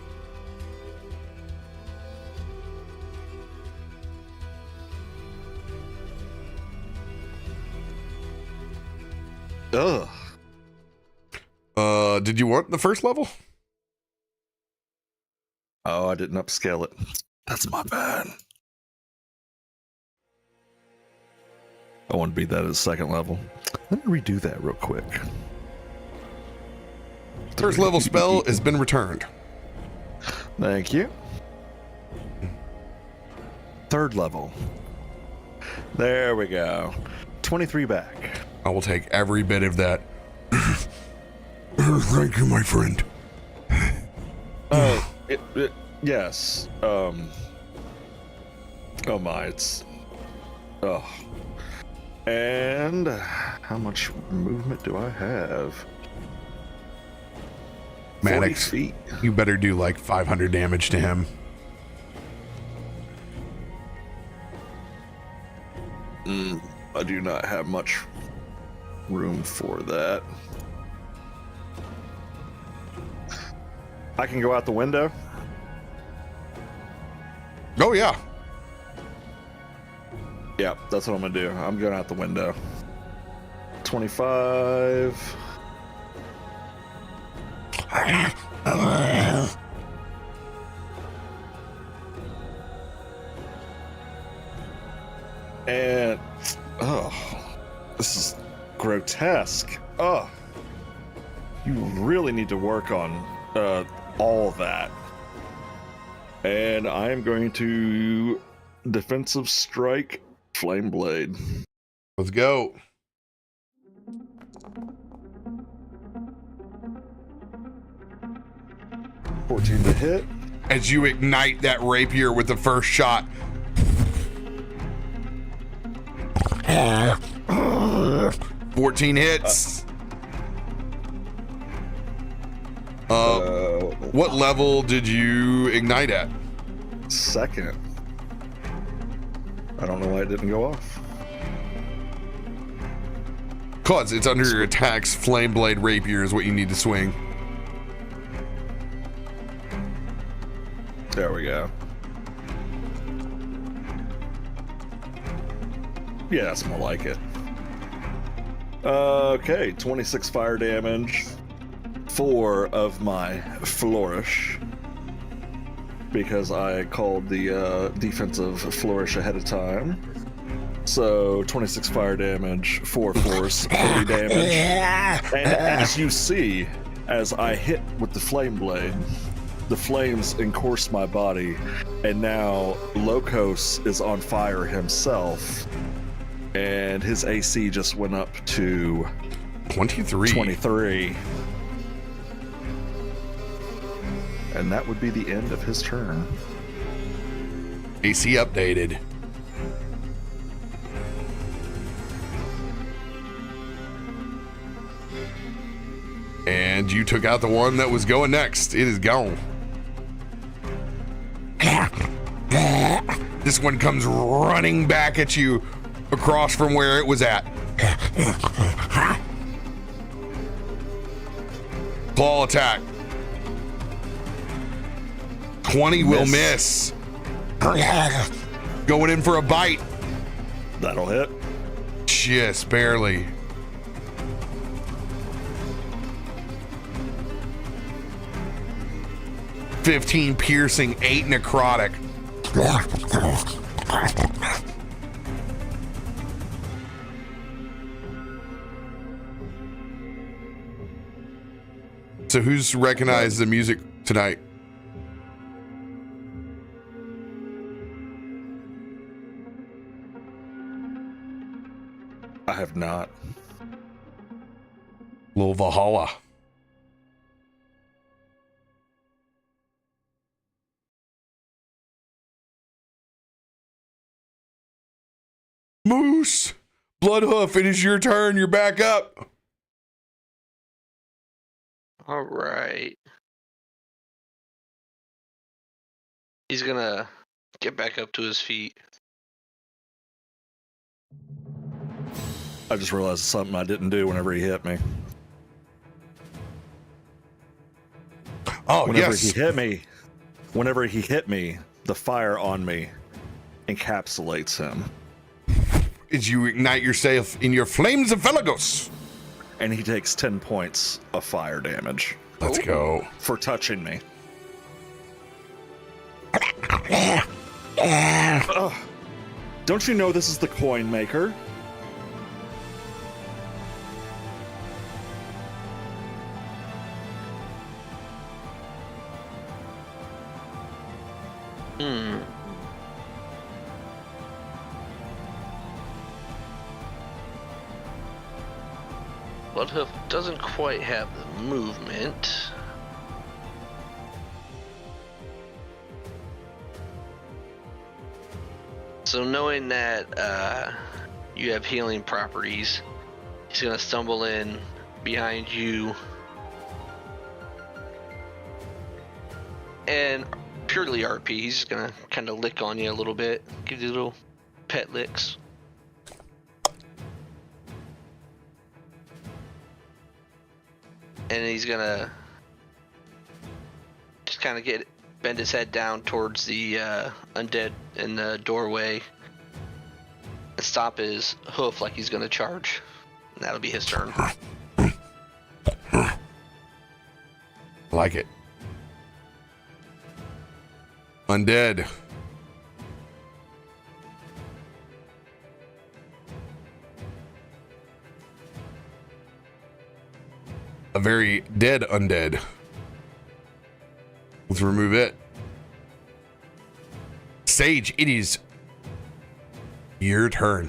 Ugh. Did you want the first level? Oh, I didn't upscale it. That's my bad. I want to beat that at second level. Let me redo that real quick. First level spell has been returned. Thank you. Third level. There we go. 23 back. I will take every bit of that. Thank you, my friend. Oh, yes. Oh my, it's. Oh. And how much movement do I have? 40 Maddox, feet. you better do like 500 damage to him. I do not have much room for that. I can go out the window. Oh, yeah. Yeah, that's what I'm gonna do. I'm going out the window. 25. And oh, this is grotesque. Oh, you really need to work on all that. And I am going to defensive strike flame blade. Let's go. $14 to hit. As you ignite that rapier with the first shot. 14 hits. What level did you ignite at? Second. I don't know why it didn't go off. Cause it's under your attacks. Flame blade rapier is what you need to swing. There we go. Yeah, that's more like it. Okay, 26 fire damage. 4 of my flourish. Because I called the defensive flourish ahead of time. So 26 fire damage, 4 force, 30 damage. And as you see, as I hit with the flame blade, the flames encourse my body, and now Lokos is on fire himself, and his AC just went up to 23. And that would be the end of his turn. AC updated. And you took out the one that was going next. It is gone. This one comes running back at you across from where it was at. Claw attack. 20 will miss. Going in for a bite. That'll hit. Just barely. $15 piercing, 8 necrotic. So who's recognized the music tonight? I have not. Little Valhalla. Moose, Bloodhoof, it is your turn. You're back up. All right. He's gonna get back up to his feet. I just realized something I didn't do whenever he hit me. Oh, Whenever yes. whenever he hit me, the fire on me encapsulates him. As you ignite yourself in your flames of Velagos. And he takes 10 points of fire damage Let's go. for touching me. Ugh. Don't you know this is the coin maker? Bloodhoof doesn't quite have the movement. So knowing that you have healing properties, he's gonna stumble in behind you and purely RP, he's just gonna kind of lick on you a little bit, give you little pet licks. And he's gonna just kind of bend his head down towards the undead in the doorway and stop his hoof like he's gonna charge. And that'll be his turn. Like it. Undead. a very dead undead. Let's remove it. Sage, it is your turn.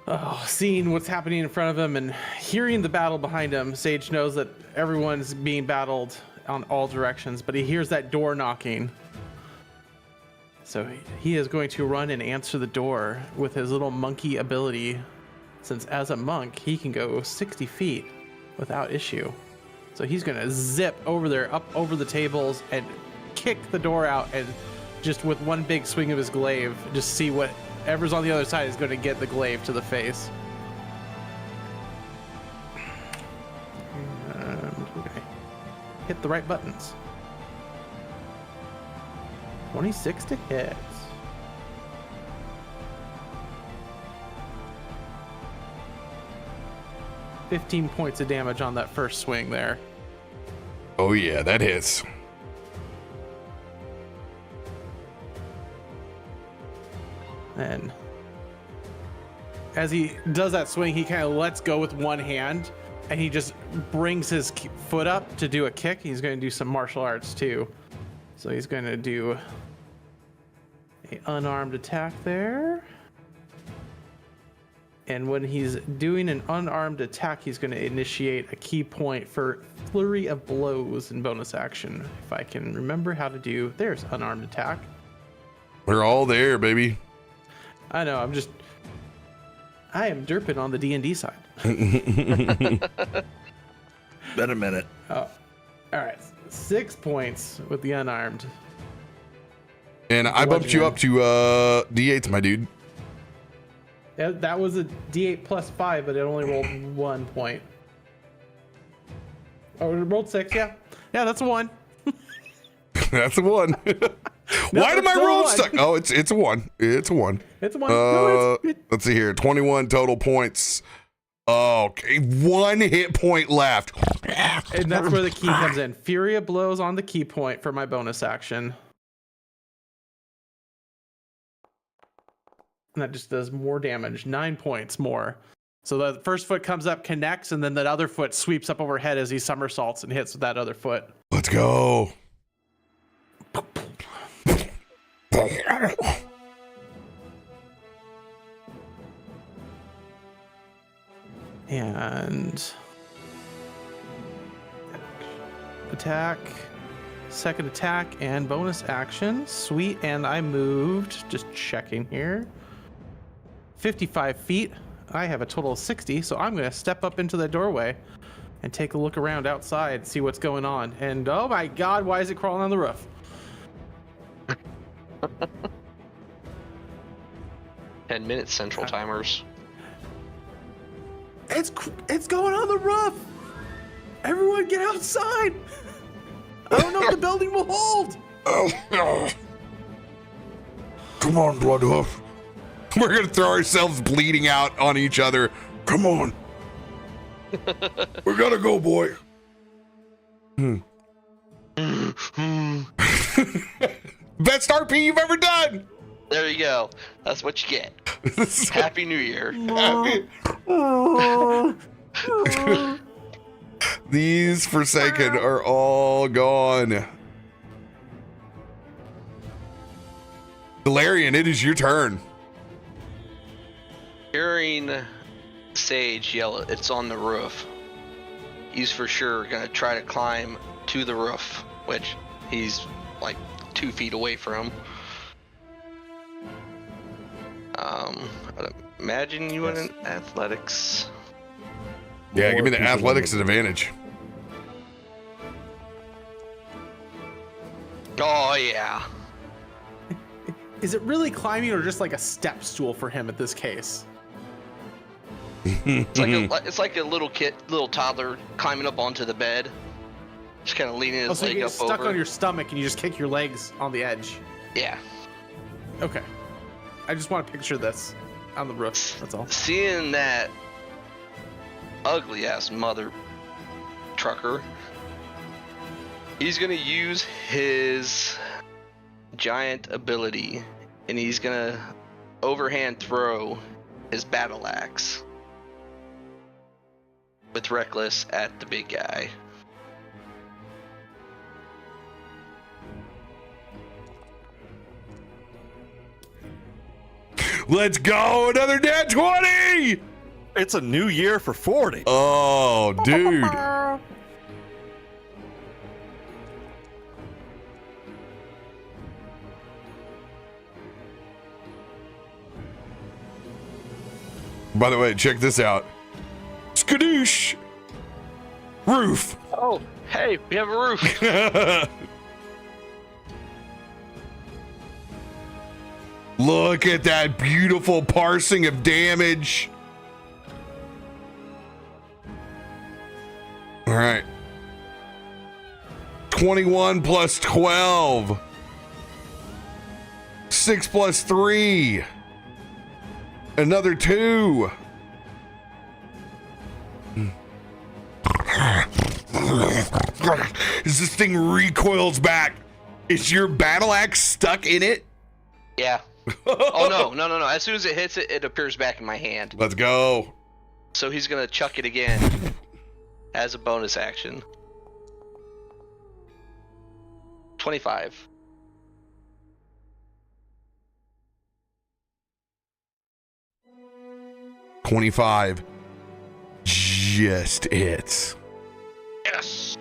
Oh, seeing what's happening in front of him and hearing the battle behind him, Sage knows that everyone's being battled on all directions, but he hears that door knocking. So he is going to run and answer the door with his little monkey ability, since as a monk, he can go 60 feet without issue. So he's going to zip over there, up over the tables, and kick the door out, and just with one big swing of his glaive, just see whatever's on the other side is going to get the glaive to the face. And okay. Hit the right buttons. 26 to hit. $15 points of damage on that first swing there. Oh yeah, that hits. And as he does that swing, he kind of lets go with one hand, and he just brings his foot up to do a kick. He's going to do some martial arts too. So he's going to do an unarmed attack there. And when he's doing an unarmed attack, he's going to initiate a key point for flurry of blows in bonus action. If I can remember how to do, there's unarmed attack. We're all there, baby. I know, I am derping on the D&D side. Been a minute. Oh, all right. 6 points with the unarmed. And I bumped you up to D8s, my dude. That was a D8 plus 5, but it only rolled 1 point. Oh, it rolled 6, yeah. Yeah, that's a 1. That's a 1. Why did my roll stuck? Oh, it's a 1. It's a 1. It's a 1. No, let's see here. 21 total points. Okay, 1 hit point left. And that's where the key comes in. Fury of blows on the key point for my bonus action. And that just does more damage. 9 points more. So the first foot comes up, connects, and then that other foot sweeps up overhead as he somersaults and hits with that other foot. Let's go. And attack, second attack, and bonus action. Sweet. And I moved, just checking here, 55 feet. I have a total of 60, so I'm going to step up into the doorway and take a look around outside, see what's going on. And oh my god, why is it crawling on the roof? 10-minute central timers. It's going on the roof. Everyone get outside. I don't know if the building will hold. Come on, Bloodhoof. We're gonna throw ourselves bleeding out on each other. Come on. We gotta go, boy. Best RP you've ever done. There you go. That's what you get. Happy New Year. These Forsaken are all gone. Galarian, it is your turn. Hearing Sage yell, "It's on the roof," he's for sure gonna try to climb to the roof, which he's like 2 feet away from. I'd imagine you want an athletics. Yeah, give me the athletics advantage. Oh yeah. Is it really climbing or just like a step stool for him at this case? It's like a little toddler climbing up onto the bed, just kind of leaning his So you leg get up stuck over. on your stomach and you just kick your legs on the edge. Yeah. Okay. I just want to picture this on the roof. That's all. Seeing that ugly ass mother trucker, he's gonna use his giant ability and he's gonna overhand throw his battle axe. with Reckless at the big guy. Let's go. Another nat 20. It's a new year for 40. Oh, dude. By the way, check this out. Skadoosh. Roof. Oh, hey, we have a roof. Look at that beautiful parsing of damage. All right. 21 plus 12. 6 plus 3. Another 2. As this thing recoils back, is your battle axe stuck in it? Yeah. Oh, no. As soon as it hits it, it appears back in my hand. Let's go. So he's going to chuck it again as a bonus action. 25. $25 just hits. Yes.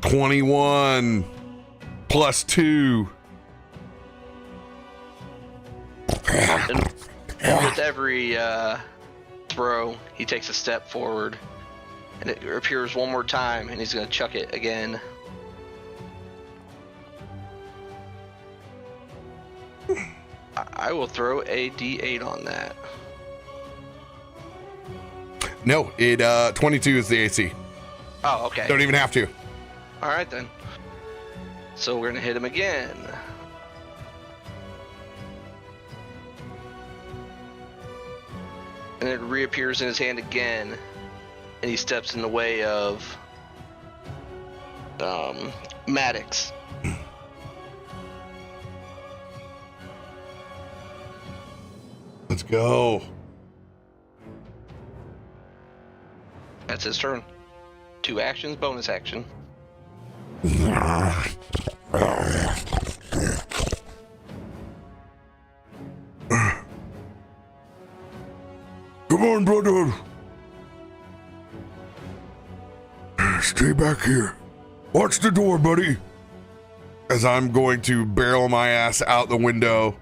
$21 plus 2. And with every throw, he takes a step forward, and it appears one more time, and he's going to chuck it again. I will throw a D8 on that. No, it 22 is the AC. Oh, okay. Don't even have to. All right then. So we're gonna hit him again. And it reappears in his hand again, and he steps in the way of Maddox. Let's go. That's his turn. 2 actions, bonus action. Come on, brother. Stay back here. Watch the door, buddy. As I'm going to barrel my ass out the window.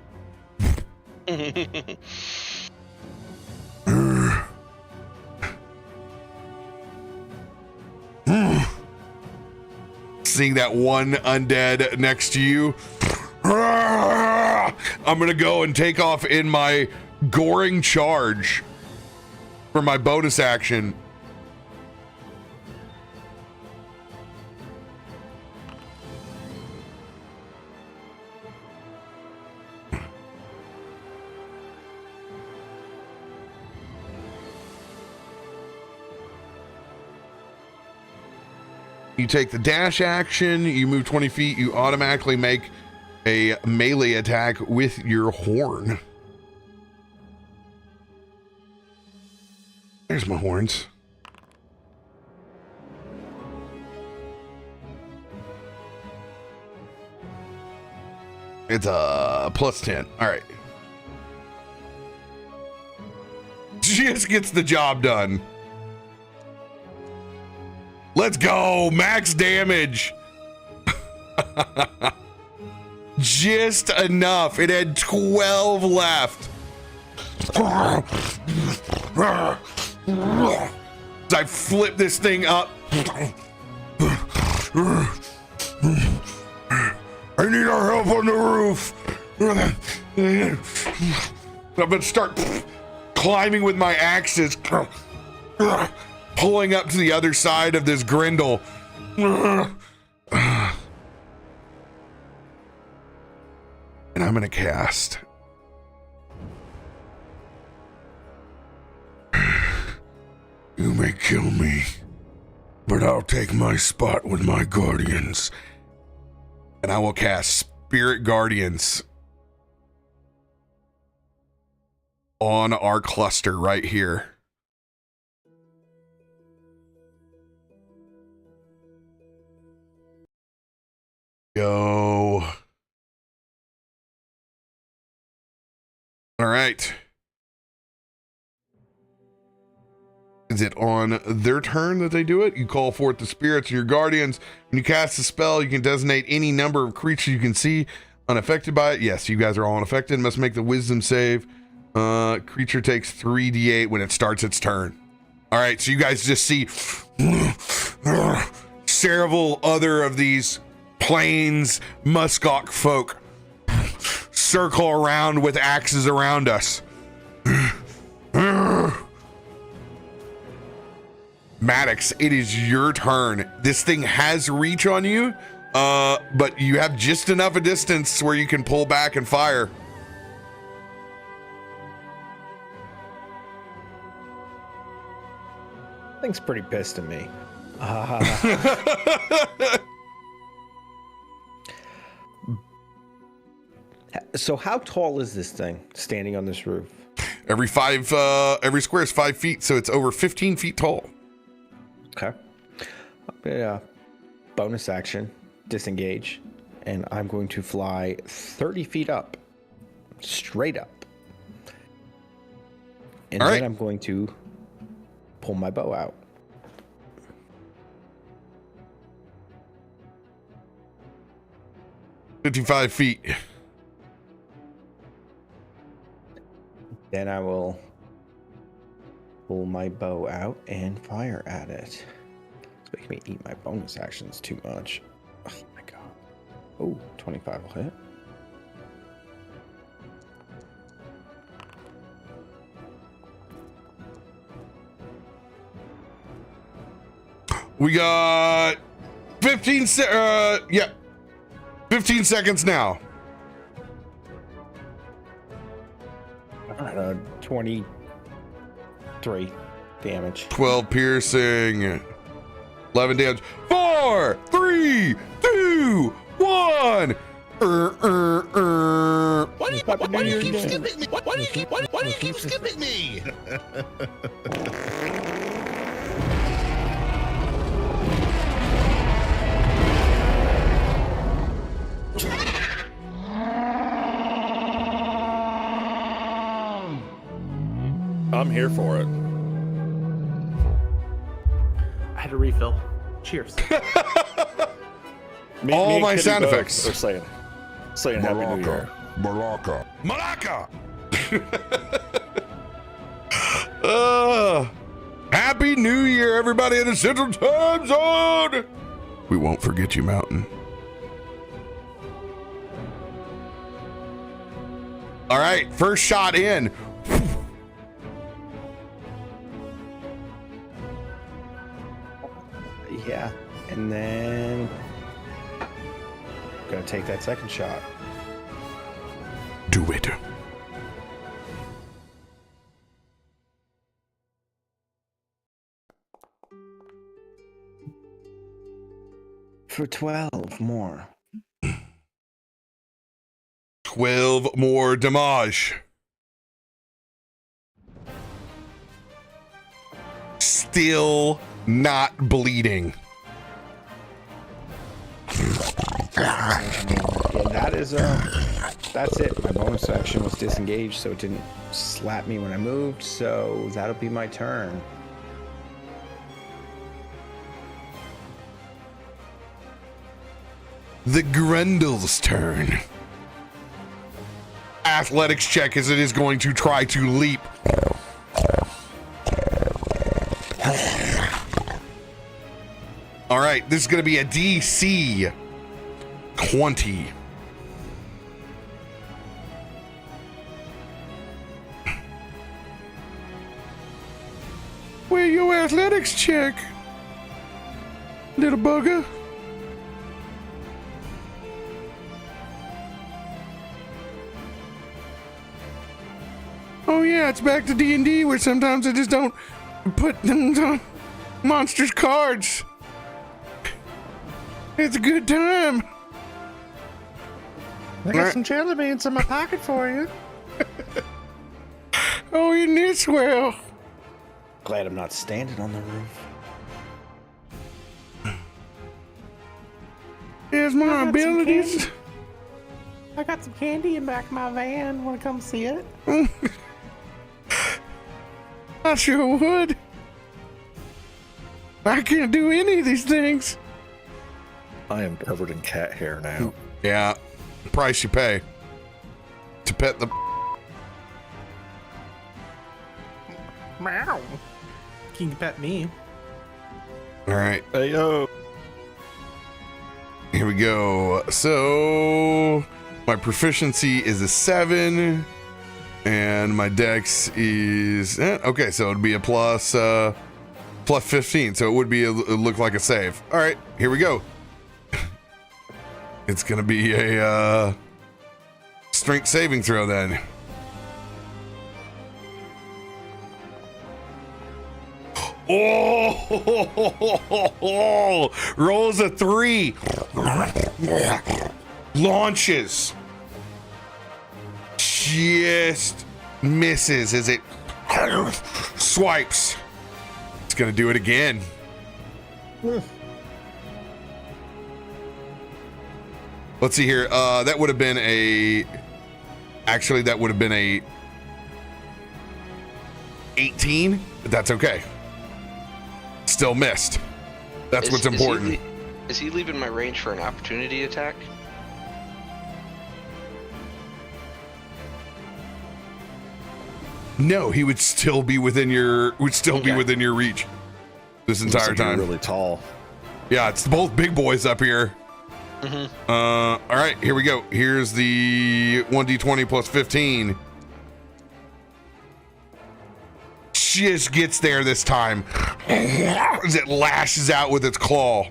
Seeing that one undead next to you, I'm gonna go and take off in my goring charge for my bonus action. You take the dash action, you move 20 feet, you automatically make a melee attack with your horn. There's my horns. It's a plus 10. All right. Just gets the job done. Let's go, max damage. Just enough. It had 12 left. I flip this thing up. I need our help on the roof. I'm gonna start climbing with my axes. Pulling up to the other side of this grindle. And I'm gonna cast. You may kill me, but I'll take my spot with my guardians. And I will cast Spirit Guardians on our cluster right here. Go. All right. Is it on their turn that they do it? You call forth the spirits and your guardians. When you cast a spell, you can designate any number of creatures you can see unaffected by it. Yes, you guys are all unaffected. Must make the wisdom save. Creature takes 3d8 when it starts its turn. All right, so you guys just see several other of these plains muskox folk circle around with axes around us. Maddox, it is your turn. This thing has reach on you, but you have just enough a distance where you can pull back and fire. Thing's pretty pissed at me. So how tall is this thing standing on this roof? Every square is 5 feet, so it's over 15 feet tall. Okay. Yeah. Bonus action, disengage, and I'm going to fly 30 feet up, straight up. And all then right. I'm going to pull my bow out. $55 feet. Then I will pull my bow out and fire at it. It's making me eat my bonus actions too much. Oh my god. Oh, 25 will hit. We got 15 seconds now. 23 damage. 12 piercing. 11 damage. 4, 3, 2, 1. Why do you keep skipping me? Why do you keep skipping me? I'm here for it. I had a refill. Cheers. All and my Kitty sound both effects. are saying Happy New Year. Malaka. Happy New Year, everybody in the Central Time Zone. We won't forget you, Mountain. All right, first shot in. Yeah, and then gonna take that second shot. Do it. For 12 more. 12 more damage. Still not bleeding. Yeah, that's it. My bonus action was disengaged, so it didn't slap me when I moved, so that'll be my turn. The Grundle's turn. Athletics check as it is going to try to leap. All right, this is going to be a DC 20. Where your athletics check, little bugger? Oh yeah, it's back to D&D where sometimes I just don't put them on monsters' cards. It's a good time. I got some jelly beans in my pocket for you. Oh, isn't it swell? Glad I'm not standing on the roof. Here's my abilities. I got some candy in back of my van. Want to come see it? I sure would. I can't do any of these things. I am covered in cat hair now. Yeah, price you pay to pet the. Meow. You can pet me. All right, Hey yo. here we go. So my proficiency is a 7, and my dex is okay. So it'd be a plus 15. So it would be it look like a save. All right, here we go. It's gonna be a strength saving throw then. Oh, rolls a 3. Launches. Just misses as it swipes. It's gonna do it again. Let's see here. That would have been a 18, but that's okay. Still missed. That's what's important. Is he leaving my range for an opportunity attack? No, he would still be within your within your reach this entire Looks like you're time. really tall. Yeah, it's both big boys up here. All right, here we go. Here's the 1d20 plus 15. Just gets there this time as it lashes out with its claw.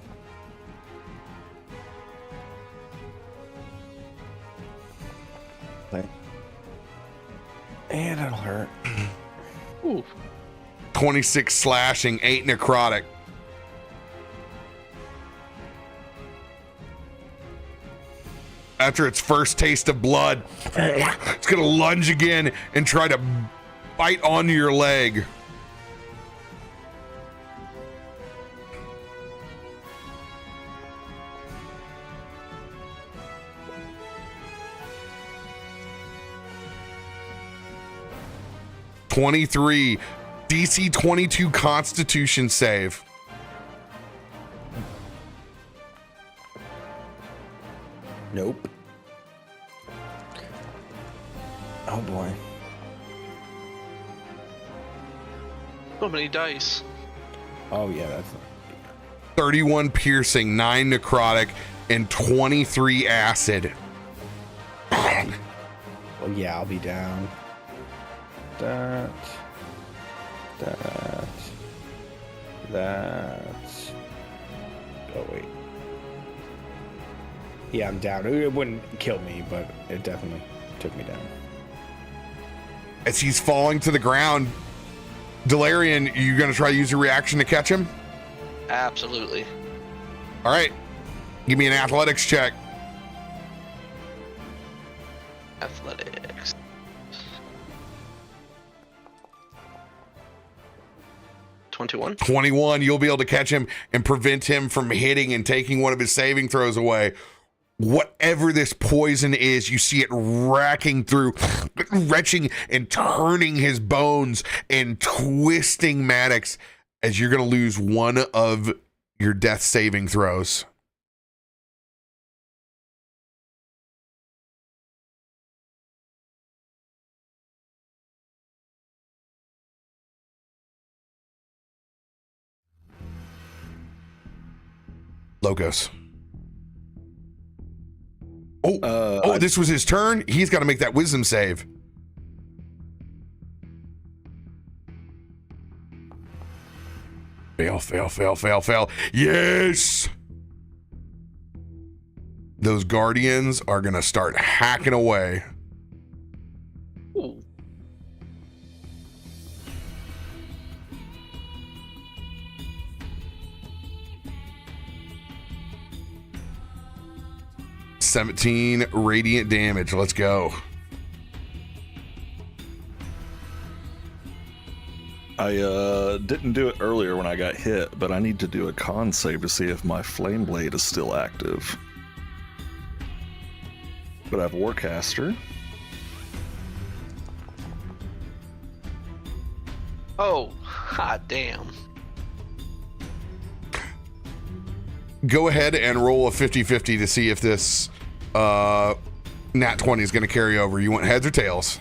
And it'll hurt. Ooh. 26 slashing, 8 necrotic. After its first taste of blood, it's gonna lunge again and try to bite onto your leg. (23) DC 22 Constitution save. Nope. Oh boy. So many dice. Oh yeah, that's 31 piercing, 9 necrotic, and 23 acid. well yeah, I'll be down. That. Oh wait. Yeah, I'm down. It wouldn't kill me, but it definitely took me down. As he's falling to the ground, Delarian, you gonna try to use your reaction to catch him? Absolutely. All right, give me an athletics check. Athletics. (21). 21, you'll be able to catch him and prevent him from hitting and taking one of his saving throws away. Whatever this poison is, you see it racking through, retching and turning his bones and twisting Maddox as you're going to lose one of your death saving throws. Logos. Oh, this was his turn. He's got to make that wisdom save. Fail, fail, fail, fail, fail. Yes! Those guardians are going to start hacking away. Ooh. $17 radiant damage. Let's go. I didn't do it earlier when I got hit, but I need to do a con save to see if my flame blade is still active. But I have Warcaster. Oh, hot damn. Go ahead and roll a 50-50 to see if this nat 20 is going to carry over. You want heads or tails?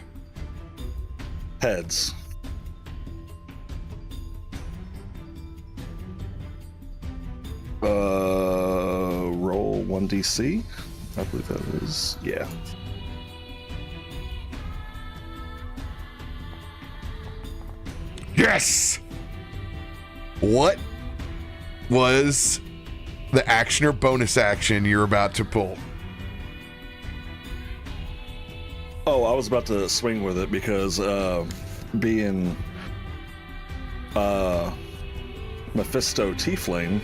Heads. Roll 1d6. I believe that is, yeah. Yes! What was the action or bonus action you're about to pull? Oh, I was about to swing with it because being Mephisto Tiefling,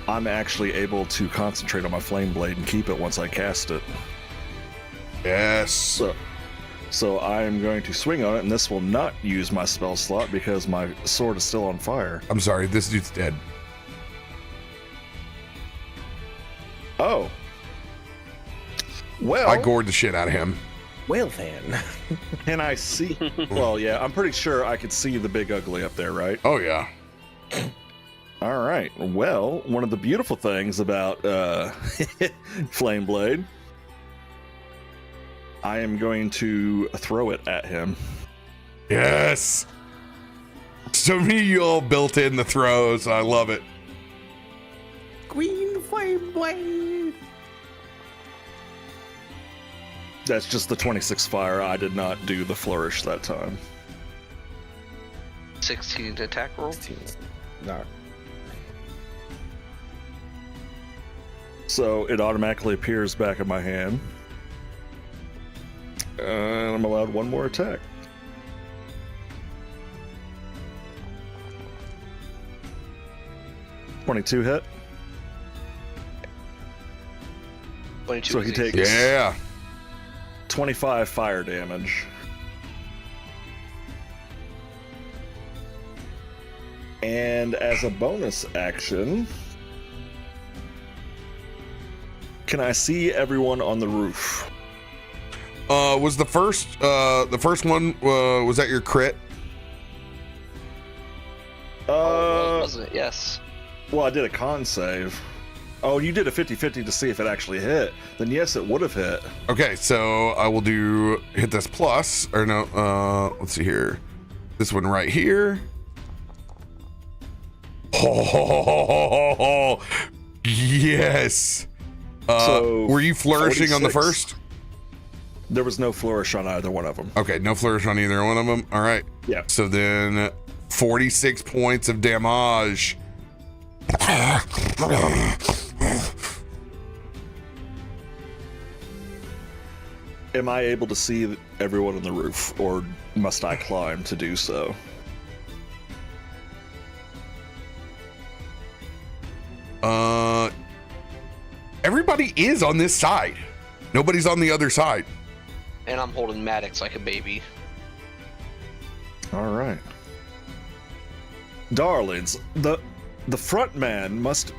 I'm actually able to concentrate on my flame blade and keep it once I cast it. Yes. So I am going to swing on it, and this will not use my spell slot because my sword is still on fire. I'm sorry, this dude's dead. Oh. Well, I gored the shit out of him. Well then. can I see? Well, yeah, I'm pretty sure I could see the big ugly up there, right? Oh, yeah. All right. Well, one of the beautiful things about Flame Blade, I am going to throw it at him. Yes. So me, you all built in the throws. I love it. Green flame blade. That's just the 26 fire. I did not do the flourish that time. 16 attack roll. 16. No. So it automatically appears back in my hand. And I'm allowed one more attack. .22 hit. 22 So he is easy. takes Yeah. 25 fire damage. And as a bonus action, can I see everyone on the roof? Was the first one, was that your crit? Wasn't it? Yes. Well, I did a con save. Oh, you did a 50-50 to see if it actually hit. Then yes, it would have hit. Okay, so I will hit this plus, or no, let's see here. This one right here. Oh, yes. So, Were you flourishing on the 46. first? There was no flourish on either one of them. Okay, no flourish on either one of them. All right. Yeah. So then 46 points of damage. Am I able to see everyone on the roof, or must I climb to do so? Everybody is on this side. Nobody's on the other side. And I'm holding Maddox like a baby. All right. Darlings, the front man must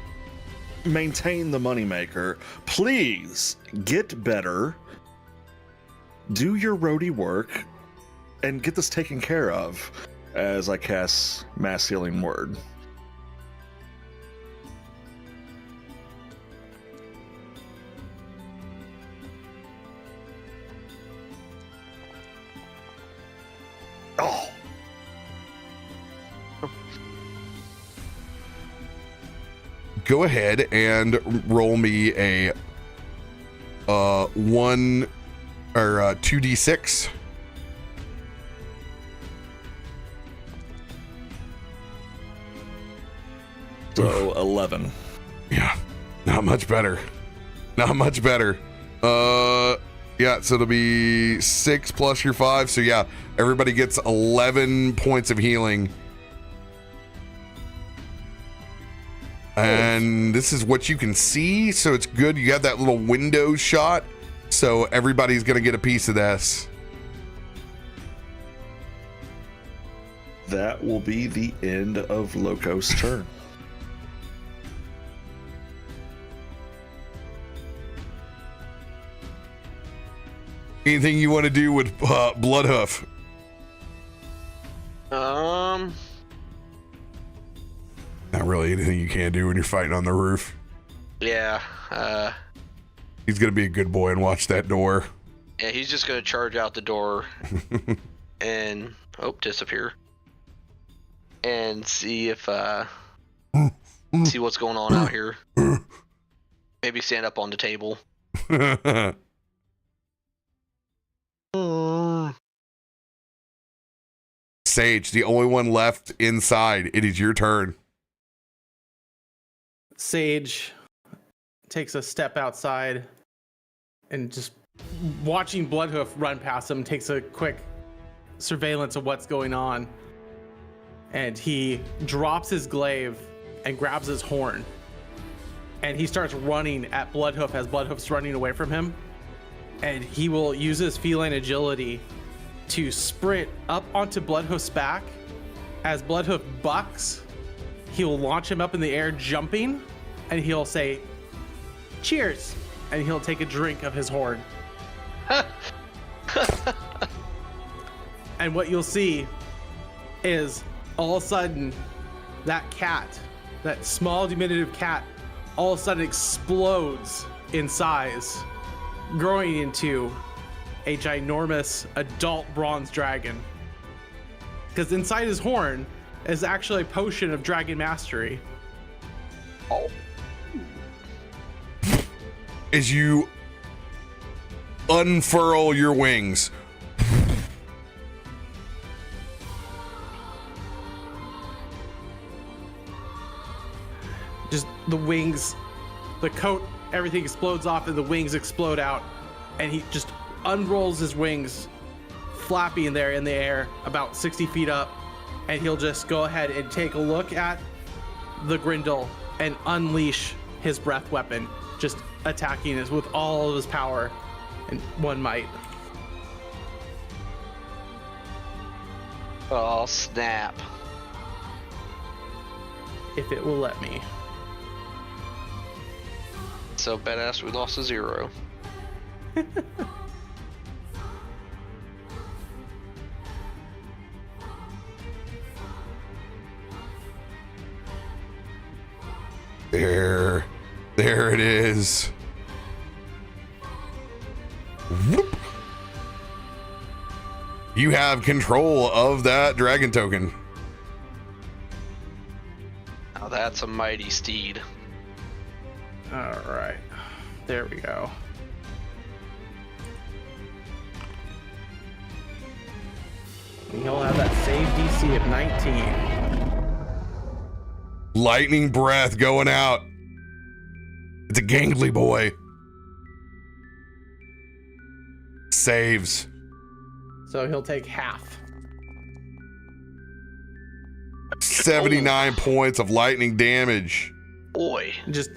maintain the moneymaker. Please get better. Do your roadie work and get this taken care of as I cast Mass Healing Word. Oh. Go ahead and roll me a 1 or 2d6. So 11. Yeah, not much better. Not much better. Yeah, so it'll be 6 plus your 5. So yeah, everybody gets 11 points of healing. And this is what you can see, so it's good. You have that little window shot, so everybody's gonna get a piece of this. that will be the end of Loco's turn. Anything you want to do with Bloodhoof? Not really anything you can do when you're fighting on the roof. Yeah. He's gonna be a good boy and watch that door. Yeah, he's just gonna charge out the door and disappear. And see if see what's going on out here. Maybe stand up on the table. Sage, the only one left inside. It is your turn. Sage takes a step outside and just watching Bloodhoof run past him, takes a quick surveillance of what's going on. And he drops his glaive and grabs his horn. And he starts running at Bloodhoof as Bloodhoof's running away from him. And he will use his feline agility to sprint up onto Bloodhoof's back. As Bloodhoof bucks, he'll launch him up in the air, jumping, and he'll say, "Cheers!" And he'll take a drink of his horn. And what you'll see is all of a sudden that cat, that small diminutive cat, all of a sudden explodes in size, growing into a ginormous adult bronze dragon. Because inside his horn is actually a potion of dragon mastery. Oh. As you unfurl your wings, Just the wings, the coat, everything explodes off and the wings explode out. And he just unrolls his wings, flapping there in the air about 60 feet up. And he'll just go ahead and take a look at the Grindel and unleash his breath weapon, just attacking it with all of his power and one might. Oh, snap. If it will let me. So badass we lost a 0. There it is. Whoop. You have control of that dragon token. Now that's a mighty steed. All right, there we go. And he'll have that save DC of 19. Lightning breath going out. It's a gangly boy. Saves. So he'll take half. 79 points of lightning damage. Boy. Just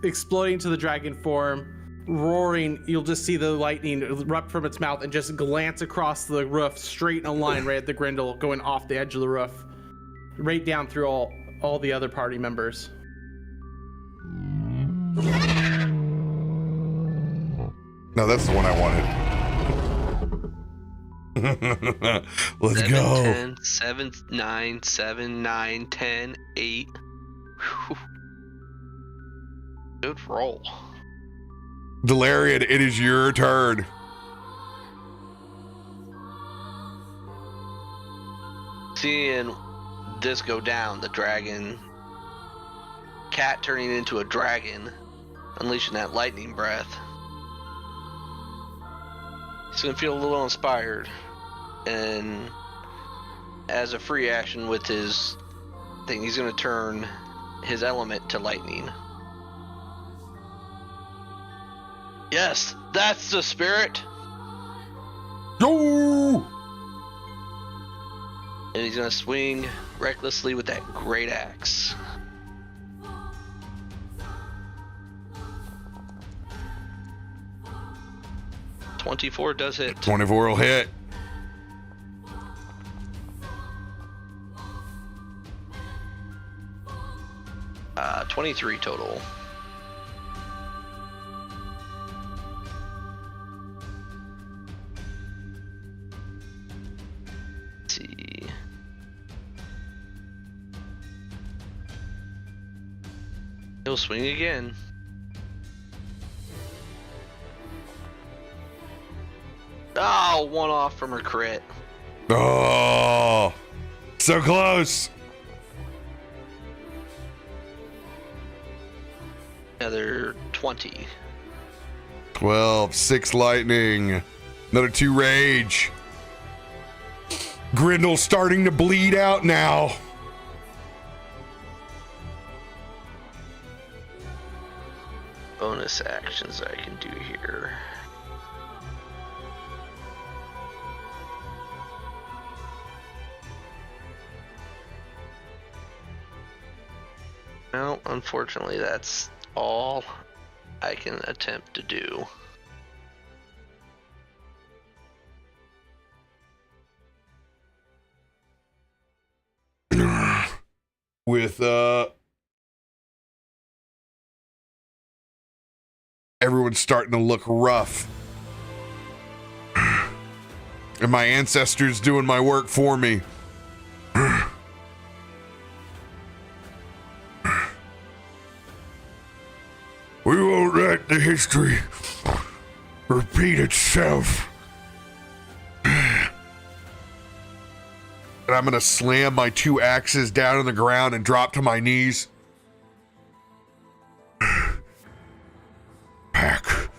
exploding to the dragon form, roaring. You'll just see the lightning erupt from its mouth and just glance across the roof, straight in a line right at the Grindel, going off the edge of the roof, right down through all the other party members. No, that's the one I wanted. Let's 7, go. 10, 7, 9, 7, 9, 10, 8. Whew. Good roll. Delarian, it is your turn. Seeing this go down, the dragon cat turning into a dragon, unleashing that lightning breath. He's gonna feel a little inspired, and as a free action with his thing, he's gonna turn his element to lightning. Yes, that's the spirit. Go! And he's gonna swing recklessly with that great axe. .24 does hit. 24 will hit. 23 total. Let's see. He'll swing again. Oh, one off from her crit. Oh, so close. Another 20. 12, 6 lightning, another 2 rage. Grindle's starting to bleed out now. Bonus actions I can do here. Well, unfortunately, that's all I can attempt to do. With everyone's starting to look rough. And my ancestors doing my work for me. We won't let the history repeat itself. And I'm gonna slam my 2 axes down on the ground and drop to my knees. Pack,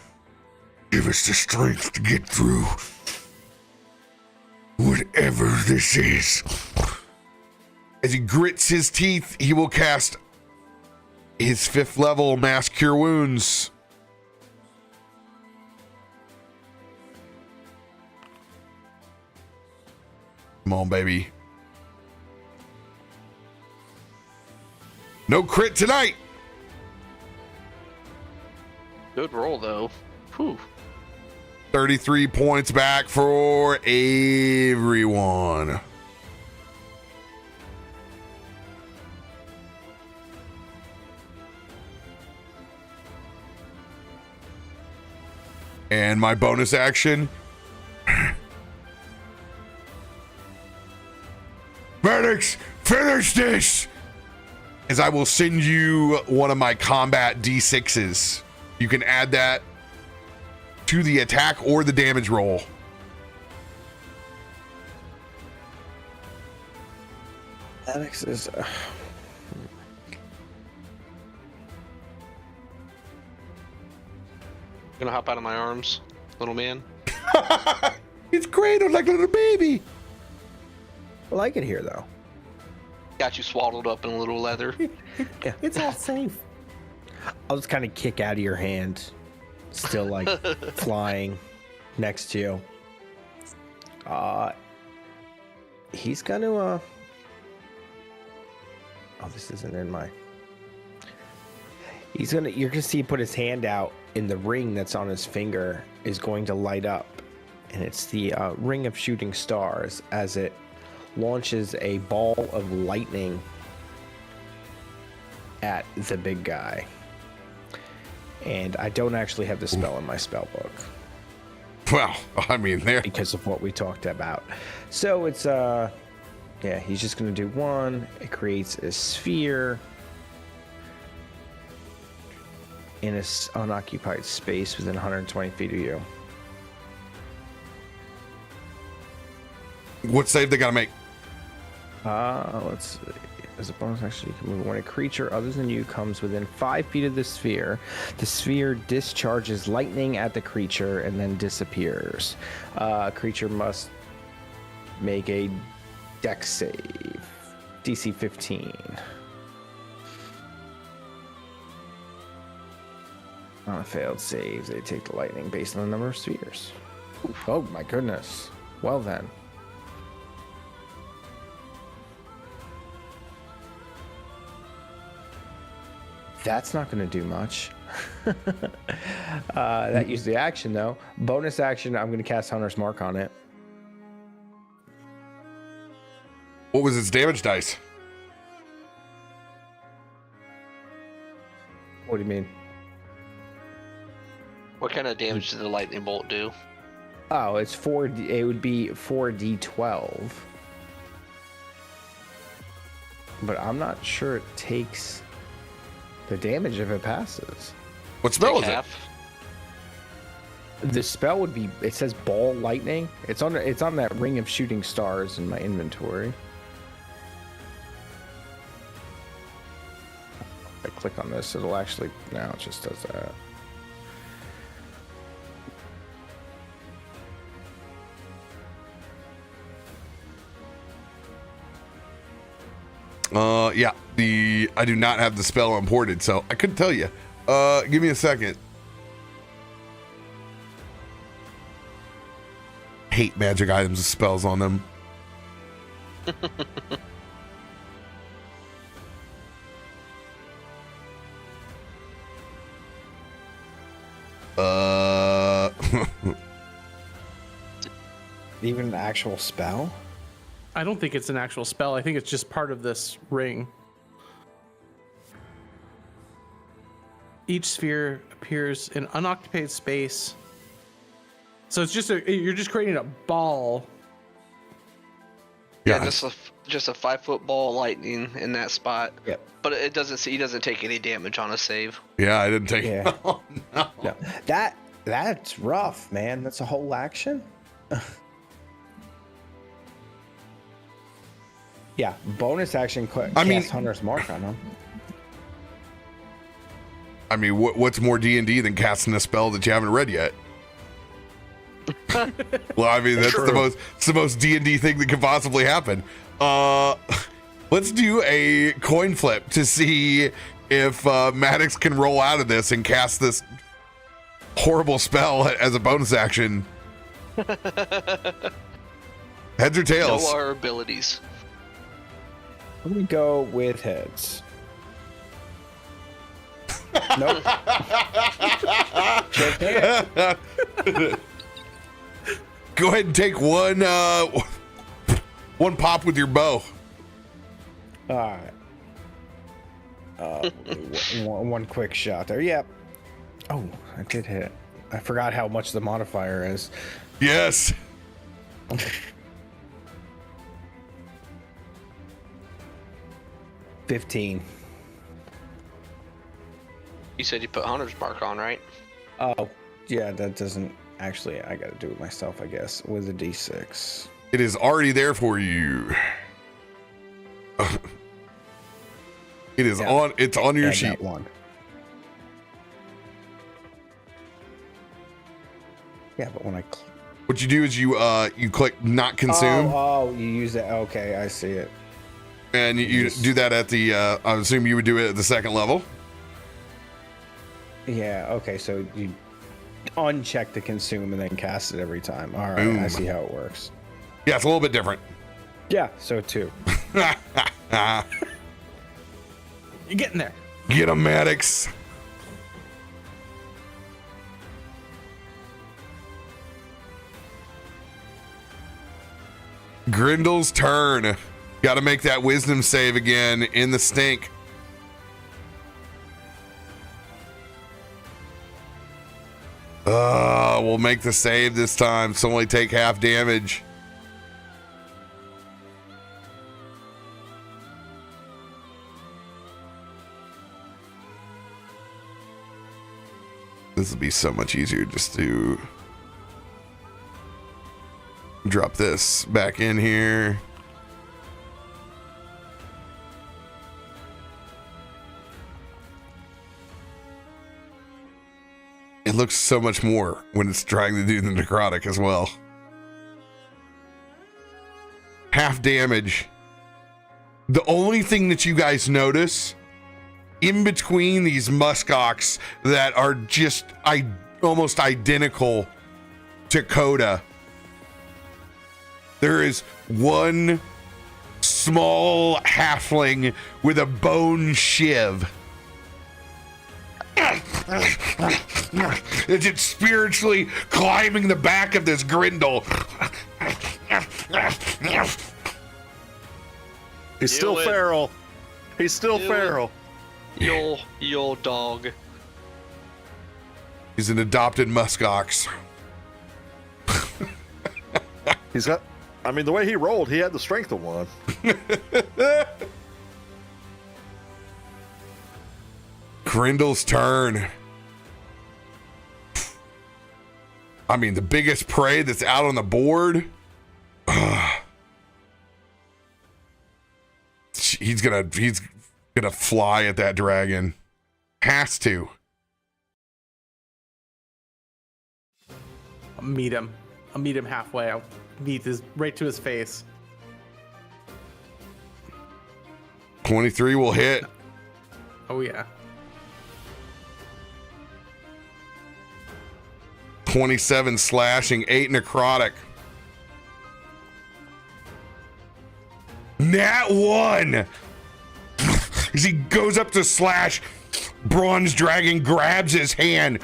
give us the strength to get through whatever this is. As he grits his teeth, he will cast his 5th level Mass Cure Wounds. Come on, baby. No crit tonight. Good roll, though. Whew. 33 points back for everyone. And my bonus action. Medics, finish this! As I will send you one of my combat D6s. You can add that to the attack or the damage roll. Alex is... Gonna hop out of my arms, little man. It's cradled like a little baby. I like it here, though. Got you swaddled up in a little leather. Yeah. It's all safe. I'll just kind of kick out of your hand, still like flying next to you. He's gonna oh, this isn't in my... You're gonna see him put his hand out, and the ring that's on his finger is going to light up, and it's the ring of shooting stars as it launches a ball of lightning at the big guy. And I don't actually have the spell in my spell book Well, I mean, there. because of what we talked about. So it's yeah, he's just gonna do one. It creates a sphere in an unoccupied space within 120 feet of you. What save they gotta make? Let's see. As a bonus action, you can move when a creature other than you comes within 5 feet of the sphere discharges lightning at the creature and then disappears. Creature must make a dex save. DC 15. On a failed save, they take the lightning based on the number of spheres. Oh my goodness. Well then. That's not going to do much. That used the action, though. Bonus action, I'm going to cast Hunter's Mark on it. What was its damage dice? What do you mean? What kind of damage did the lightning bolt do? Oh, it's 4D. It would be 4d12. But I'm not sure it takes the damage if it passes. What spell Take is it? half? The spell would be. It says ball lightning. It's on that ring of shooting stars in my inventory. If I click on this, it'll actually. No, it just does that. Yeah, I do not have the spell imported, so I couldn't tell you. Give me a second. Hate magic items with spells on them. Even an actual spell? I don't think it's an actual spell. I think it's just part of this ring. Each sphere appears in unoccupied space. So it's just you're just creating a ball. Yeah, just a 5-foot ball of lightning in that spot. Yep. But he doesn't take any damage on a save. Yeah, I didn't take it. Yeah. Oh, no. No. That's rough, man. That's a whole action. Yeah, bonus action. Cast Hunter's Mark on him. I mean, what's more D&D than casting a spell that you haven't read yet? Well, I mean, that's the most D&D thing that could possibly happen. Let's do a coin flip to see if Maddox can roll out of this and cast this horrible spell as a bonus action. Heads or tails? Know our abilities. I'm gonna go with heads. Nope. Go ahead and take one pop with your bow. All right. One quick shot there. Yep. Oh, I did hit. I forgot how much the modifier is. Yes. 15. You said you put Hunter's Mark on, right? Oh, yeah, that doesn't actually. I gotta do it myself, I guess, with a D6. It is already there for you. It is on. It's on your Add sheet. that one. Yeah, but when I What you do is you click not consume, Oh, you use that. Okay, I see it. and you do that at the. I assume you would do it at the second level. Yeah. Okay, so you uncheck to consume and then cast it every time. All right, Boom. I see how it works. Yeah, it's a little bit different. Yeah, so 2. You're getting there. Get 'em, Maddox. Grindel's turn. Got to make that wisdom save again in the stink. We'll make the save this time, so only take half damage. This will be so much easier just to drop this back in here. It looks so much more when it's trying to do the necrotic as well. Half damage. The only thing that you guys notice in between these muskox that are just almost identical to Kota, there is one small halfling with a bone shiv. It's spiritually climbing the back of this Grindel. He's still feral. He's still feral. Yo dog. He's an adopted musk ox. He's got. I mean, the way he rolled, he had the strength of one. Grindel's turn. I mean, the biggest prey that's out on the board. He's gonna fly at that dragon. Has to. I'll meet him halfway. I'll meet right to his face. 23 will hit. Oh yeah. 27 slashing, 8 necrotic. Nat 1! As he goes up to slash, Bronze Dragon grabs his hand.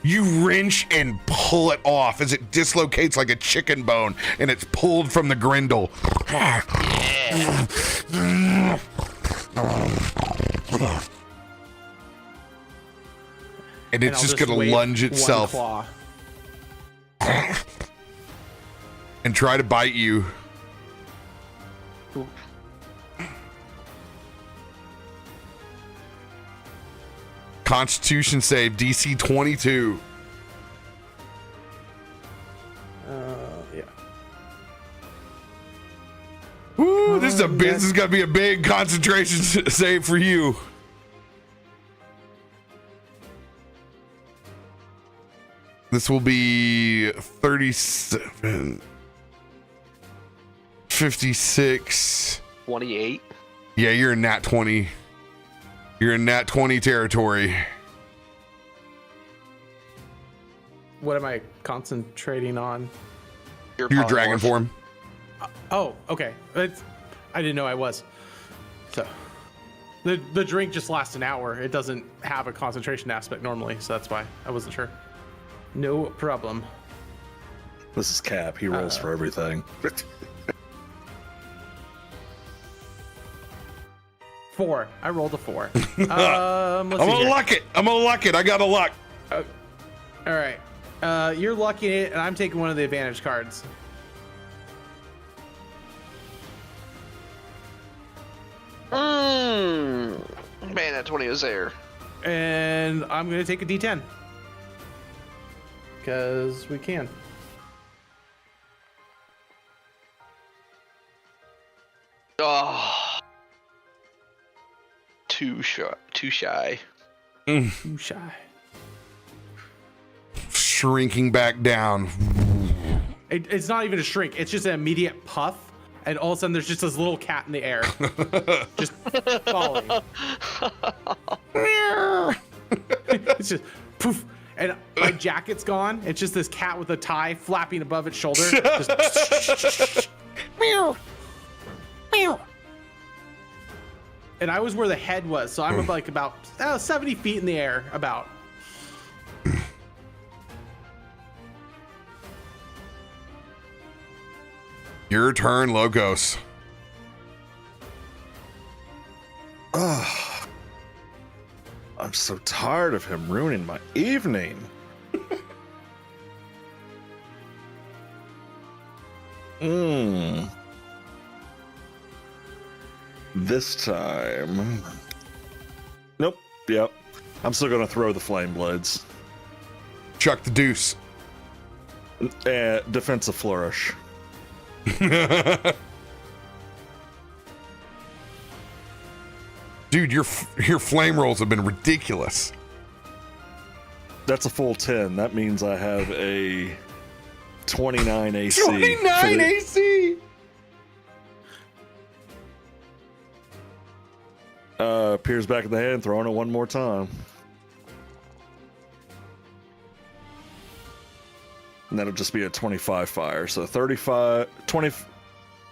You wrench and pull it off as it dislocates like a chicken bone and it's pulled from the Grindel. And it's just gonna lunge itself and try to bite you. Ooh. Constitution save, DC 22. Yeah. Woo, this is gonna be a big concentration save for you. This will be 37, 56. 28. Yeah, you're in nat 20. You're in nat 20 territory. What am I concentrating on? Your dragon form. Oh, okay. I didn't know I was. So the drink just lasts an hour. It doesn't have a concentration aspect normally, so that's why I wasn't sure. No problem. This is Cap. He rolls for everything. 4. I rolled a 4. Let's I'm gonna luck it. I got a luck. All right. You're lucking it, and I'm taking one of the advantage cards. Man, that 20 was there. And I'm going to take a D10. Because we can. Oh. Too shy. Too shy. Shrinking back down. It's not even a shrink. It's just an immediate puff. And all of a sudden, there's just this little cat in the air. Just falling. It's just poof. And my jacket's gone. It's just this cat with a tie flapping above its shoulder. Just meow. Meow. And I was where the head was. So I'm like about 70 feet in the air, about. Your turn, Logos. Ugh. I'm so tired of him ruining my evening. This time. Nope. Yep. I'm still gonna throw the flame blades. Chuck the deuce. Defensive flourish. Dude, your flame rolls have been ridiculous. That's a full 10. That means I have a 29 AC. 29 AC! Appears back in the hand, throwing it one more time. And that'll just be a 25 fire. So 35, 20,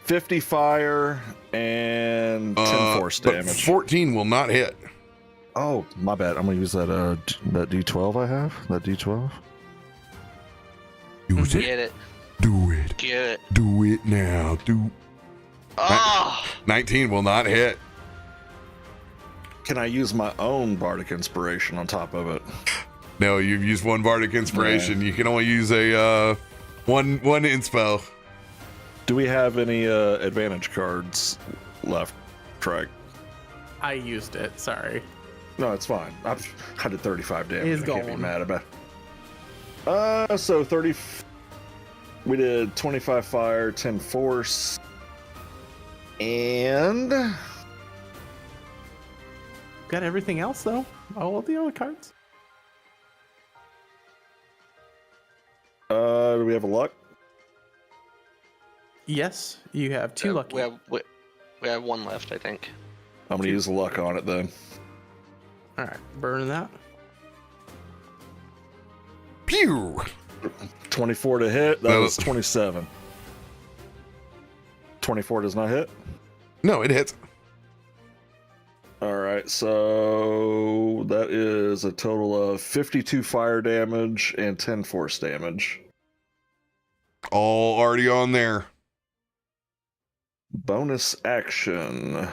50 fire, and 10 force but damage. 14 will not hit. Oh, my bad. I'm going to use that that D12 I have. That D12. Use it. Get it. Do it. Get it. Do it now. 19 will not hit. Can I use my own bardic inspiration on top of it? No, you've used one bardic inspiration. You can only use a one inspo. Do we have any advantage cards left, Trek? I used it. Sorry. No, it's fine. I did 35 damage. It's I can't be gone. mad about it. So 30. We did 25 fire, 10 force, and Got everything else though. All of the other cards. do we have a luck? Yes, you have two lucky. We have one left, I think. I'm gonna use the luck on it then. All right, burning that. Pew! 24 to hit. That No. was 27. 24 does not hit. No, it hits. All right, so that is a total of 52 fire damage and 10 force damage. All already on there. Bonus action.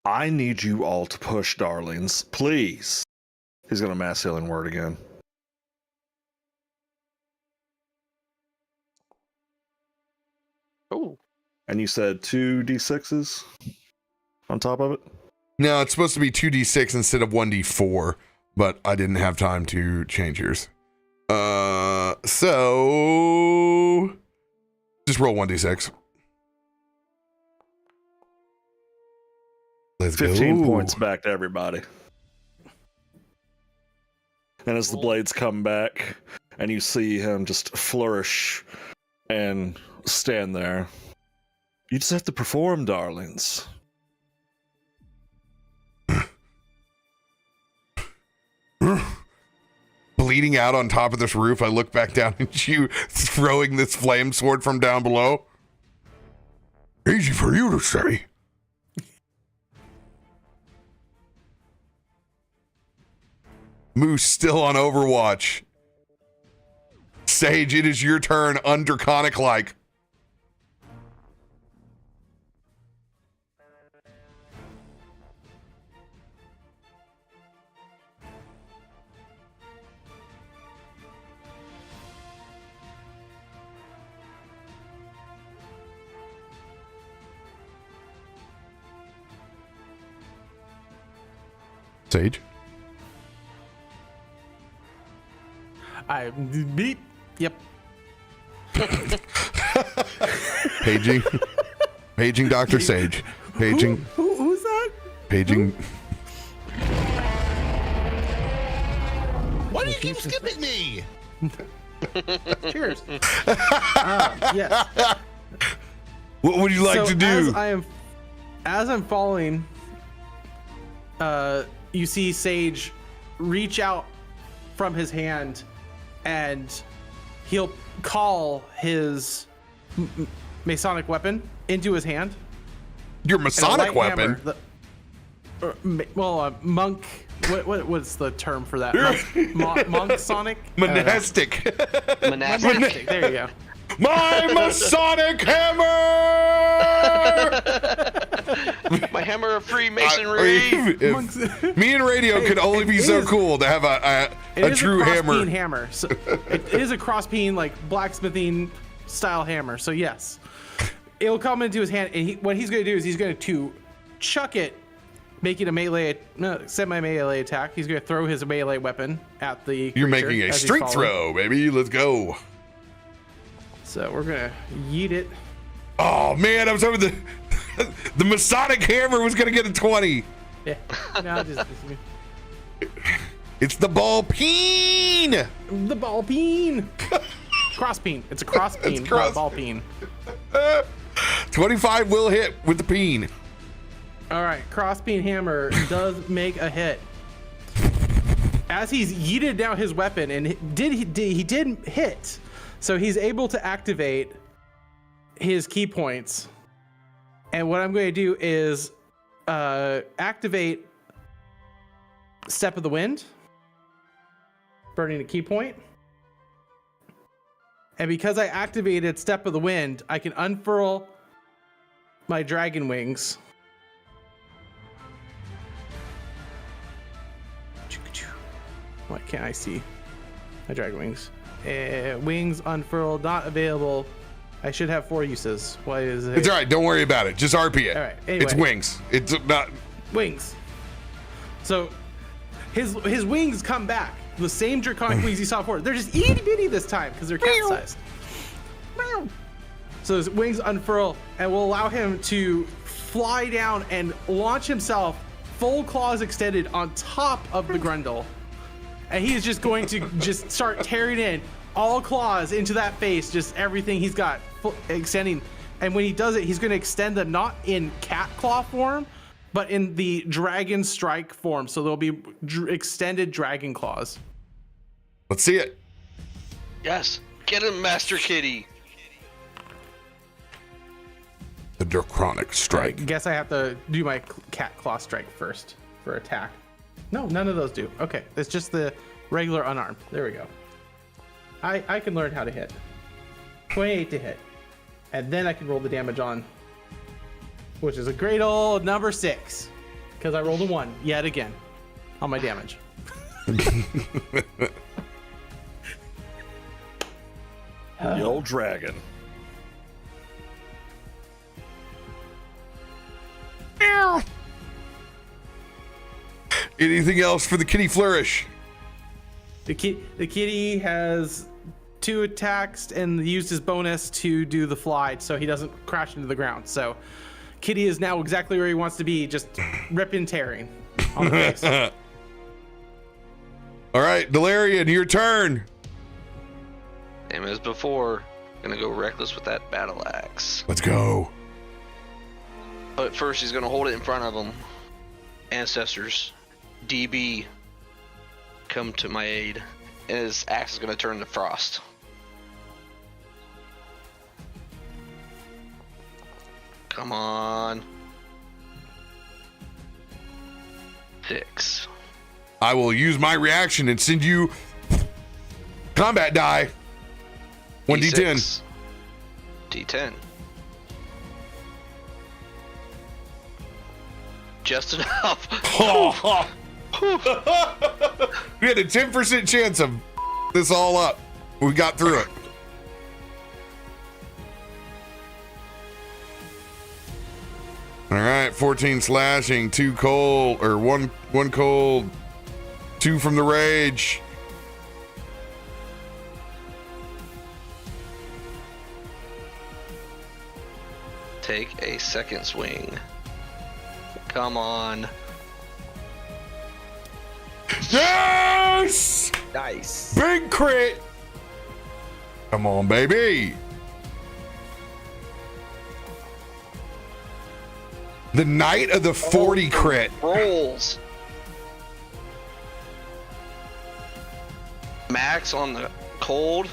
I need you all to push, darlings. Please. He's going to mass healing word again. Oh. And you said 2d6s on top of it? No, it's supposed to be 2d6 instead of 1d4, but I didn't have time to change yours. So just roll 1d6. Let's 15 go. points back to everybody. And as the blades come back, and you see him just flourish and stand there, you just have to perform, darlings. Bleeding out on top of this roof, I look back down at you throwing this flame sword from down below. Easy for you to say. Moose still on Overwatch. Sage, it is your turn, undraconic-like. Sage? I beep. Yep. Paging. Paging Dr. Sage. Paging. Who's that? Paging. Why do you keep skipping me? Cheers. Yes. What would you like So to do? As I'm falling, you see Sage reach out from his hand, and he'll call his Masonic weapon into his hand. Your And a Masonic light weapon? hammer, monk. What's the term for that? Monk Sonic? Monastic. Monastic. There you go. My Masonic hammer! My hammer of Freemasonry. Me and radio could only be so cool to have a true hammer. Cross-peen hammer. So it is a cross-peen, like blacksmithing style hammer. So yes, it'll come into his hand, and what he's going to do is he's going to chuck it, making a semi-melee attack. He's going to throw his melee weapon at the You're creature making a as he's strength falling. throw, baby. Let's go. So we're going to yeet it. Oh, man. I was hoping the Masonic hammer was going to get a 20. Yeah. No, just It's the ball peen. the ball peen. Cross peen. It's a cross peen, not a ball peen. 25 will hit with the peen. All right, crossbeam hammer does make a hit. As he's yeeted down his weapon, and he did hit, so he's able to activate his key points. And what I'm going to do is activate Step of the Wind, burning a key point, And because I activated Step of the Wind, I can unfurl my dragon wings. What can't I see? My dragon wings. Wings unfurled, not available. I should have 4 uses. Why is it? It's all right. Don't worry about it. Just RP it. All right. Anyway. It's wings. It's not Wings. So his wings come back. The same draconic wings you saw before. They're just itty bitty this time because they're cat-sized. So his wings unfurl and will allow him to fly down and launch himself full claws extended on top of the Grundle. And he's just going to just start tearing in all claws into that face, just everything he's got extending. And when he does it, he's going to extend them not in cat claw form, but in the dragon strike form. So there'll be extended dragon claws. Let's see it. Yes. Get him, Master Kitty. The draconic strike. I guess I have to do my cat claw strike first for attack. No, none of those do. Okay, it's just the regular unarmed. There we go. I can learn how to hit. 28 to hit. And then I can roll the damage on, which is a great old number 6. Because I rolled a 1 yet again on my damage. The old dragon. Anything else for the kitty flourish? The kitty has 2 attacks and used his bonus to do the fly so he doesn't crash into the ground. So Kitty is now exactly where he wants to be, just ripping, tearing on the face. All right, Delarian, your turn. Same as before. Gonna go reckless with that battle axe. Let's go. But first, he's gonna hold it in front of him. Ancestors, DB, come to my aid. And his axe is gonna turn to frost. Come on. 6. I will use my reaction and send you combat die. 1d10. D10. Just enough. We had a 10% chance of this all up. We got through it. All right, 14 slashing, 2 cold, or one cold, 2 from the rage. Take a second swing. Come on. Yes! Nice. Big crit. Come on, baby. The night of the 40 crit. Rolls. Max on the cold.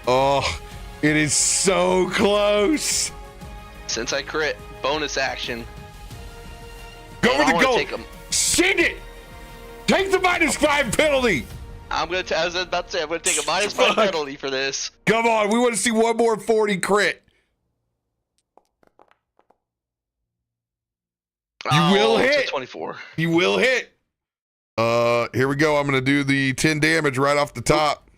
Oh, it is so close. Since I crit, bonus action. Go And with I the wanna goal. take 'em. Send it. Take the -5 penalty. I was about to say, I'm gonna take a -5 penalty for this. Come on, we want to see one more 40 crit. You will it's a hit. 24. You will hit. Here we go. I'm gonna do the 10 damage right off the top.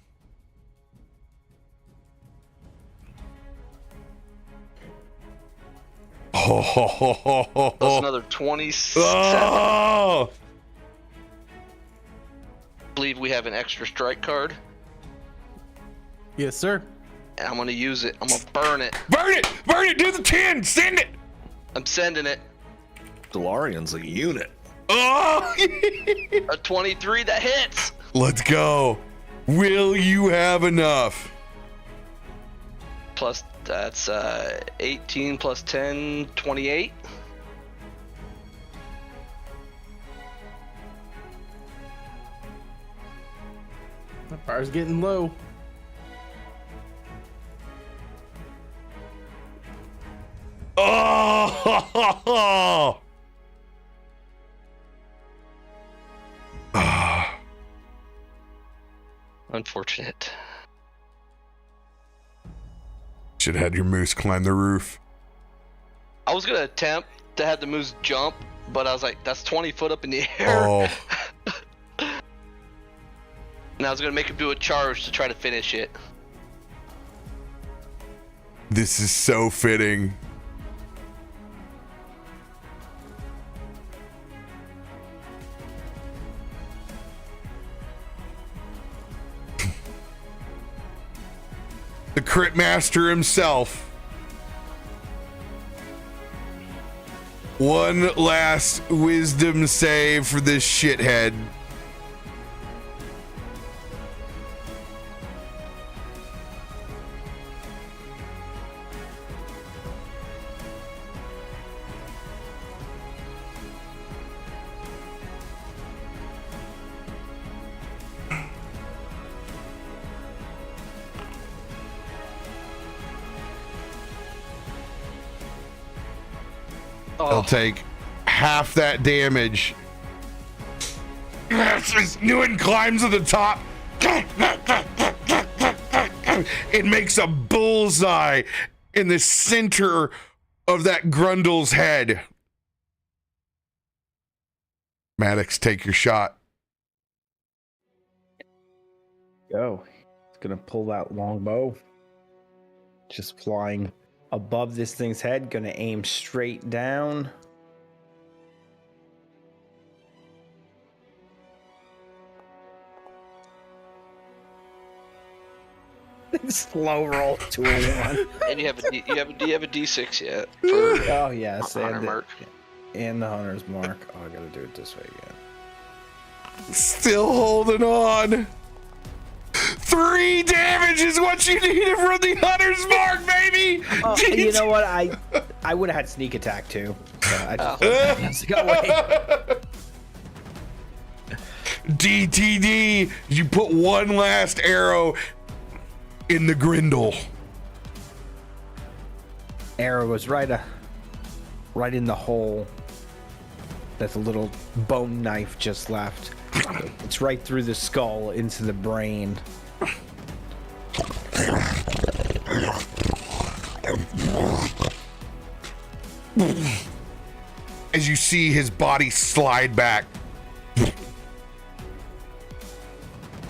Oh, That's another 27. oh. I believe we have an extra strike card, Yes, sir. and I'm gonna use it. I'm gonna burn it. Burn it! Burn it! Do the 10! Send it! I'm sending it. Delarian's a unit. Oh! A 23 that hits. Let's go. Will you have enough? Plus, that's 18 plus 10, 28. The fire's getting low. Oh! Unfortunate. Should have had your moose climb the roof. I was gonna attempt to have the moose jump, but I was like, that's 20 foot up in the air. Oh, And I was gonna make him do a charge to try to finish it. this is so fitting. The crit master himself. One last wisdom save for this shithead. He'll take half that damage. Nguyen climbs to the top. It makes a bullseye in the center of that Grundle's head. Maddox, take your shot. Go. It's gonna pull that longbow. Just flying above this thing's head. Gonna aim straight down. Slow roll to a 1. And you have a D6 yet? For Oh yes, honor and mark. and the hunter's mark. Oh, I gotta do it this way again. Still holding on. 3 damage is what you needed from the hunter's mark, baby. You know what? I would have had sneak attack too. But I just got away. DTD, you put one last arrow in the Grindle. Arrow goes right in the hole. That's a little bone knife just left. It's right through the skull into the brain. As you see his body slide back,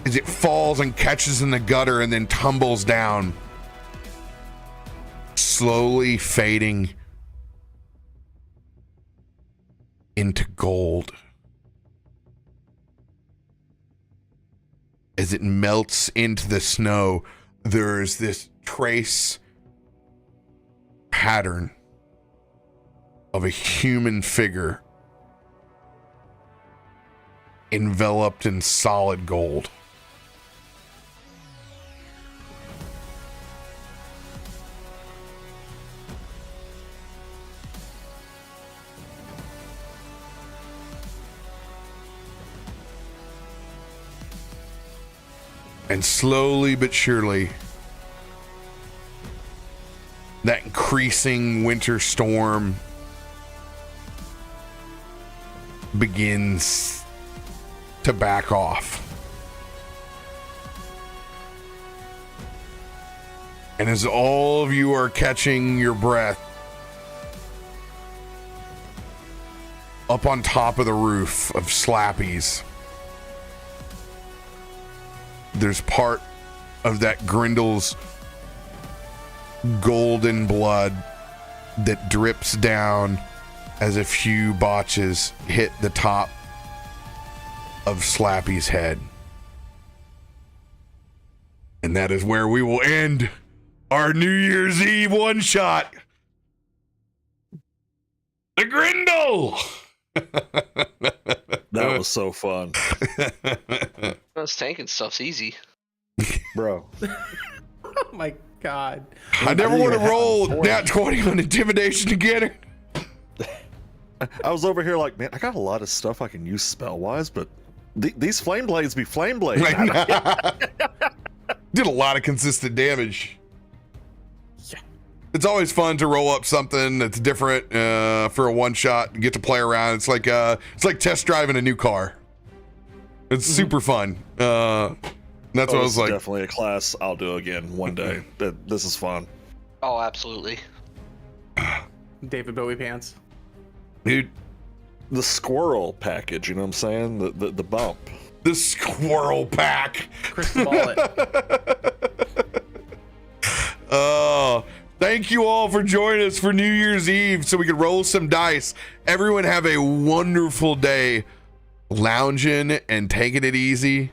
as it falls and catches in the gutter and then tumbles down, slowly fading into gold. As it melts into the snow, there's this trace pattern of a human figure enveloped in solid gold. And slowly but surely, that increasing winter storm begins to back off. And as all of you are catching your breath, up on top of the roof of Slappy's, there's part of that Grindle's golden blood that drips down as a few botches hit the top of Slappy's head. And that is where we will end our New Year's Eve one shot. The Grindle! That was so fun. This tanking stuff's easy. Bro. Oh my god. I never want to roll nat 20 on intimidation again. I was over here like, man, I got a lot of stuff I can use spell-wise, but these flame blades be flame blades. Did a lot of consistent damage. It's always fun to roll up something that's different for a one shot and get to play around. It's like test driving a new car. It's super fun. That's what I was like. Definitely a class I'll do again one day. This is fun. Oh, absolutely. David Bowie pants. Dude, The squirrel package, you know what I'm saying? The bump. the squirrel pack. Crystal ball it. Oh, thank you all for joining us for New Year's Eve so we could roll some dice. Everyone have a wonderful day lounging and taking it easy.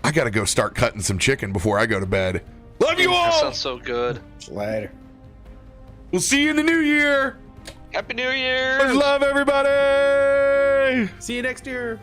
I gotta go start cutting some chicken before I go to bed. Love you That all. sounds so good. Later. We'll see you in the new year. Happy New Year! Much love, everybody. See you next year.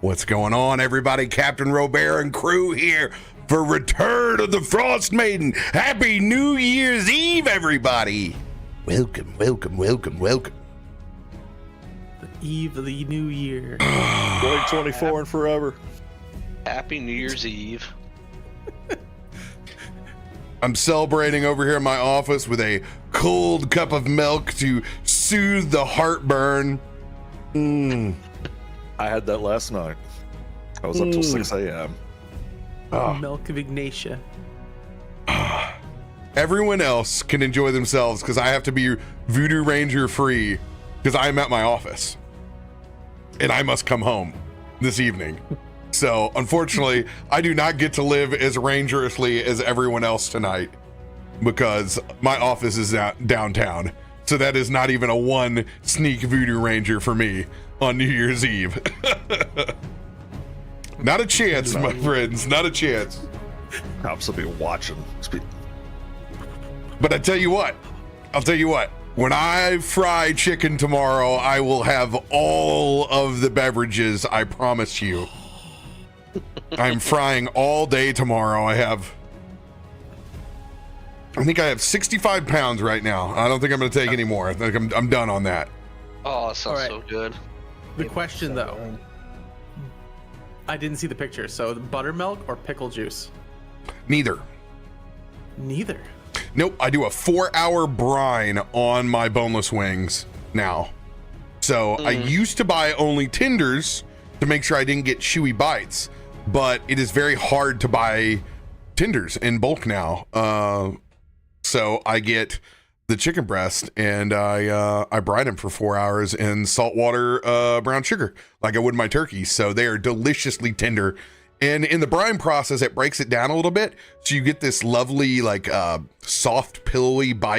What's going on, everybody? CaptainRoBear and crew here for Return of the Frostmaiden. Happy New Year's Eve, everybody. Welcome, welcome, welcome, welcome. The eve of the new year. 2024 and forever. Happy New Year's Eve. I'm celebrating over here in my office with a cold cup of milk to soothe the heartburn. I had that last night. I was up till 6 a.m. Milk of Ignatia. Everyone else can enjoy themselves because I have to be Voodoo Ranger free because I'm at my office and I must come home this evening. So unfortunately, I do not get to live as rangerously as everyone else tonight because my office is downtown. So that is not even a one sneak Voodoo Ranger for me on New Year's Eve. Not a chance, my friends, not a chance. Cops will be watching. But I'll tell you what, when I fry chicken tomorrow, I will have all of the beverages, I promise you. I'm frying all day tomorrow. I think I have 65 pounds right now. I don't think I'm going to take any more. I think I'm done on that. Oh, that sounds Alright. so good. The question though, I didn't see the picture. So buttermilk or pickle juice? Neither. Neither. Nope, I do a 4-hour brine on my boneless wings now. So I used to buy only tenders to make sure I didn't get chewy bites, but it is very hard to buy tenders in bulk now. So I get the chicken breast and I brine them for 4 hours in saltwater brown sugar like I would my turkey. So they are deliciously tender. And in the brine process, it breaks it down a little bit. So you get this lovely, like, soft, pillowy bite.